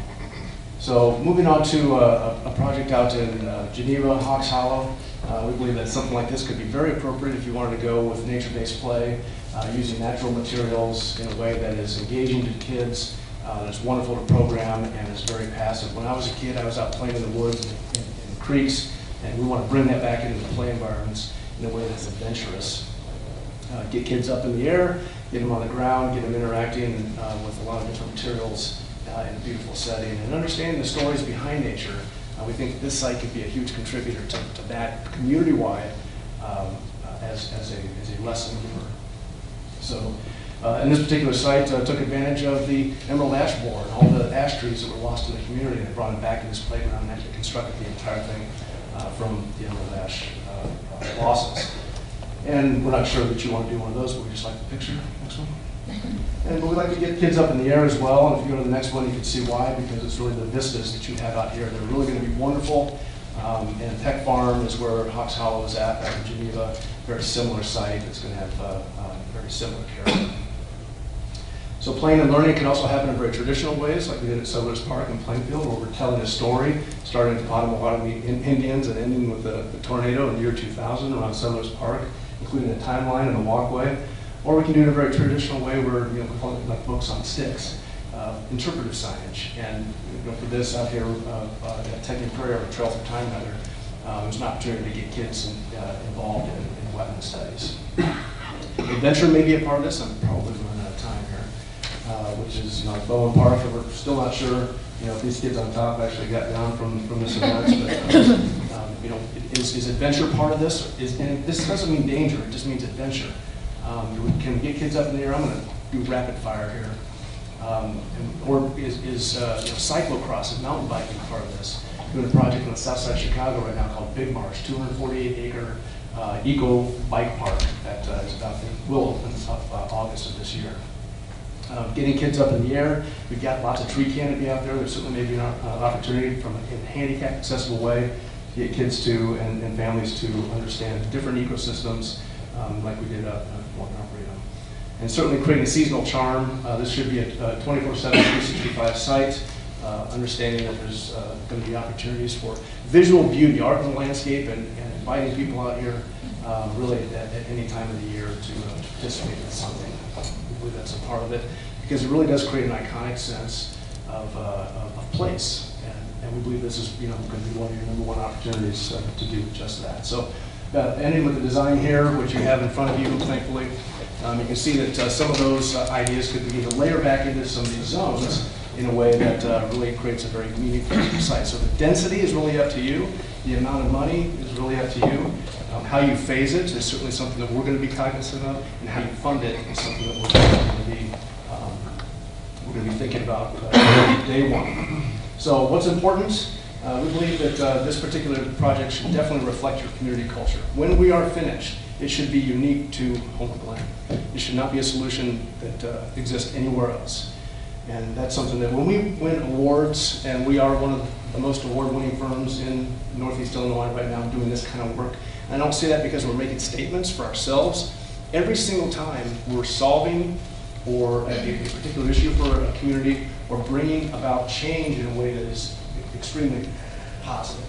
So moving on to a project out in Geneva, Hawks Hollow. We believe that something like this could be very appropriate if you wanted to go with nature-based play, using natural materials in a way that is engaging to kids, that's wonderful to program, and is very passive. When I was a kid, I was out playing in the woods and in creeks, and we want to bring that back into the play environments in a way that's adventurous. Get kids up in the air, get them on the ground, get them interacting with a lot of different materials in a beautiful setting, and understanding the stories behind nature. We think this site could be a huge contributor to that community-wide as a lesson giver. So, in this particular site, took advantage of the emerald ash borer and all the ash trees that were lost in the community, and brought them back to this playground and actually constructed the entire thing from the emerald ash losses. And we're not sure that you want to do one of those, but we just like the picture. Next one. But we like to get kids up in the air as well, and if you go to the next one, you can see why, because it's really the vistas that you have out here. They're really going to be wonderful. And Peck Farm is where Hawks Hollow is at in Geneva. Very similar site. It's going to have very similar character. So playing and learning can also happen in very traditional ways, like we did at Settlers Park in Plainfield, where we're telling a story, starting at the Potawatomi Indians and ending with the tornado in the year 2000 around Settlers Park, including a timeline and a walkway. Or we can do it in a very traditional way where we call it like books on sticks, interpretive signage. And for this out here at Technic Prairie, or Trail Through Time rather, there's an opportunity to get kids involved in wetland studies. Adventure may be a part of this. I'm probably running out of time here, which is like Bowen Park. We're still not sure if these kids on top actually got down from this event, but is adventure part of this? And this doesn't mean danger, it just means adventure. Can we get kids up in the air? I'm going to do rapid fire here. Or is cyclocross and mountain biking part of this? Doing a project on the south side of Chicago right now called Big Marsh, 248-acre eco bike park that will open August of this year. Getting kids up in the air. We've got lots of tree canopy out there. There's certainly maybe an opportunity from in a handicap accessible way to get kids to and families to understand different ecosystems like we did up at Fort Arboretum. And certainly creating a seasonal charm. This should be a 24/7, 365 site. Understanding that there's going to be opportunities for visual beauty, art in the landscape, and inviting people out here really at any time of the year to participate in something. We believe that's a part of it because it really does create an iconic sense of place, and we believe this is going to be one of your #1 opportunities to do just that. So, ending with the design here, which you have in front of you, thankfully, you can see that some of those ideas could be to layer back into some of these zones in a way that really creates a very meaningful site. So the density is really up to you. The amount of money is really up to you. How you phase it is certainly something that we're going to be cognizant of, and how you fund it is something that we're going to be thinking about day one. So what's important? We believe that this particular project should definitely reflect your community culture. When we are finished, it should be unique to Homer Glen. It should not be a solution that exists anywhere else. And that's something that when we win awards, and we are one of the most award-winning firms in Northeast Illinois right now doing this kind of work, and I don't say that because we're making statements for ourselves. Every single time we're solving or a particular issue for a community or bringing about change in a way that is extremely positive.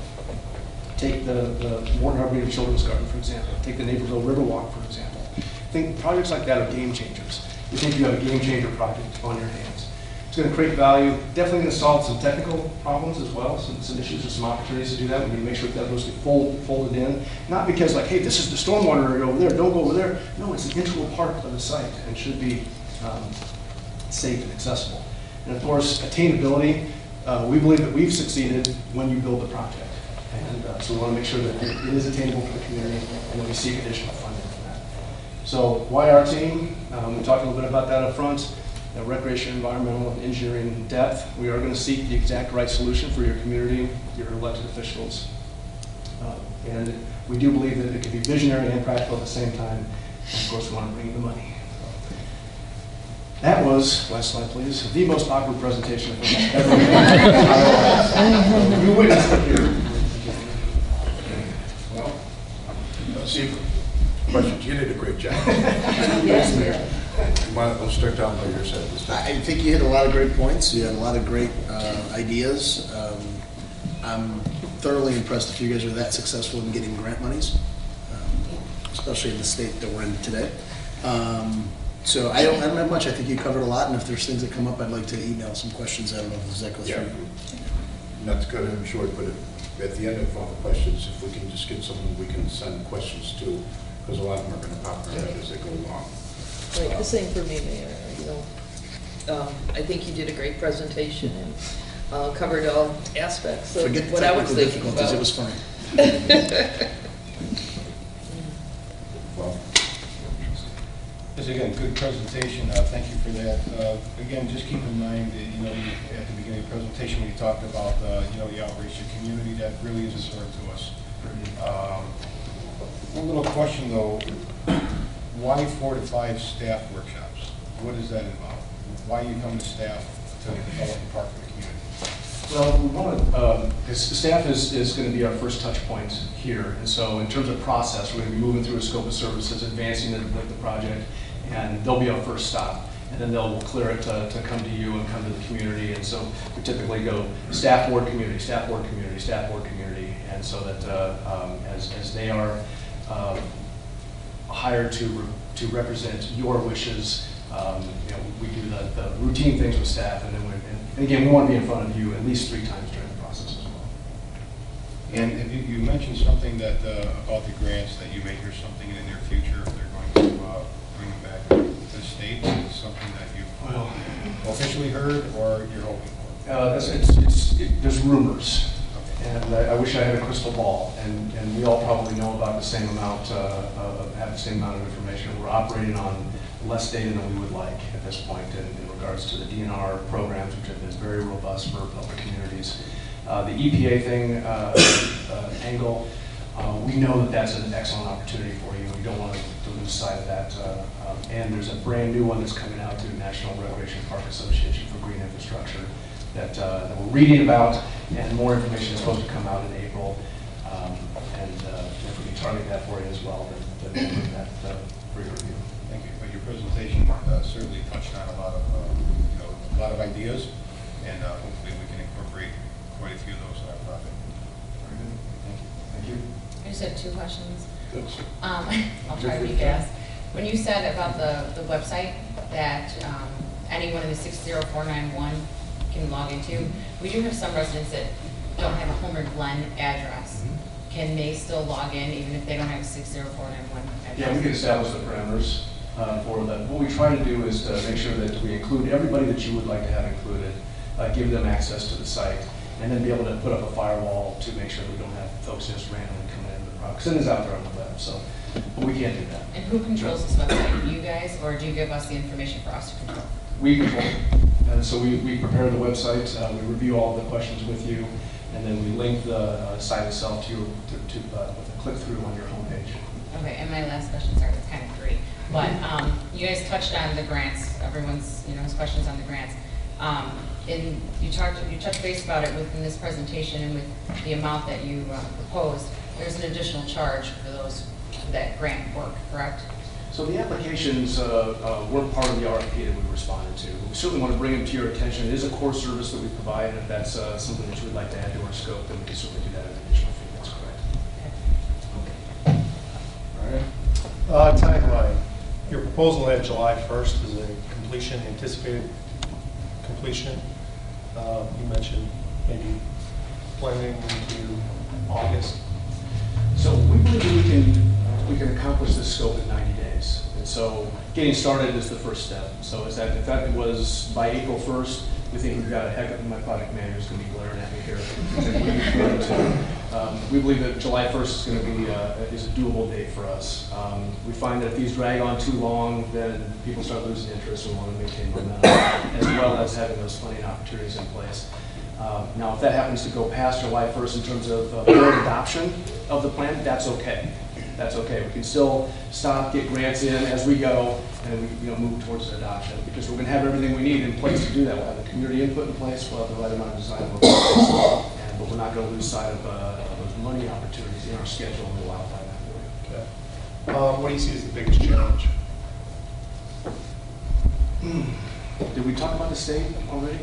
Take the Morton Arboretum Children's Garden, for example. Take the Naperville Riverwalk, for example. I think projects like that are game changers. We think you have a game changer project on your hands. It's going to create value, definitely going to solve some technical problems as well, some issues or some opportunities to do that. We need to make sure that those get folded in. Not because like, hey, this is the stormwater area over there, don't go over there. No, it's an integral part of the site and should be safe and accessible. And of course, attainability, we believe that we've succeeded when you build the project. And so we want to make sure that it is attainable for the community and that we seek additional funding for that. So why our team? We talked a little bit about that up front. Recreation, environmental, engineering depth. We are going to seek the exact right solution for your community, your elected officials. And we do believe that it can be visionary and practical at the same time. And of course, we want to bring the money. That was, last slide please, the most awkward presentation I've ever made. You witnessed it here. Well, let's see. Questions. You did a great job. Yes, Mayor. Let's start down by your side this time. I think you hit a lot of great points. You had a lot of great ideas. I'm thoroughly impressed if you guys are that successful in getting grant monies, especially in the state that we're in today. So I don't have much. I think you covered a lot, and if there's things that come up, I'd like to email some questions. I don't know if this goes through. Not to cut him short, but at the end of all the questions, if we can just get someone we can send questions to, because a lot of them are going to pop their head as they go along. Right, the same for me, Mayor. I think you did a great presentation and covered all aspects of what I was thinking about. It was fun. Well, this again, good presentation. Thank you for that. Again, just keep in mind that at the beginning of the presentation when you talked about the outreach to community, that really is important to us. One little question though. Why 4 to 5 staff workshops? What does that involve? Why you come to staff to develop a park for the community? Well, we want to, staff is going to be our first touch point here. And so in terms of process, we're going to be moving through a scope of services, advancing the project, and they'll be our first stop. And then they'll clear it to come to you and come to the community. And so we typically go staff, board, community, staff, board, community, staff, board, community. And so that as they are hired to represent your wishes. We do the routine things with staff, and then and again, we want to be in front of you at least 3 times during the process as well. And you mentioned something that about the grants that you may hear something in the near future. They're going to bring it back to the state. Is it something that you've officially heard or you're hoping for? There's rumors. And I wish I had a crystal ball, and we all probably know about the same amount, have the same amount of information. We're operating on less data than we would like at this point in regards to the DNR programs, which have been very robust for public communities. The EPA thing, angle, we know that that's an excellent opportunity for you. We don't want to lose sight of that. And there's a brand new one that's coming out through the National Recreation Park Association for Green Infrastructure that we're reading about, and more information is supposed to come out in April. And if we can target that for you as well, then we'll bring that for your review. Thank you. But your presentation certainly touched on a lot of ideas, and hopefully we can incorporate quite a few of those in our project. Very good. Thank you. I just have 2 questions. Good. I'll try to be fast. When you said about the website that anyone in the 60491 can log into, we do have some residents that don't have a Homer Glen address. Can they still log in even if they don't have a 60491 address? Yeah, we can establish the parameters for that. What we try to do is to make sure that we include everybody that you would like to have included, give them access to the site, and then be able to put up a firewall to make sure we don't have folks just randomly coming into the product. Because it is out there on the web, so but we can't do that. And who controls this website? You guys, or do you give us the information for us to control? We control it. And so we prepare the website, we review all the questions with you, and then we link the site itself to with a click-through on your homepage. Okay, and my last question, sorry, it's kind of great, but you guys touched on the grants. Everyone's, has questions on the grants. And you touched base about it within this presentation and with the amount that you proposed. There's an additional charge for that grant work, correct? So the applications weren't part of the RFP that we responded to. We certainly want to bring them to your attention. It is a core service that we provide, and if that's something that you would like to add to our scope, then we can certainly do that at an additional fee. That's correct. All right. Timeline. Your proposal had July 1st as a completion, anticipated completion. You mentioned maybe planning into August. So we believe we can accomplish this scope in 90 days. And so getting started is the first step. So if that was by April 1st, we think we've got a heck of, my project manager is going to be glaring at me here. We believe that July 1st is going to be is a doable date for us. We find that if these drag on too long, then people start losing interest and want to maintain momentum, as well as having those funding opportunities in place. Now, if that happens to go past July 1st in terms of board adoption of the plan, that's okay. That's okay. We can still stop, get grants in as we go, and we move towards adoption, because we're going to have everything we need in place to do that. We'll have the community input in place, we'll have the right amount of design work in place, but we're not going to lose sight of those money opportunities in our schedule, and we'll outline that for you. Okay. What do you see as the biggest challenge? Did we talk about the state already?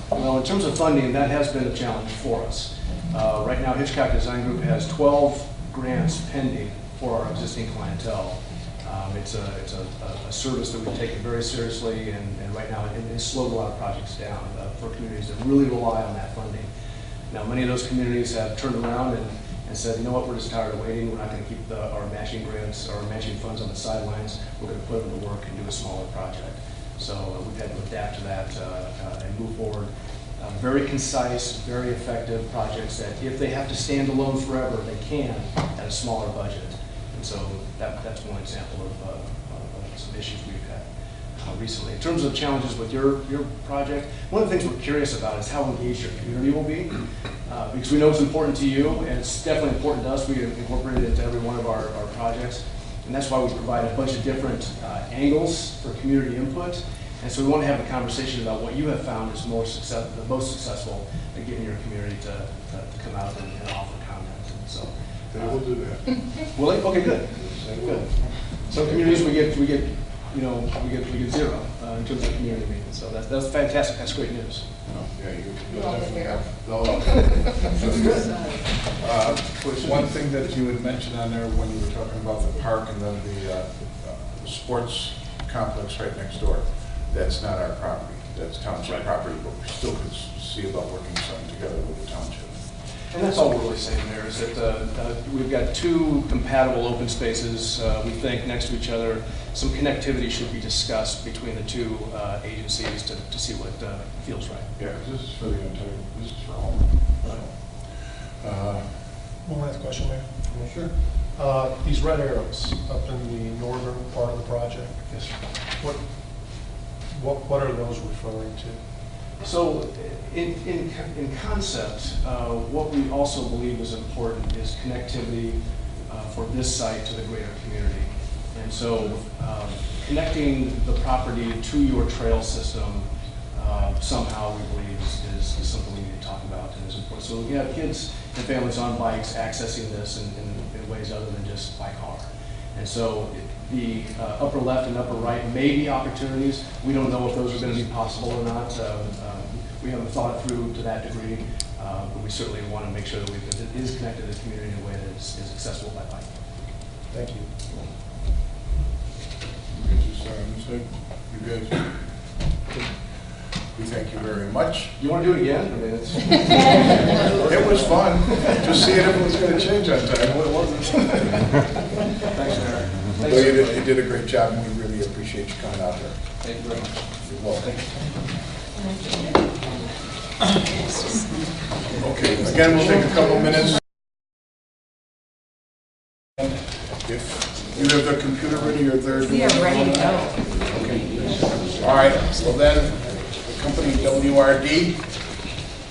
Well, in terms of funding, that has been a challenge for us. Right now, Hitchcock Design Group has 12 grants pending for our existing clientele. It's a service that we've taken very seriously, and right now it has slowed a lot of projects down for communities that really rely on that funding. Now, many of those communities have turned around and said, you know what, we're just tired of waiting. We're not going to keep our matching grants or matching funds on the sidelines. We're going to put them to work and do a smaller project. So we've had to adapt to that and move forward. Very concise, very effective projects that if they have to stand alone forever, they can at a smaller budget. And so that's one example of some issues we've had recently. In terms of challenges with your project, one of the things we're curious about is how engaged your community will be. Because we know it's important to you, and it's definitely important to us. We incorporate it into every one of our projects. And that's why we provide a bunch of different angles for community input. And so we want to have a conversation about what you have found is the most successful at getting your community to come out and offer comment. And so they will do that. Will they? Okay, good. Good. Some communities we get zero in terms of community meetings. So that's fantastic. That's great news. One thing that you had mentioned on there when you were talking about the park and then the sports complex right next door. That's not our property. That's township property, but we still could see about working something together with the township. And that's all we're really saying there is that we've got two compatible open spaces, we think, next to each other. Some connectivity should be discussed between the two agencies to see what feels right. Yeah, because this is for the entire, this is for home. One last question, Mayor. Sure. These red arrows up in the northern part of the project, Yes, sir. what are those referring to? So in concept, what we also believe is important is connectivity for this site to the greater community. And so connecting the property to your trail system somehow we believe is something we need to talk about and is important. So we have kids and families on bikes accessing this in ways other than just by car. And so the upper left and upper right may be opportunities. We don't know if those are going to be possible or not. We haven't thought it through to that degree, but we certainly want to make sure that it is connected to the community in a way that is accessible by bike. Thank you. You guys, we thank you very much. You want to do it again? I mean, it's It was fun, just seeing if it was going to change on time. Well, it wasn't. Thanks, Mayor. Well, you did a great job, and we really appreciate you coming out there. Thank you very much. You're welcome. Okay, again, we'll take a couple minutes. If you have the computer ready, you're there. We are ready to go. Okay. All right, well then, the company WRD,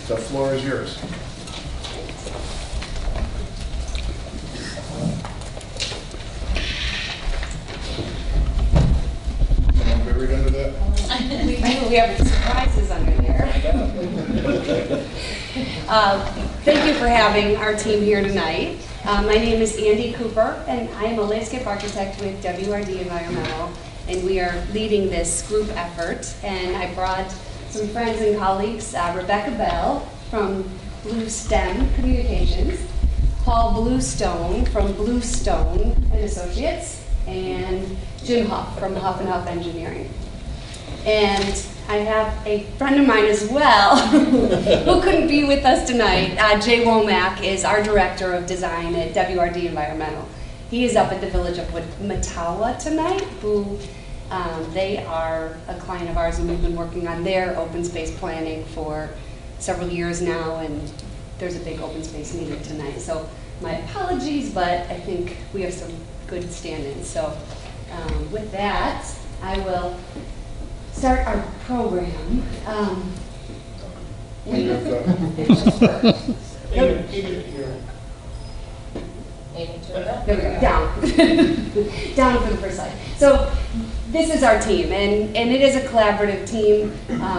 the floor is yours. Someone buried under that? We have surprises under there. Thank you for having our team here tonight. My name is Andy Cooper, and I am a landscape architect with WRD Environmental, and we are leading this group effort. And I brought some friends and colleagues, Rebecca Bell from Blue STEM Communications, Paul Bluestone from Bluestone and Associates, and Jim Huff from Huff and Huff Engineering. And I have a friend of mine as well who couldn't be with us tonight. Jay Womack is our director of design at WRD Environmental. He is up at the village of Matawa tonight, who they are a client of ours, and we've been working on their open space planning for several years now, and there's a big open space meeting tonight. So my apologies, but I think we have some good stand-ins. So with that, I will start our program. There we go, down. Down for the first slide. So this is our team, and it is a collaborative team.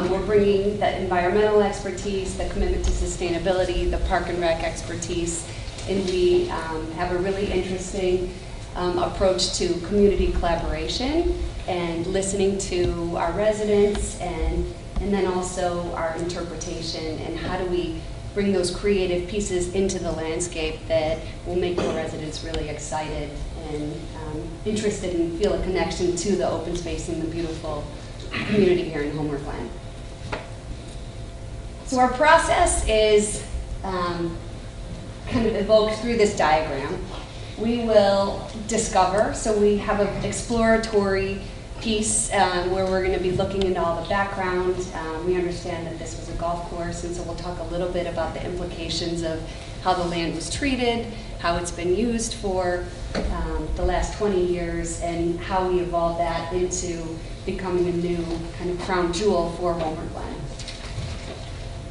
We're bringing the environmental expertise, the commitment to sustainability, the park and rec expertise, and we have a really interesting approach to community collaboration and listening to our residents, and then also our interpretation, and how do we bring those creative pieces into the landscape that will make the residents really excited and interested and feel a connection to the open space and the beautiful community here in Homer Glen. So our process is kind of evoked through this diagram. We will discover, so we have an exploratory piece where we're going to be looking into all the background. We understand that this was a golf course, and so we'll talk a little bit about the implications of how the land was treated, how it's been used for the last 20 years, and how we evolved that into becoming a new kind of crown jewel for Homer Glen.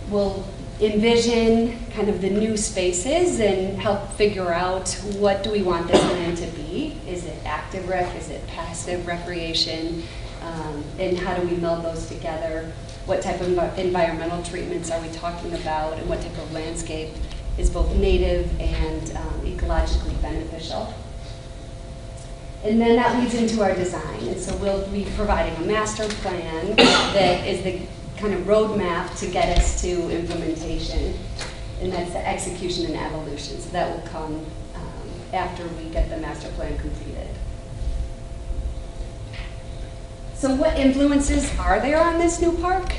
We'll envision kind of the new spaces and help figure out what do we want this land to be. Is it active rec? Is it passive recreation? And how do we meld those together? What type of environmental treatments are we talking about? And what type of landscape is both native and ecologically beneficial? And then that leads into our design. And so we'll be providing a master plan that is the kind of roadmap to get us to implementation, and that's the execution and evolution. So that will come after we get the master plan completed. So what influences are there on this new park?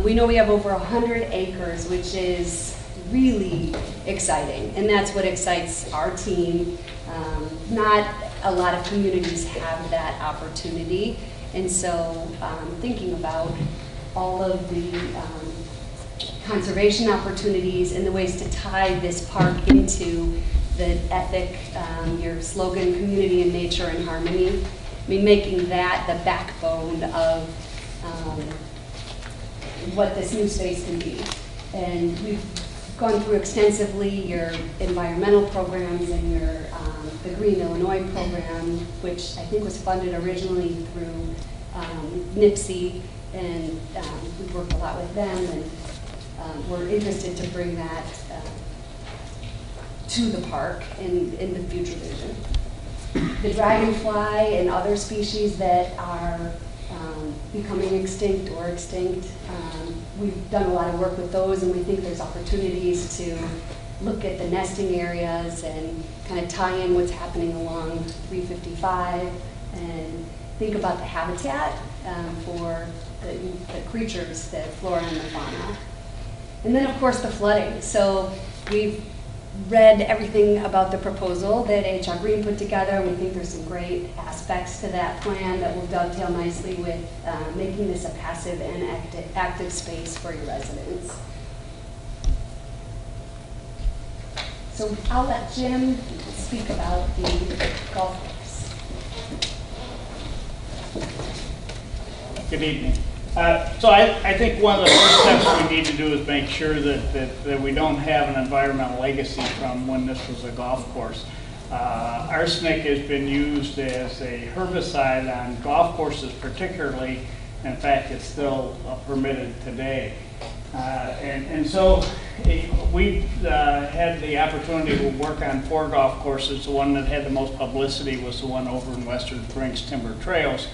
We know we have over 100 acres, which is really exciting, and that's what excites our team. Not a lot of communities have that opportunity, and so thinking about all of the conservation opportunities and the ways to tie this park into the ethic, your slogan, community and nature and harmony. I mean, making that the backbone of what this new space can be. And we've gone through extensively your environmental programs and your the Green Illinois program, which I think was funded originally through NIPSI, and we've worked a lot with them, and we're interested to bring that to the park in the future vision. The dragonfly and other species that are becoming extinct or extinct, we've done a lot of work with those, and we think there's opportunities to look at the nesting areas and kind of tie in what's happening along 355 and think about the habitat for the creatures, the flora and the fauna. And then, of course, the flooding. So we've read everything about the proposal that HR Green put together. We think there's some great aspects to that plan that will dovetail nicely with making this a passive and active space for your residents. So I'll let Jim speak about the golf course. Good evening. So I think one of the first steps we need to do is make sure that we don't have an environmental legacy from when this was a golf course. Arsenic has been used as a herbicide on golf courses particularly. In fact, it's still permitted today. And so we had the opportunity to work on 4 golf courses. The one that had the most publicity was the one over in Western Brinks Timber Trails,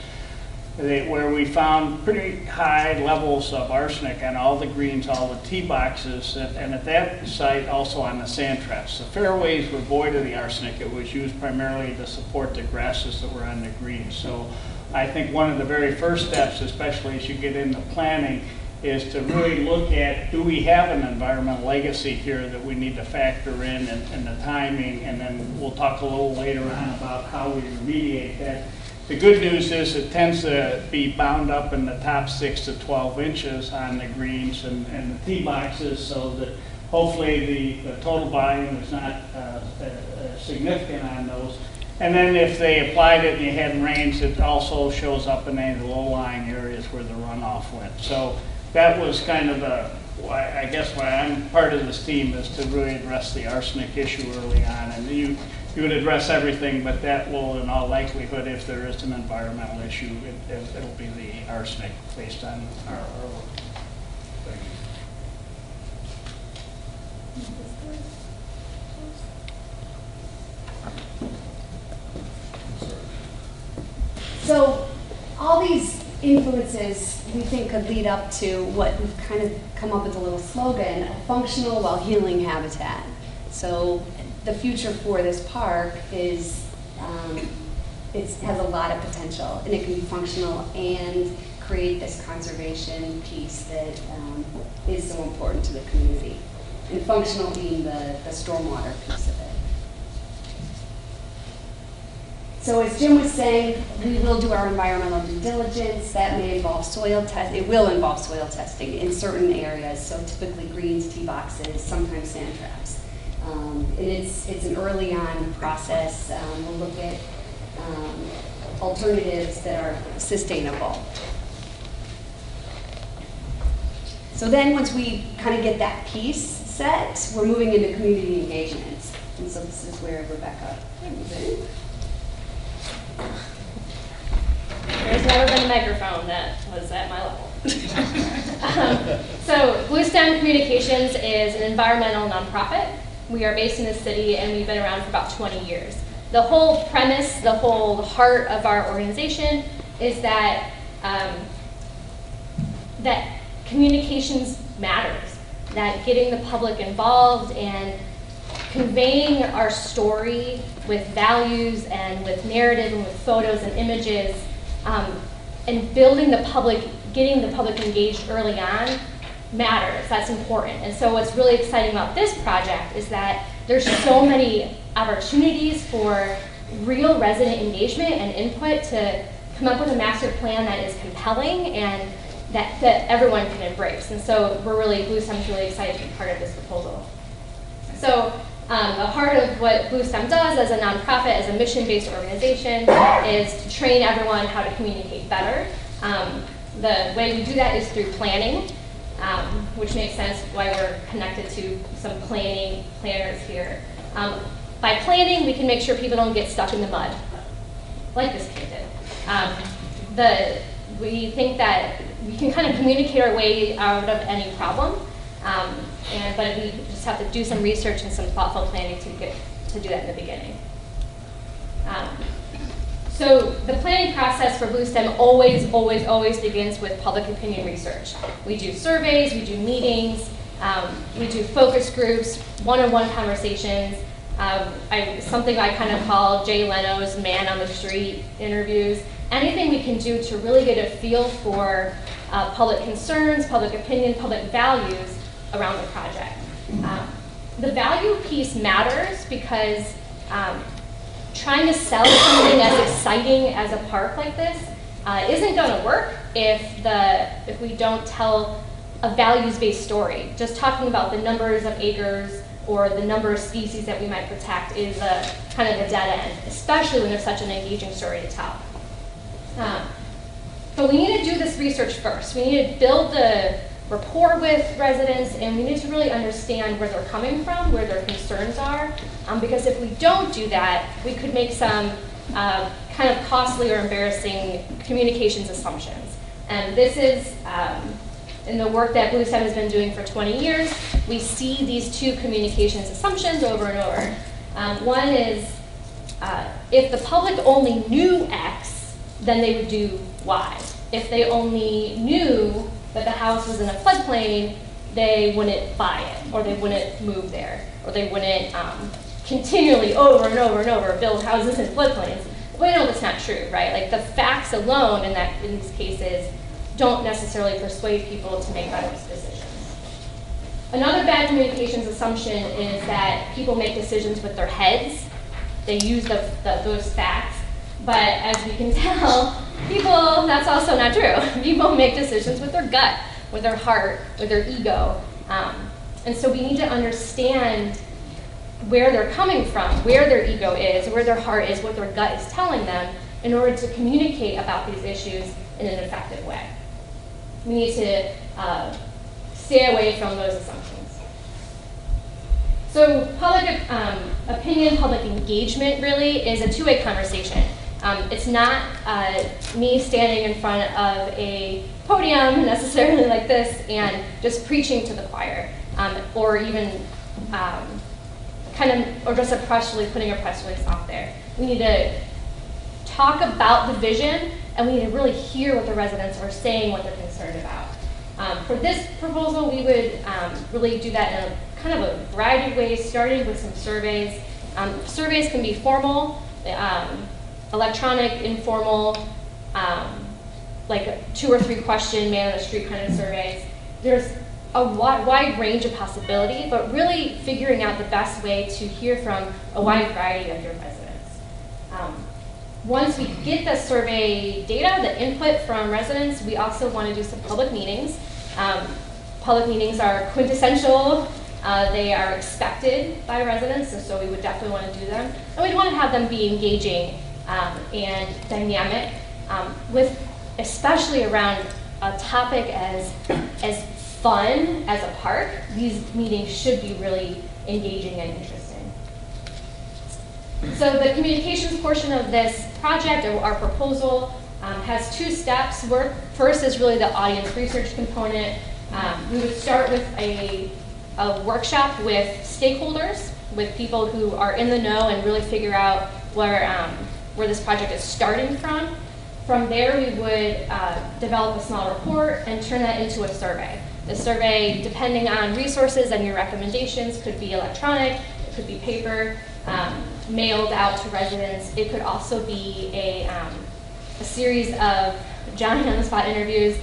where we found pretty high levels of arsenic on all the greens, all the tee boxes, and at that site also on the sand traps. The fairways were void of the arsenic. It was used primarily to support the grasses that were on the greens. So I think one of the very first steps, especially as you get into planning, is to really look at, do we have an environmental legacy here that we need to factor in and the timing, and then we'll talk a little later on about how we remediate that. The good news is it tends to be bound up in the top 6 to 12 inches on the greens and the tee boxes, so that hopefully the total volume is not significant on those. And then if they applied it and you had rains, it also shows up in any of the low-lying areas where the runoff went. So that was kind of I guess why I'm part of this team, is to really address the arsenic issue early on. And you would address everything, but that will, in all likelihood, if there is an environmental issue, it'll be the arsenic based on our work. Thank you. So all these influences we think could lead up to what we've kind of come up with a little slogan, a functional while healing habitat. So the future for this park is, it has a lot of potential, and it can be functional and create this conservation piece that is so important to the community. And functional being the stormwater piece of it. So as Jim was saying, we will do our environmental due diligence. That may involve soil test. It will involve soil testing in certain areas. So typically greens, tee boxes, sometimes sand traps. And it's an early on process. We'll look at alternatives that are sustainable. So then once we kind of get that piece set, we're moving into community engagements. And so this is where Rebecca comes in. There's never been a microphone that was at my level. So Bluestone Communications is an environmental nonprofit. We are based in the city and we've been around for about 20 years. The whole premise, the whole heart of our organization is that that communications matters, that getting the public involved and conveying our story with values and with narrative and with photos and images, and building the public, getting the public engaged early on matters. That's important. And so what's really exciting about this project is that there's so many opportunities for real resident engagement and input to come up with a master plan that is compelling and that everyone can embrace. And so Blue STEM's really excited to be part of this proposal. So a part of what Blue STEM does as a nonprofit, as a mission-based organization, is to train everyone how to communicate better. The way we do that is through planning, which makes sense why we're connected to some planners here. By planning, we can make sure people don't get stuck in the mud, like this kid did. We think that we can kind of communicate our way out of any problem, but we just have to do some research and some thoughtful planning to do that in the beginning. So the planning process for Blue STEM always begins with public opinion research. We do surveys, we do meetings, we do focus groups, one-on-one conversations, something I kind of call Jay Leno's man on the street interviews. Anything we can do to really get a feel for public concerns, public opinion, public values around the project. The value piece matters because trying to sell something as exciting as a park like this isn't going to work if we don't tell a values-based story. Just talking about the numbers of acres or the number of species that we might protect is kind of a dead end, especially when there's such an engaging story to tell. But we need to do this research first. We need to build the rapport with residents, and we need to really understand where they're coming from, where their concerns are, because if we don't do that, we could make some kind of costly or embarrassing communications assumptions. And this is, in the work that Blue STEM has been doing for 20 years, we see these two communications assumptions over and over. One is, if the public only knew X, then they would do Y. If they only knew that the house was in a floodplain, they wouldn't buy it, or they wouldn't move there, or they wouldn't continually over and over and over build houses in floodplains. We know that's not true, right? Like the facts alone in these cases don't necessarily persuade people to make better decisions. Another bad communications assumption is that people make decisions with their heads. They use those facts, but as we can tell, that's also not true. People make decisions with their gut, with their heart, with their ego. And so we need to understand where they're coming from, where their ego is, where their heart is, what their gut is telling them in order to communicate about these issues in an effective way. We need to stay away from those assumptions. So public opinion, public engagement really is a two-way conversation. It's not me standing in front of a podium necessarily like this and just preaching to the choir, or even or just putting a press release out there. We need to talk about the vision, and we need to really hear what the residents are saying, what they're concerned about. For this proposal, we would really do that in a kind of a variety of ways, starting with some surveys. Surveys can be formal, electronic, informal, like a 2 or 3 question, man on the street kind of surveys. There's a wide range of possibility, but really figuring out the best way to hear from a wide variety of your residents. Once we get the survey data, the input from residents, we also want to do some public meetings. Public meetings are quintessential. They are expected by residents, and so we would definitely want to do them. And we'd want to have them be engaging and dynamic, especially around a topic as fun as a park. These meetings should be really engaging and interesting. So the communications portion of this project, or our proposal, has 2 steps. First is really the audience research component. We would start with a workshop with stakeholders, with people who are in the know and really figure out where this project is starting from. From there, we would develop a small report and turn that into a survey. The survey, depending on resources and your recommendations, could be electronic, it could be paper, mailed out to residents. It could also be a series of Johnny on the spot interviews.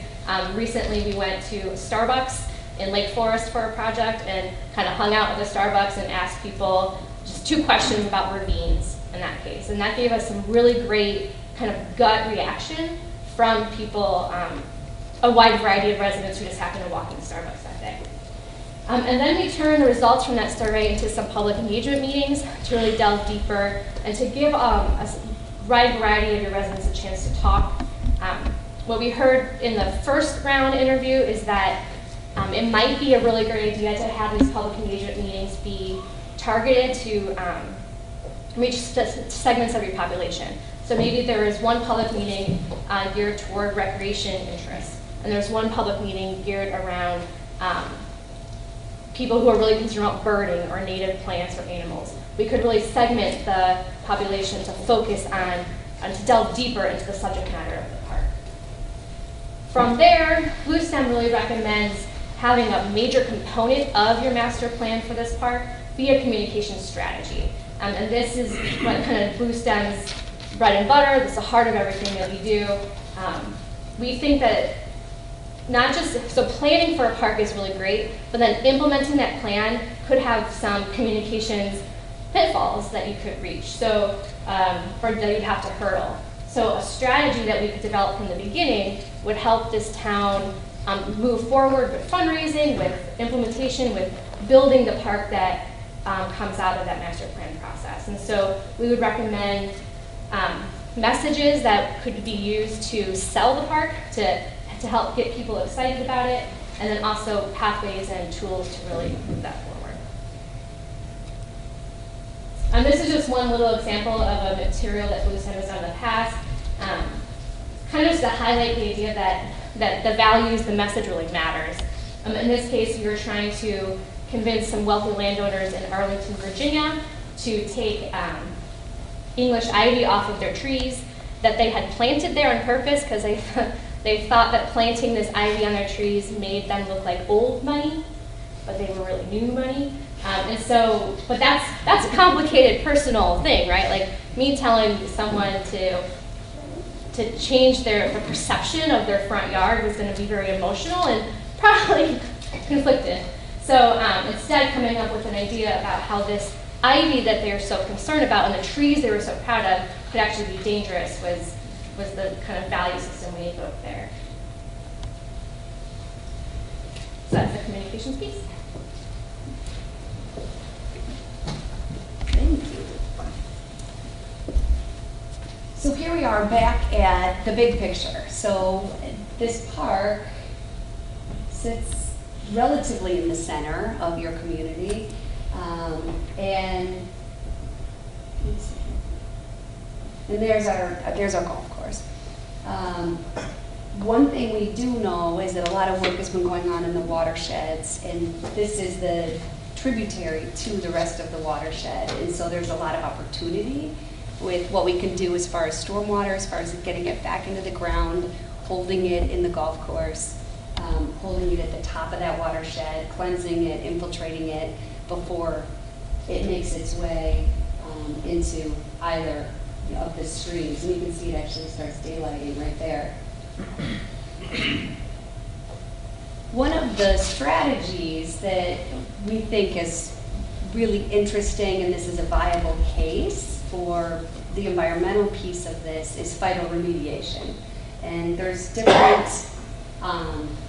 Recently, we went to Starbucks in Lake Forest for a project and kind of hung out at the Starbucks and asked people just 2 questions about ravines in that case. And that gave us some really great kind of gut reaction from people a wide variety of residents who just happened to walk into Starbucks that day. And then we turn the results from that survey into some public engagement meetings to really delve deeper and to give a wide variety of your residents a chance to talk. What we heard in the first round interview is that it might be a really great idea to have these public engagement meetings be targeted to reach segments of your population. So maybe there is one public meeting geared toward recreation interests, and there's one public meeting geared around people who are really concerned about birding or native plants or animals. We could really segment the population to focus on and to delve deeper into the subject matter of the park. From there, Blue Stem really recommends having a major component of your master plan for this park be a communication strategy. And this is what kind of Blue Stem's bread and butter. This is the heart of everything that we do. We think that not just, so planning for a park is really great, but then implementing that plan could have some communications pitfalls that you could reach, so, or that you'd have to hurdle. So a strategy that we could develop from the beginning would help this town move forward with fundraising, with implementation, with building the park that comes out of that master plan process. And so we would recommend messages that could be used to sell the park, to help get people excited about it, and then also pathways and tools to really move that forward. And this is just one little example of a material that Blue Stem has done in the past, kind of just to highlight the idea that the values, the message really matters. In this case, we were trying to convince some wealthy landowners in Arlington, Virginia to take English ivy off of their trees that they had planted there on purpose because they thought that planting this ivy on their trees made them look like old money, but they were really new money. And so, but that's a complicated personal thing, right? Like me telling someone to change the perception of their front yard was going to be very emotional and probably conflicted. So instead, coming up with an idea about how this ivy that they were so concerned about and the trees they were so proud of could actually be dangerous was the kind of value system we evoked there. So that's the communications piece. Thank you. So here we are back at the big picture. So this park sits relatively in the center of your community, and there's our golf course. One thing we do know is that a lot of work has been going on in the watersheds, and this is the tributary to the rest of the watershed, and so there's a lot of opportunity with what we can do as far as stormwater, as far as getting it back into the ground, holding it in the golf course, holding it at the top of that watershed, cleansing it, infiltrating it before it makes its way into either of the streams. And you can see it actually starts daylighting right there. One of the strategies that we think is really interesting, and this is a viable case for the environmental piece of this, is phytoremediation. And there's different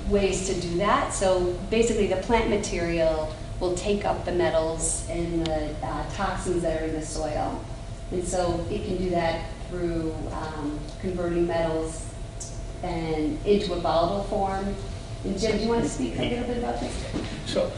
ways to do that. So basically the plant material will take up the metals and the toxins that are in the soil. And so it can do that through converting metals and into a volatile form. And Jim, do you want to speak a little bit about this? So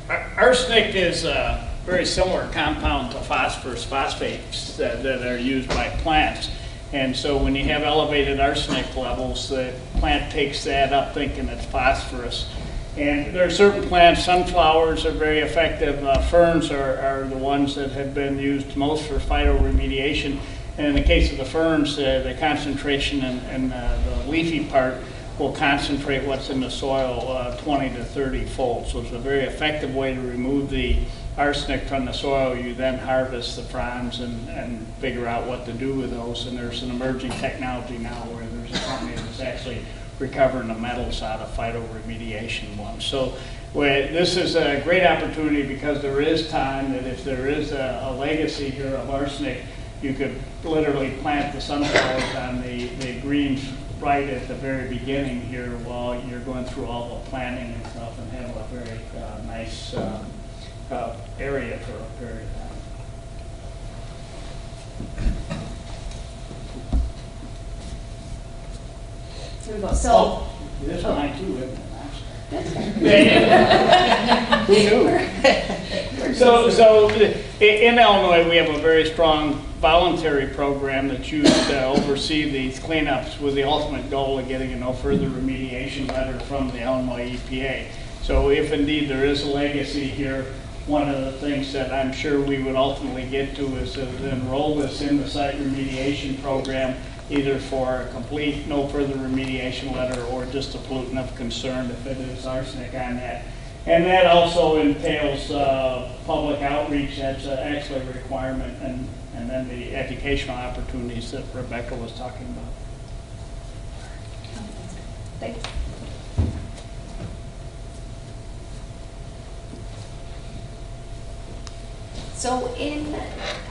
arsenic is a very similar compound to phosphorus phosphates that are used by plants. And so when you have elevated arsenic levels, the plant takes that up thinking it's phosphorus. And there are certain plants, sunflowers are very effective, ferns are the ones that have been used most for phytoremediation. And in the case of the ferns, the concentration in the leafy part will concentrate what's in the soil 20 to 30 fold. So it's a very effective way to remove the arsenic from the soil. You then harvest the fronds and figure out what to do with those. And there's an emerging technology now where there's a company that's actually recovering the metals out of phytoremediation ones. So this is a great opportunity because there is time that if there is a legacy here of arsenic, you could literally plant the sunflowers on the green right at the very beginning here while you're going through all the planning and stuff and have a very nice area for a period of time. So, this is mine too, isn't it? So in Illinois, we have a very strong voluntary program that's used to oversee these cleanups with the ultimate goal of getting a no further remediation letter from the Illinois EPA. So if indeed there is a legacy here, one of the things that I'm sure we would ultimately get to is to enroll this in the site remediation program, either for a complete no further remediation letter or just a pollutant of concern if it is arsenic on that. And that also entails public outreach. That's actually a requirement, and then the educational opportunities that Rebecca was talking about. Thanks. So in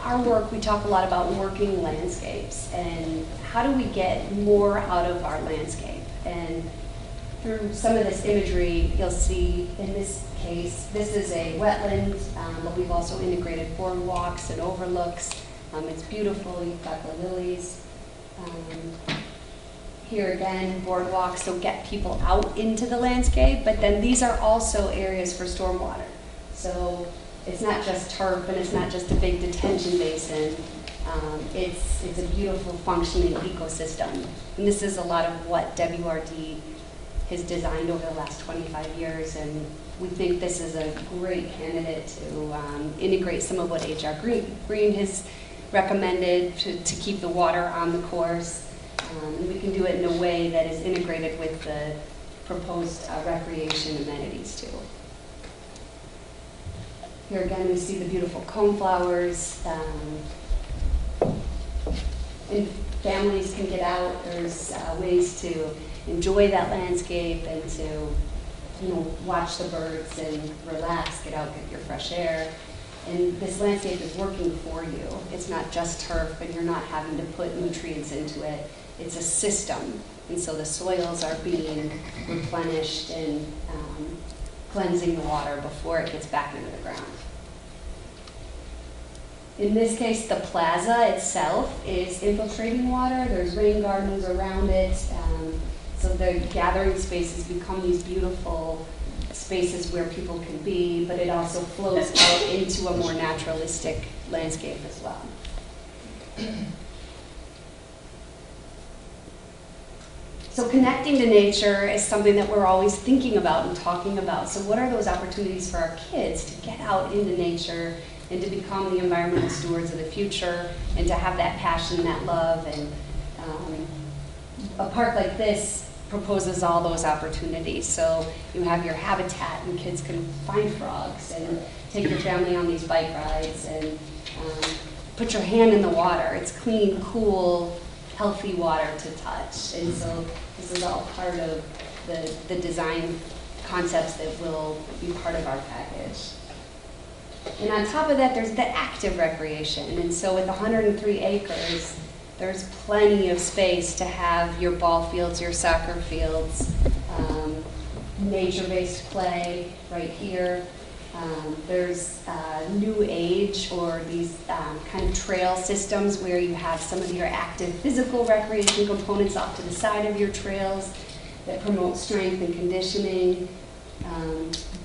our work, we talk a lot about working landscapes and how do we get more out of our landscape. And through some of this imagery, you'll see in this case, this is a wetland, but we've also integrated boardwalks and overlooks. It's beautiful. You've got the lilies. Here again, boardwalks, so get people out into the landscape, but then these are also areas for stormwater. So it's not just turf and it's not just a big detention basin. It's a beautiful functioning ecosystem. And this is a lot of what WRD has designed over the last 25 years, and we think this is a great candidate to integrate some of what HR Green has recommended to keep the water on the course. And we can do it in a way that is integrated with the proposed recreation amenities too. Here again, we see the beautiful coneflowers. And families can get out. There's ways to enjoy that landscape and to, watch the birds and relax, get out, get your fresh air. And this landscape is working for you. It's not just turf, and you're not having to put nutrients into it. It's a system, and so the soils are being replenished and cleansing the water before it gets back into the ground. In this case, the plaza itself is infiltrating water. There's rain gardens around it. So the gathering spaces become these beautiful spaces where people can be, but it also flows out into a more naturalistic landscape as well. So connecting to nature is something that we're always thinking about and talking about. So what are those opportunities for our kids to get out into nature and to become the environmental stewards of the future and to have that passion, that love? And a park like this proposes all those opportunities. So you have your habitat and kids can find frogs and take your family on these bike rides and put your hand in the water. It's clean, cool, healthy water to touch. And so this is all part of the design concepts that will be part of our package. And on top of that, there's the active recreation. And so with 103 acres, there's plenty of space to have your ball fields, your soccer fields, nature-based play right here. There's new age or these kind of trail systems where you have some of your active physical recreation components off to the side of your trails that promote strength and conditioning.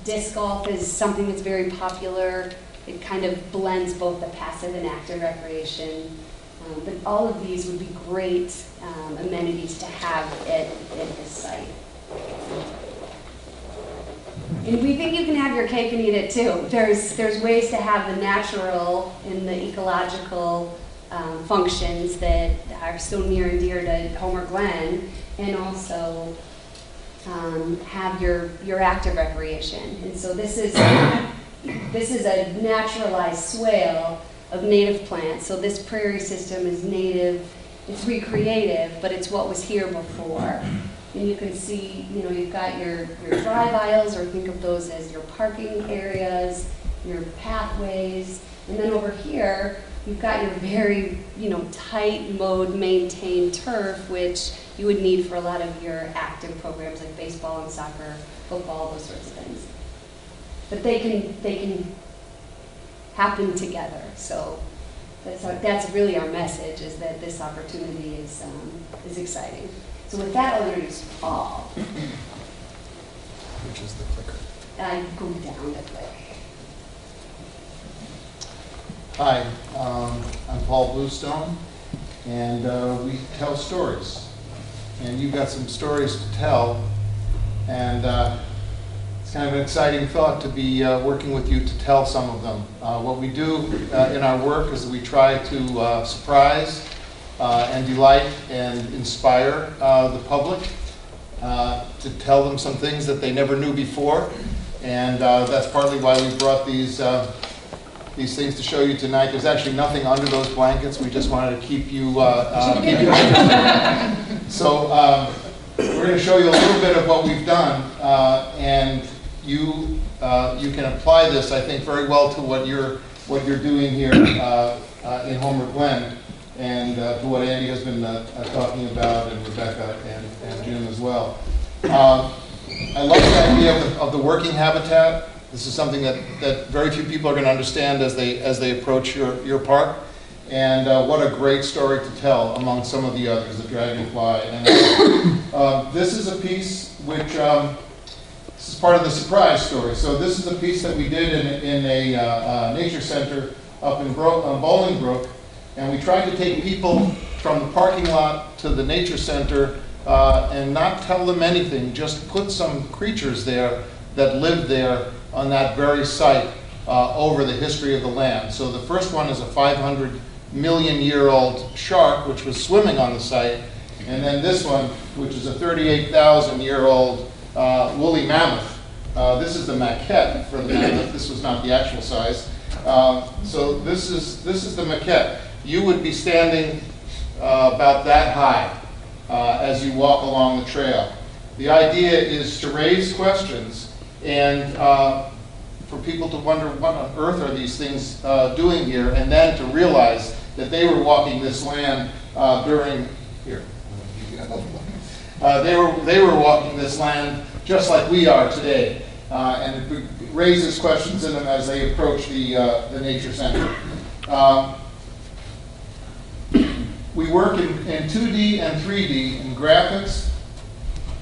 Disc golf is something that's very popular. It kind of blends both the passive and active recreation. But all of these would be great amenities to have at this site. And we think you can have your cake and eat it too. There's ways to have the natural and the ecological functions that are so near and dear to Homer Glen, and also have your active recreation. And so this is a naturalized swale of native plants. So this prairie system is native, it's recreative, but it's what was here before. And you can see, you've got your drive aisles, or think of those as your parking areas, your pathways. And then over here, you've got your very, tight mode maintained turf, which you would need for a lot of your active programs like baseball and soccer, football, those sorts of things. But they can happen together. So that's really our message, is that this opportunity is exciting. So with that, I'll introduce Paul. Which is the clicker. I go down the click. Hi, I'm Paul Bluestone, and we tell stories. And you've got some stories to tell, and it's kind of an exciting thought to be working with you to tell some of them. What we do in our work is we try to surprise and delight and inspire the public to tell them some things that they never knew before. And that's partly why we brought these things to show you tonight. There's actually nothing under those blankets. We just wanted to keep you So we're going to show you a little bit of what we've done, and you can apply this, I think, very well to what you're doing here in Homer Glen, and to what Andy has been talking about, and Rebecca and Jim as well. I love the idea of the working habitat. This is something that very few people are going to understand as they approach your park. And what a great story to tell among some of the others, the dragonfly. And this is a piece which, this is part of the surprise story. So this is a piece that we did in a nature center up in Bolingbrook. And we tried to take people from the parking lot to the nature center and not tell them anything, just put some creatures there that lived there on that very site over the history of the land. So the first one is a 500-million-year-old shark, which was swimming on the site. And then this one, which is a 38,000-year-old woolly mammoth. This is the maquette for the mammoth. This was not the actual size. So this is the maquette. You would be standing about that high as you walk along the trail. The idea is to raise questions and for people to wonder what on earth are these things doing here, and then to realize that they were walking this land during here. They were walking this land just like we are today, and it raises questions in them as they approach the nature center. We work in 2D and 3D in graphics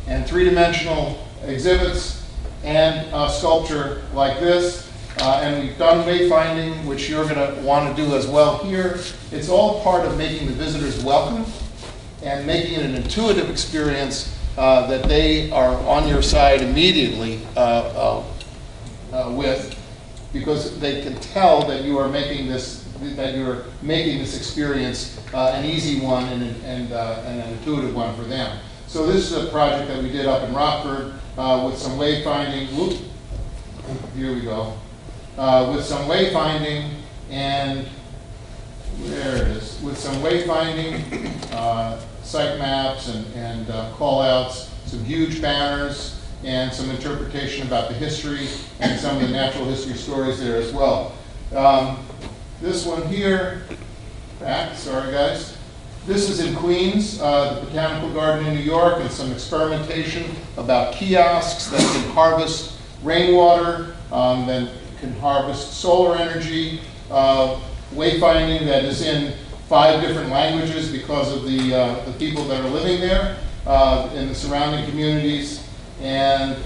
and three-dimensional exhibits and sculpture like this. And we've done wayfinding, which you're going to want to do as well here. It's all part of making the visitors welcome and making it an intuitive experience that they are on your side immediately with, because they can tell that you are making this experience an easy one and an intuitive one for them. So this is a project that we did up in Rockford with some wayfinding. Whoop, here we go. With some wayfinding and there it is. With some wayfinding, site maps and call-outs, some huge banners, and some interpretation about the history and some of the natural history stories there as well. This one here, sorry guys. This is in Queens, the Botanical Garden in New York, and some experimentation about kiosks that can harvest rainwater, then can harvest solar energy, wayfinding that is in 5 different languages because of the people that are living there in the surrounding communities. And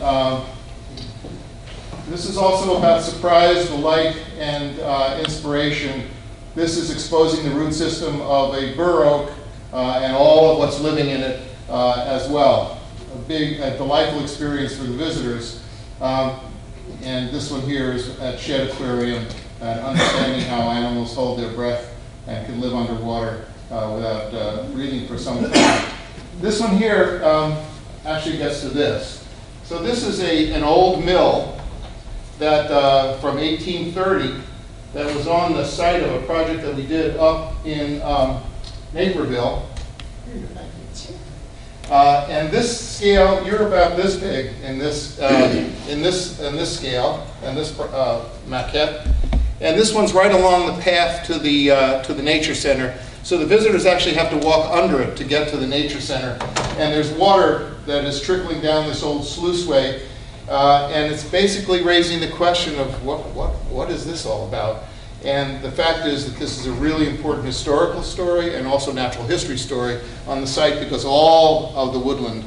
this is also about surprise, delight, and inspiration. This is exposing the root system of a bur oak and all of what's living in it as well. A big, delightful experience for the visitors. And this one here is at Shed Aquarium, understanding how animals hold their breath and can live underwater without breathing for some time. This one here actually gets to this. So this is an old mill that from 1830 that was on the site of a project that we did up in Naperville. And this scale, you're about this big in this scale, and this maquette. And this one's right along the path to the nature center. So the visitors actually have to walk under it to get to the nature center. And there's water that is trickling down this old sluiceway. And it's basically raising the question of what is this all about? And the fact is that this is a really important historical story and also natural history story on the site, because all of the woodland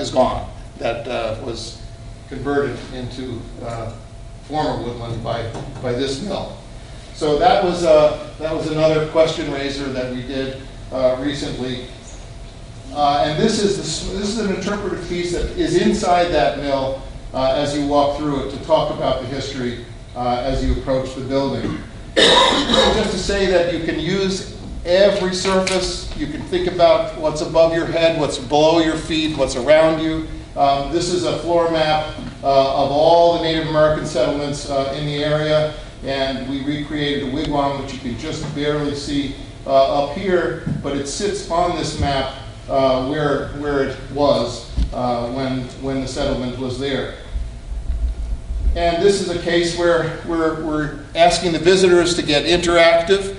is gone that was converted into former woodland by this mill. So that was another question raiser that we did recently. And this is an interpretive piece that is inside that mill as you walk through it, to talk about the history as you approach the building. Just to say that you can use every surface. You can think about what's above your head, what's below your feet, what's around you. This is a floor map of all the Native American settlements in the area, and we recreated a wigwam, which you can just barely see up here, but it sits on this map where it was when the settlement was there. And this is a case where we're asking the visitors to get interactive.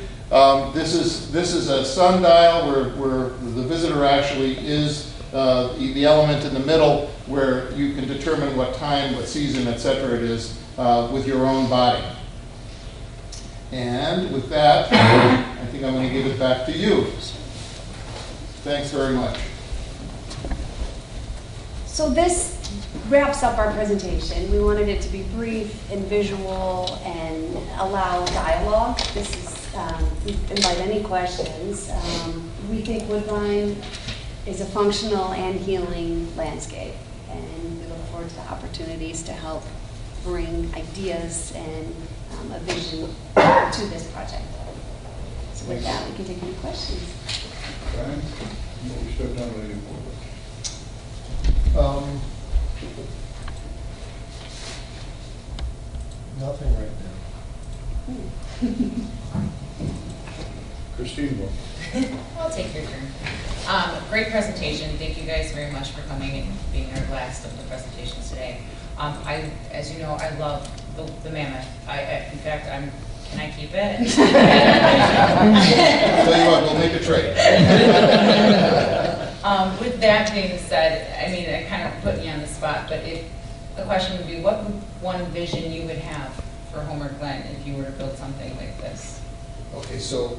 This is a sundial where the visitor actually is the element in the middle, where you can determine what time, what season, etc. it is with your own body. And with that, I think I'm going to give it back to you. Thanks very much. So this wraps up our presentation. We wanted it to be brief and visual and allow dialogue. This is, we invite any questions. We think Woodbine is a functional and healing landscape, and we look forward to the opportunities to help bring ideas and a vision to this project. So with that, we can take any questions. Brian, what we step down with you? Nothing right now. Christine will. I'll take your turn. Great presentation. Thank you guys very much for coming and being our last of the presentations today. As you know, I love the mammoth. In fact, can I keep it? I'll tell you what, we'll make a trade. With that being said, I mean, I kind of put you on the spot, but the question would be, what would one vision you would have for Homer Glen if you were to build something like this? Okay, so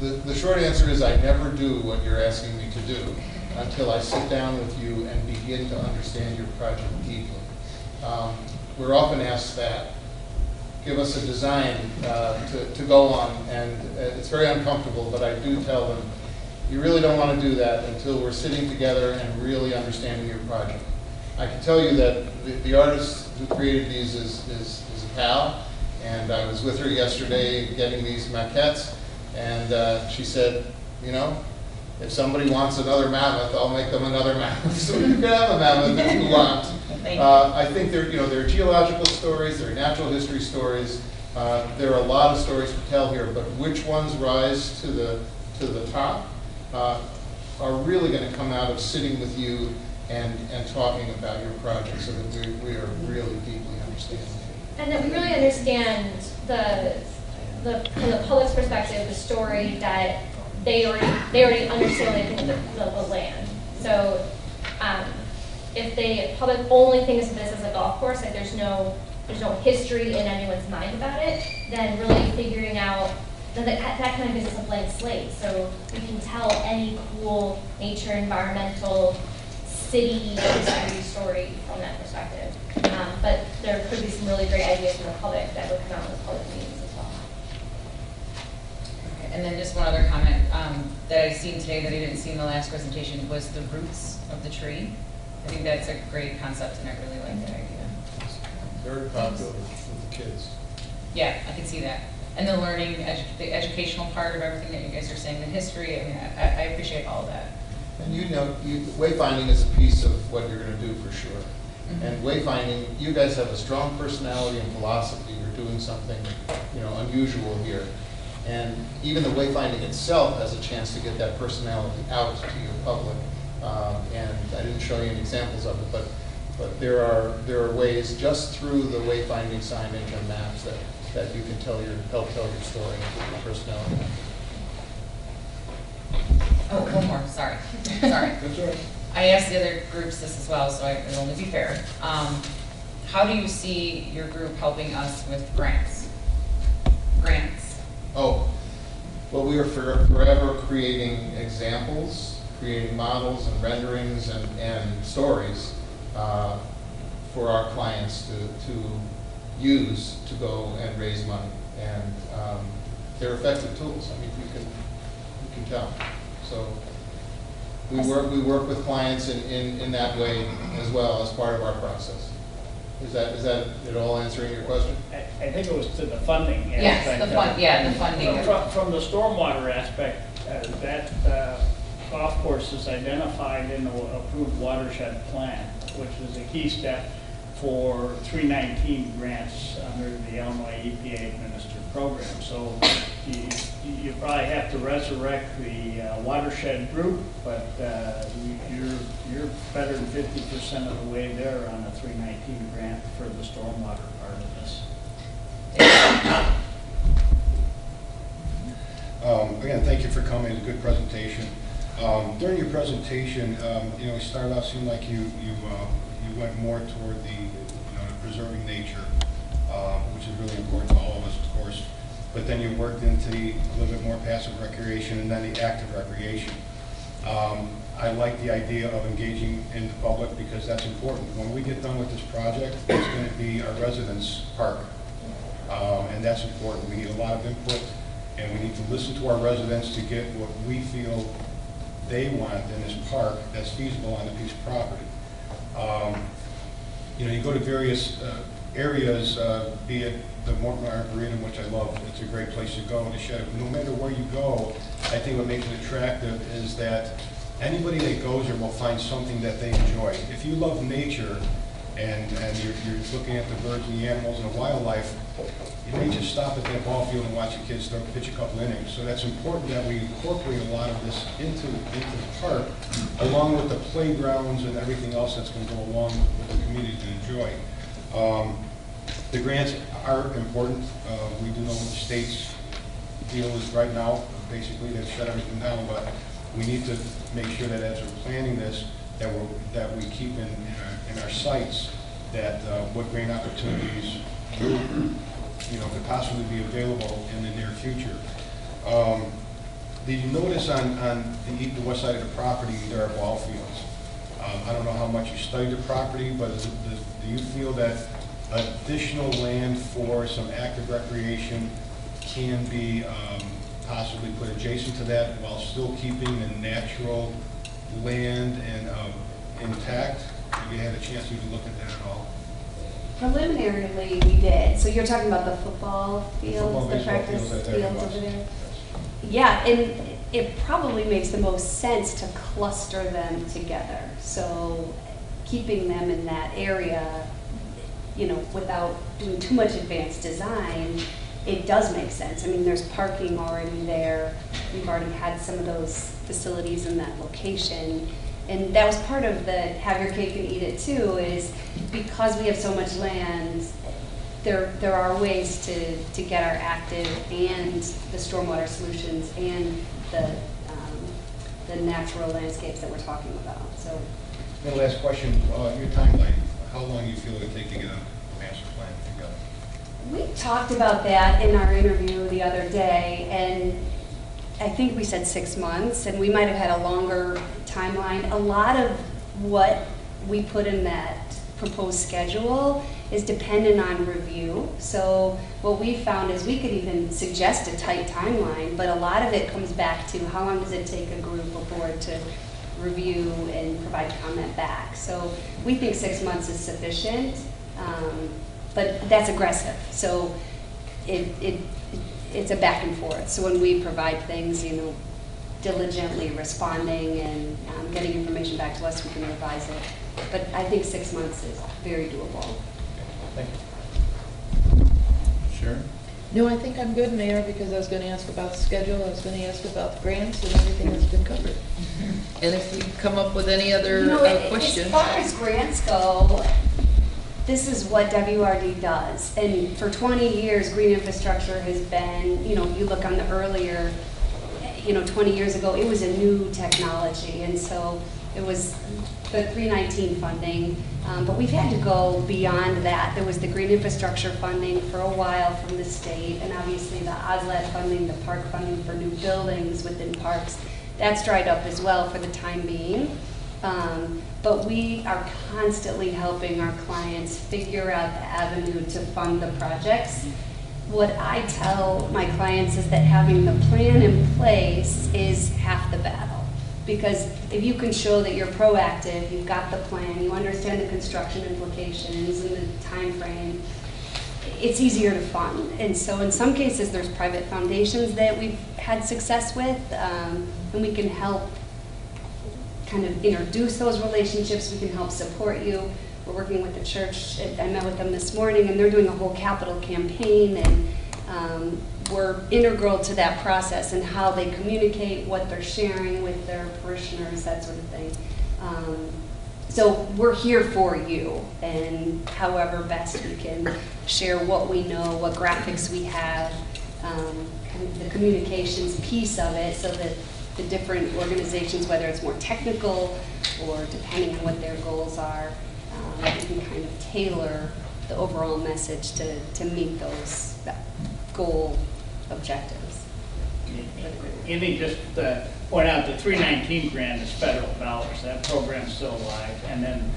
the short answer is I never do what you're asking me to do until I sit down with you and begin to understand your project deeply. We're often asked that. Give us a design to go on, and it's very uncomfortable, but I do tell them, you really don't want to do that until we're sitting together and really understanding your project. I can tell you that the artist who created these is a pal, and I was with her yesterday getting these maquettes, and she said, you know, if somebody wants another mammoth, I'll make them another mammoth. So you can have a mammoth if you want. I think there are geological stories, there are natural history stories. There are a lot of stories to tell here, but which ones rise to the top are really going to come out of sitting with you and talking about your project, so that we are really deeply understanding it. And that we really understand from the public's perspective, the story that they already understand the land. So if the public only thinks of this as a golf course, like there's no history in anyone's mind about it, then really figuring out that kind of gives us a blank slate. So we can tell any cool nature, environmental, city history story from that perspective. But there could be some really great ideas from the public that would come out with public meetings as well. Okay, and then just one other comment that I've seen today that I didn't see in the last presentation was the roots of the tree. I think that's a great concept, and I really like that idea. Very popular with the kids. Yeah, I can see that. And the learning, the educational part of everything that you guys are saying, the history, I mean, I appreciate all of that. And wayfinding is a piece of what you're going to do for sure. Mm-hmm. And wayfinding, you guys have a strong personality and philosophy. You're doing something, unusual here. And even the wayfinding itself has a chance to get that personality out to your public. And I didn't show you any examples of it, but But there are ways just through the wayfinding signage and maps that you can help tell your story with your personality. Oh, one more, sorry. Sorry. That's all right. I asked the other groups this as well, so I can only be fair. How do you see your group helping us with grants? Grants. Oh, well, we are forever creating examples, creating models and renderings and stories for our clients to use to go and raise money. And they're effective tools. I mean, you can tell. So we work with clients in that way as well as part of our process. Is that it all answering your question? I think it was to the funding aspect. Yes, the funding. From the stormwater aspect, that golf course is identified in the approved watershed plan, which is a key step for 319 grants under the Illinois EPA administered program. So you probably have to resurrect the watershed group, but you're better than 50% of the way there on the 319 grant for the stormwater part of this. Again, thank you for coming. It's a good presentation. During your presentation, you started off seemed like you went more toward the preserving nature, which is really important to all of us, of course. But then you worked into a little bit more passive recreation and then the active recreation. I like the idea of engaging in the public because that's important. When we get done with this project, it's going to be our residents' park. And that's important. We need a lot of input, and we need to listen to our residents to get what we feel they want in this park that's feasible on a piece of property. You go to various areas, be it the Morton Arboretum, which I love. It's a great place to go to shed. No matter where you go, I think what makes it attractive is that anybody that goes there will find something that they enjoy. If you love nature and you're looking at the birds and the animals and the wildlife, you may just stop at that ball field and watch your kids pitch a couple innings. So that's important that we incorporate a lot of this into the park, along with the playgrounds and everything else that's going to go along with the community to enjoy. The grants are important. We do know what the state's deal is right now. Basically, they've shut everything down, but we need to make sure that as we're planning this, that we keep in our sights that what grant opportunities could possibly be available in the near future. Did you notice on the west side of the property there are ball fields? I don't know how much you studied the property, but do you feel that additional land for some active recreation can be possibly put adjacent to that while still keeping the natural land and intact? Have you had a chance to even look at that at all? Preliminarily, we did. So you're talking about the football fields, the practice fields over there? Yeah, and it probably makes the most sense to cluster them together. So keeping them in that area, without doing too much advanced design, it does make sense. I mean, there's parking already there. We've already had some of those facilities in that location. And that was part of the have your cake and eat it too, is because we have so much land, there are ways to get our active and the stormwater solutions and the natural landscapes that we're talking about. So, And last question, your timeline, how long do you feel it would take to get a master plan together? we talked about that in our interview the other day, and I think we said 6 months, and we might have had a longer timeline. A lot of what we put in that proposed schedule is dependent on review. So what we found is we could even suggest a tight timeline, but a lot of it comes back to how long does it take a group or board to review and provide comment back. So we think 6 months is sufficient, but that's aggressive. So it's a back and forth. So when we provide things, diligently responding and getting information back to us, we can revise it. But I think 6 months is very doable. Thank you. Sure. No, I think I'm good, Mayor, because I was going to ask about the schedule, I was going to ask about the grants, and everything has been covered. And if you come up with any other questions. As far as grants go, this is what WRD does. And for 20 years, green infrastructure has been, you look on the earlier, 20 years ago, it was a new technology. And so it was the 319 funding, but we've had to go beyond that. There was the green infrastructure funding for a while from the state, and obviously the OSLAD funding, the park funding for new buildings within parks. That's dried up as well for the time being. But we are constantly helping our clients figure out the avenue to fund the projects. What I tell my clients is that having the plan in place is half the battle. Because if you can show that you're proactive, you've got the plan, you understand the construction implications and the time frame, it's easier to fund. And so in some cases, there's private foundations that we've had success with, and we can help kind of introduce those relationships. We can help support you. We're working with the church. I met with them this morning, and they're doing a whole capital campaign, and we're integral to that process and how they communicate, what they're sharing with their parishioners, that sort of thing. So we're here for you, and however best we can share what we know, what graphics we have, kind of the communications piece of it, so that the different organizations, whether it's more technical or depending on what their goals are, we can kind of tailor the overall message to meet those goal objectives. Anything, just point out the 319 grant is federal dollars. That program's still alive. And then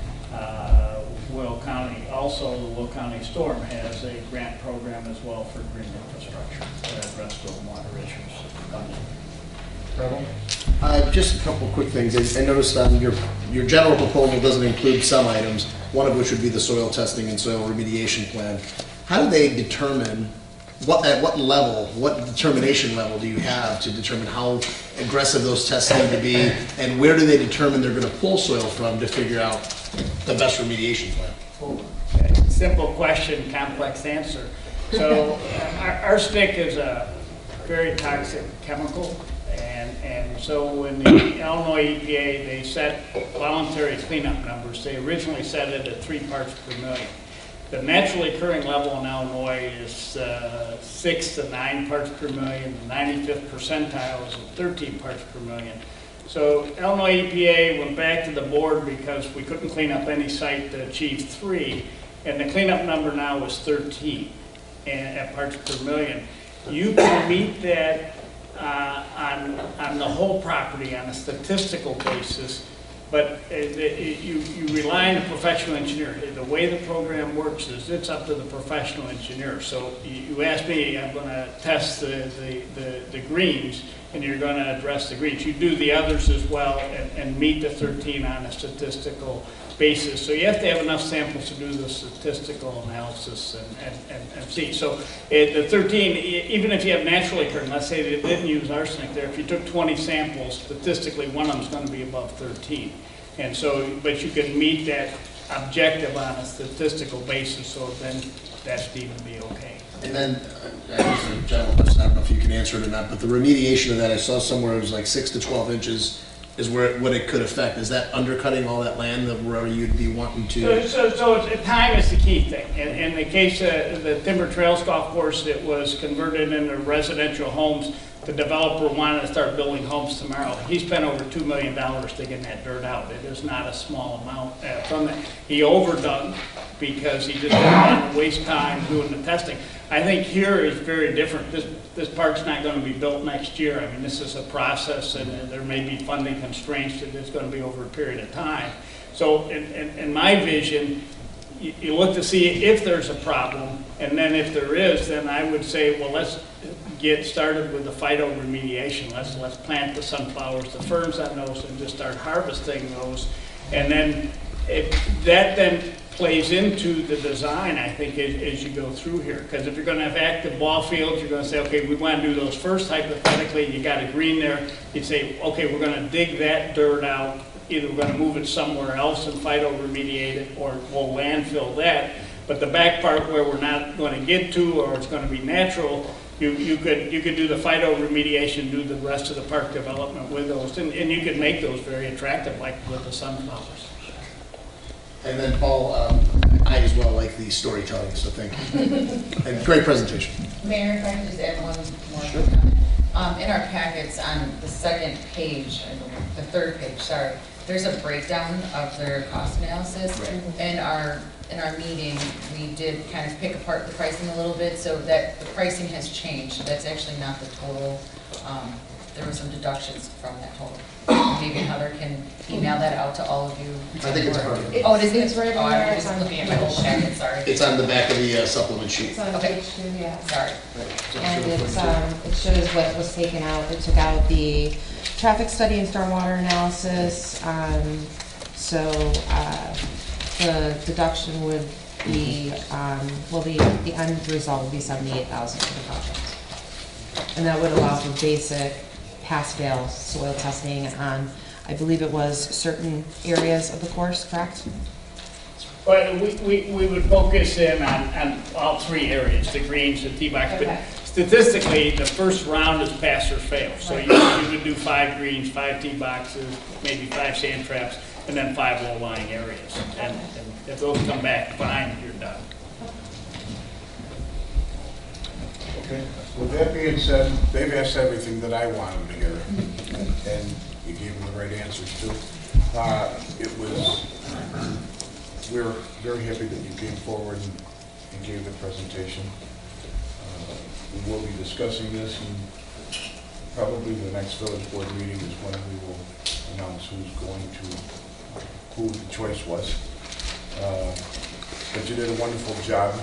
Will County, also the Will County Storm has a grant program as well for green infrastructure to address stormwater issues. Just a couple quick things. I noticed your general proposal doesn't include some items, one of which would be the soil testing and soil remediation plan. How do they determine, at what level, what determination level do you have to determine how aggressive those tests need to be, and where do they determine they're going to pull soil from to figure out the best remediation plan? Okay. Simple question, complex answer. So arsenic is a very toxic chemical. And so when the Illinois EPA, they set voluntary cleanup numbers, they originally set it at 3 parts per million. The naturally occurring level in Illinois is 6 to 9 parts per million. The 95th percentile is at 13 parts per million. So Illinois EPA went back to the board because we couldn't clean up any site to achieve 3, and the cleanup number now is 13 at parts per million. You can meet that on the whole property on a statistical basis, but you rely on a professional engineer. The way the program works is it's up to the professional engineer. So you ask me, I'm going to test the greens, and you're going to address the greens. You do the others as well and meet the 13 on a statistical basis. So you have to have enough samples to do the statistical analysis and see. So the 13, even if you have naturally occurring, let's say they didn't use arsenic there, if you took 20 samples, statistically one of them is going to be above 13. And so, but you can meet that objective on a statistical basis, so then that's deemed to be okay. And then, I don't know if you can answer it or not, but the remediation of that, I saw somewhere it was like 6 to 12 inches is what it could affect. Is that undercutting all that land where you'd be wanting to? So time is the key thing. In the case of the Timber Trails Golf Course, it was converted into residential homes. The developer wanted to start building homes tomorrow. He spent over $2 million to get that dirt out. It is not a small amount from it. He overdone because he just didn't want to waste time doing the testing. I think here is very different. This park's not going to be built next year. I mean, this is a process, and there may be funding constraints that it's going to be over a period of time. So in my vision, you look to see if there's a problem, and then if there is, then I would say, well, let's get started with the phyto remediation. Let's plant the sunflowers, the ferns on those, and just start harvesting those. And then that then plays into the design, I think, as you go through here. Because if you're going to have active ball fields, you're going to say, okay, we want to do those first hypothetically, and you got a green there. You'd say, okay, we're going to dig that dirt out. Either we're going to move it somewhere else and phyto remediate it, or we'll landfill that. But the back part where we're not going to get to, or it's going to be natural, you could do the phyto remediation, do the rest of the park development with those, and you could make those very attractive, like with the sunflowers. And then Paul, I as well like the storytelling, so thank you. And great presentation. Mayor, if I could just add one more comment. In our packets on the second page, the third page, sorry, there's a breakdown of their cost analysis. Right. In our meeting, we did kind of pick apart the pricing a little bit, so that the pricing has changed. That's actually not the total. There were some deductions from that total. Maybe Heather can email that out to all of you. I think it's part of it. Oh, it is? It's right in there. I was looking at my whole packet, sorry. It's on the back of the supplement sheet. It's on Okay. page 2, yeah. Sorry. And it shows what was taken out. It took out the traffic study and stormwater analysis. The deduction would be, the end result would be $78,000 for the project. And that would allow for basic pass-fail soil testing on, I believe it was certain areas of the course, correct? But we would focus in on all three areas, the greens, the tee box. Okay. But statistically, the first round is pass or fail. So you would do 5 greens, 5 tee boxes, maybe 5 sand traps, and then 5 low-lying areas. And if those come back fine, you're done. Okay. With that being said, they've asked everything that I wanted to hear, and you gave them the right answers too. We're very happy that you came forward and gave the presentation. We will be discussing this, and probably the next village board meeting is when we will announce who the choice was. But you did a wonderful job.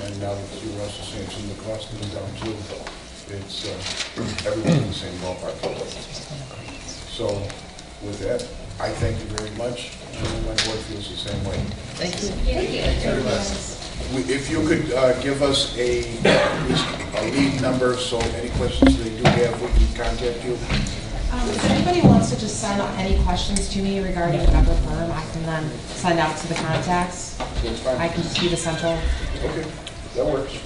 And now that you're also saying some of the costs coming down too, it's everyone's in the same ballpark. So with that, I thank you very much. My board feels the same way. Thank you. If you could give us a lead number, so any questions they do have, we can contact you. If anybody wants to just send out any questions to me regarding another firm, I can then send out to the contacts. That's fine. I can just be the central. Okay, that works.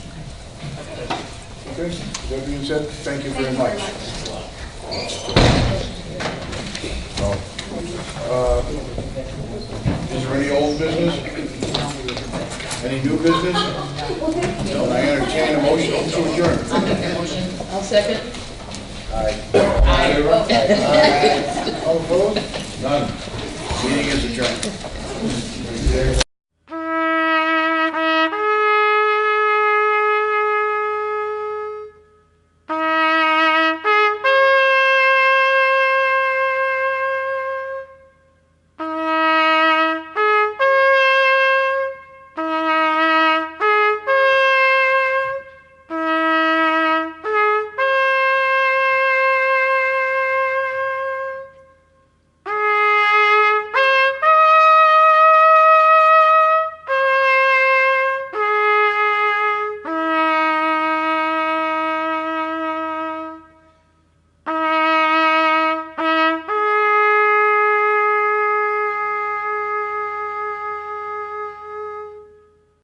Okay, that being said, thank you very much. Is there any old business? Any new business? No, I entertain a motion to adjourn. I'll make that motion. I'll second. Aye. Aye. All opposed? None. Meeting is adjourned.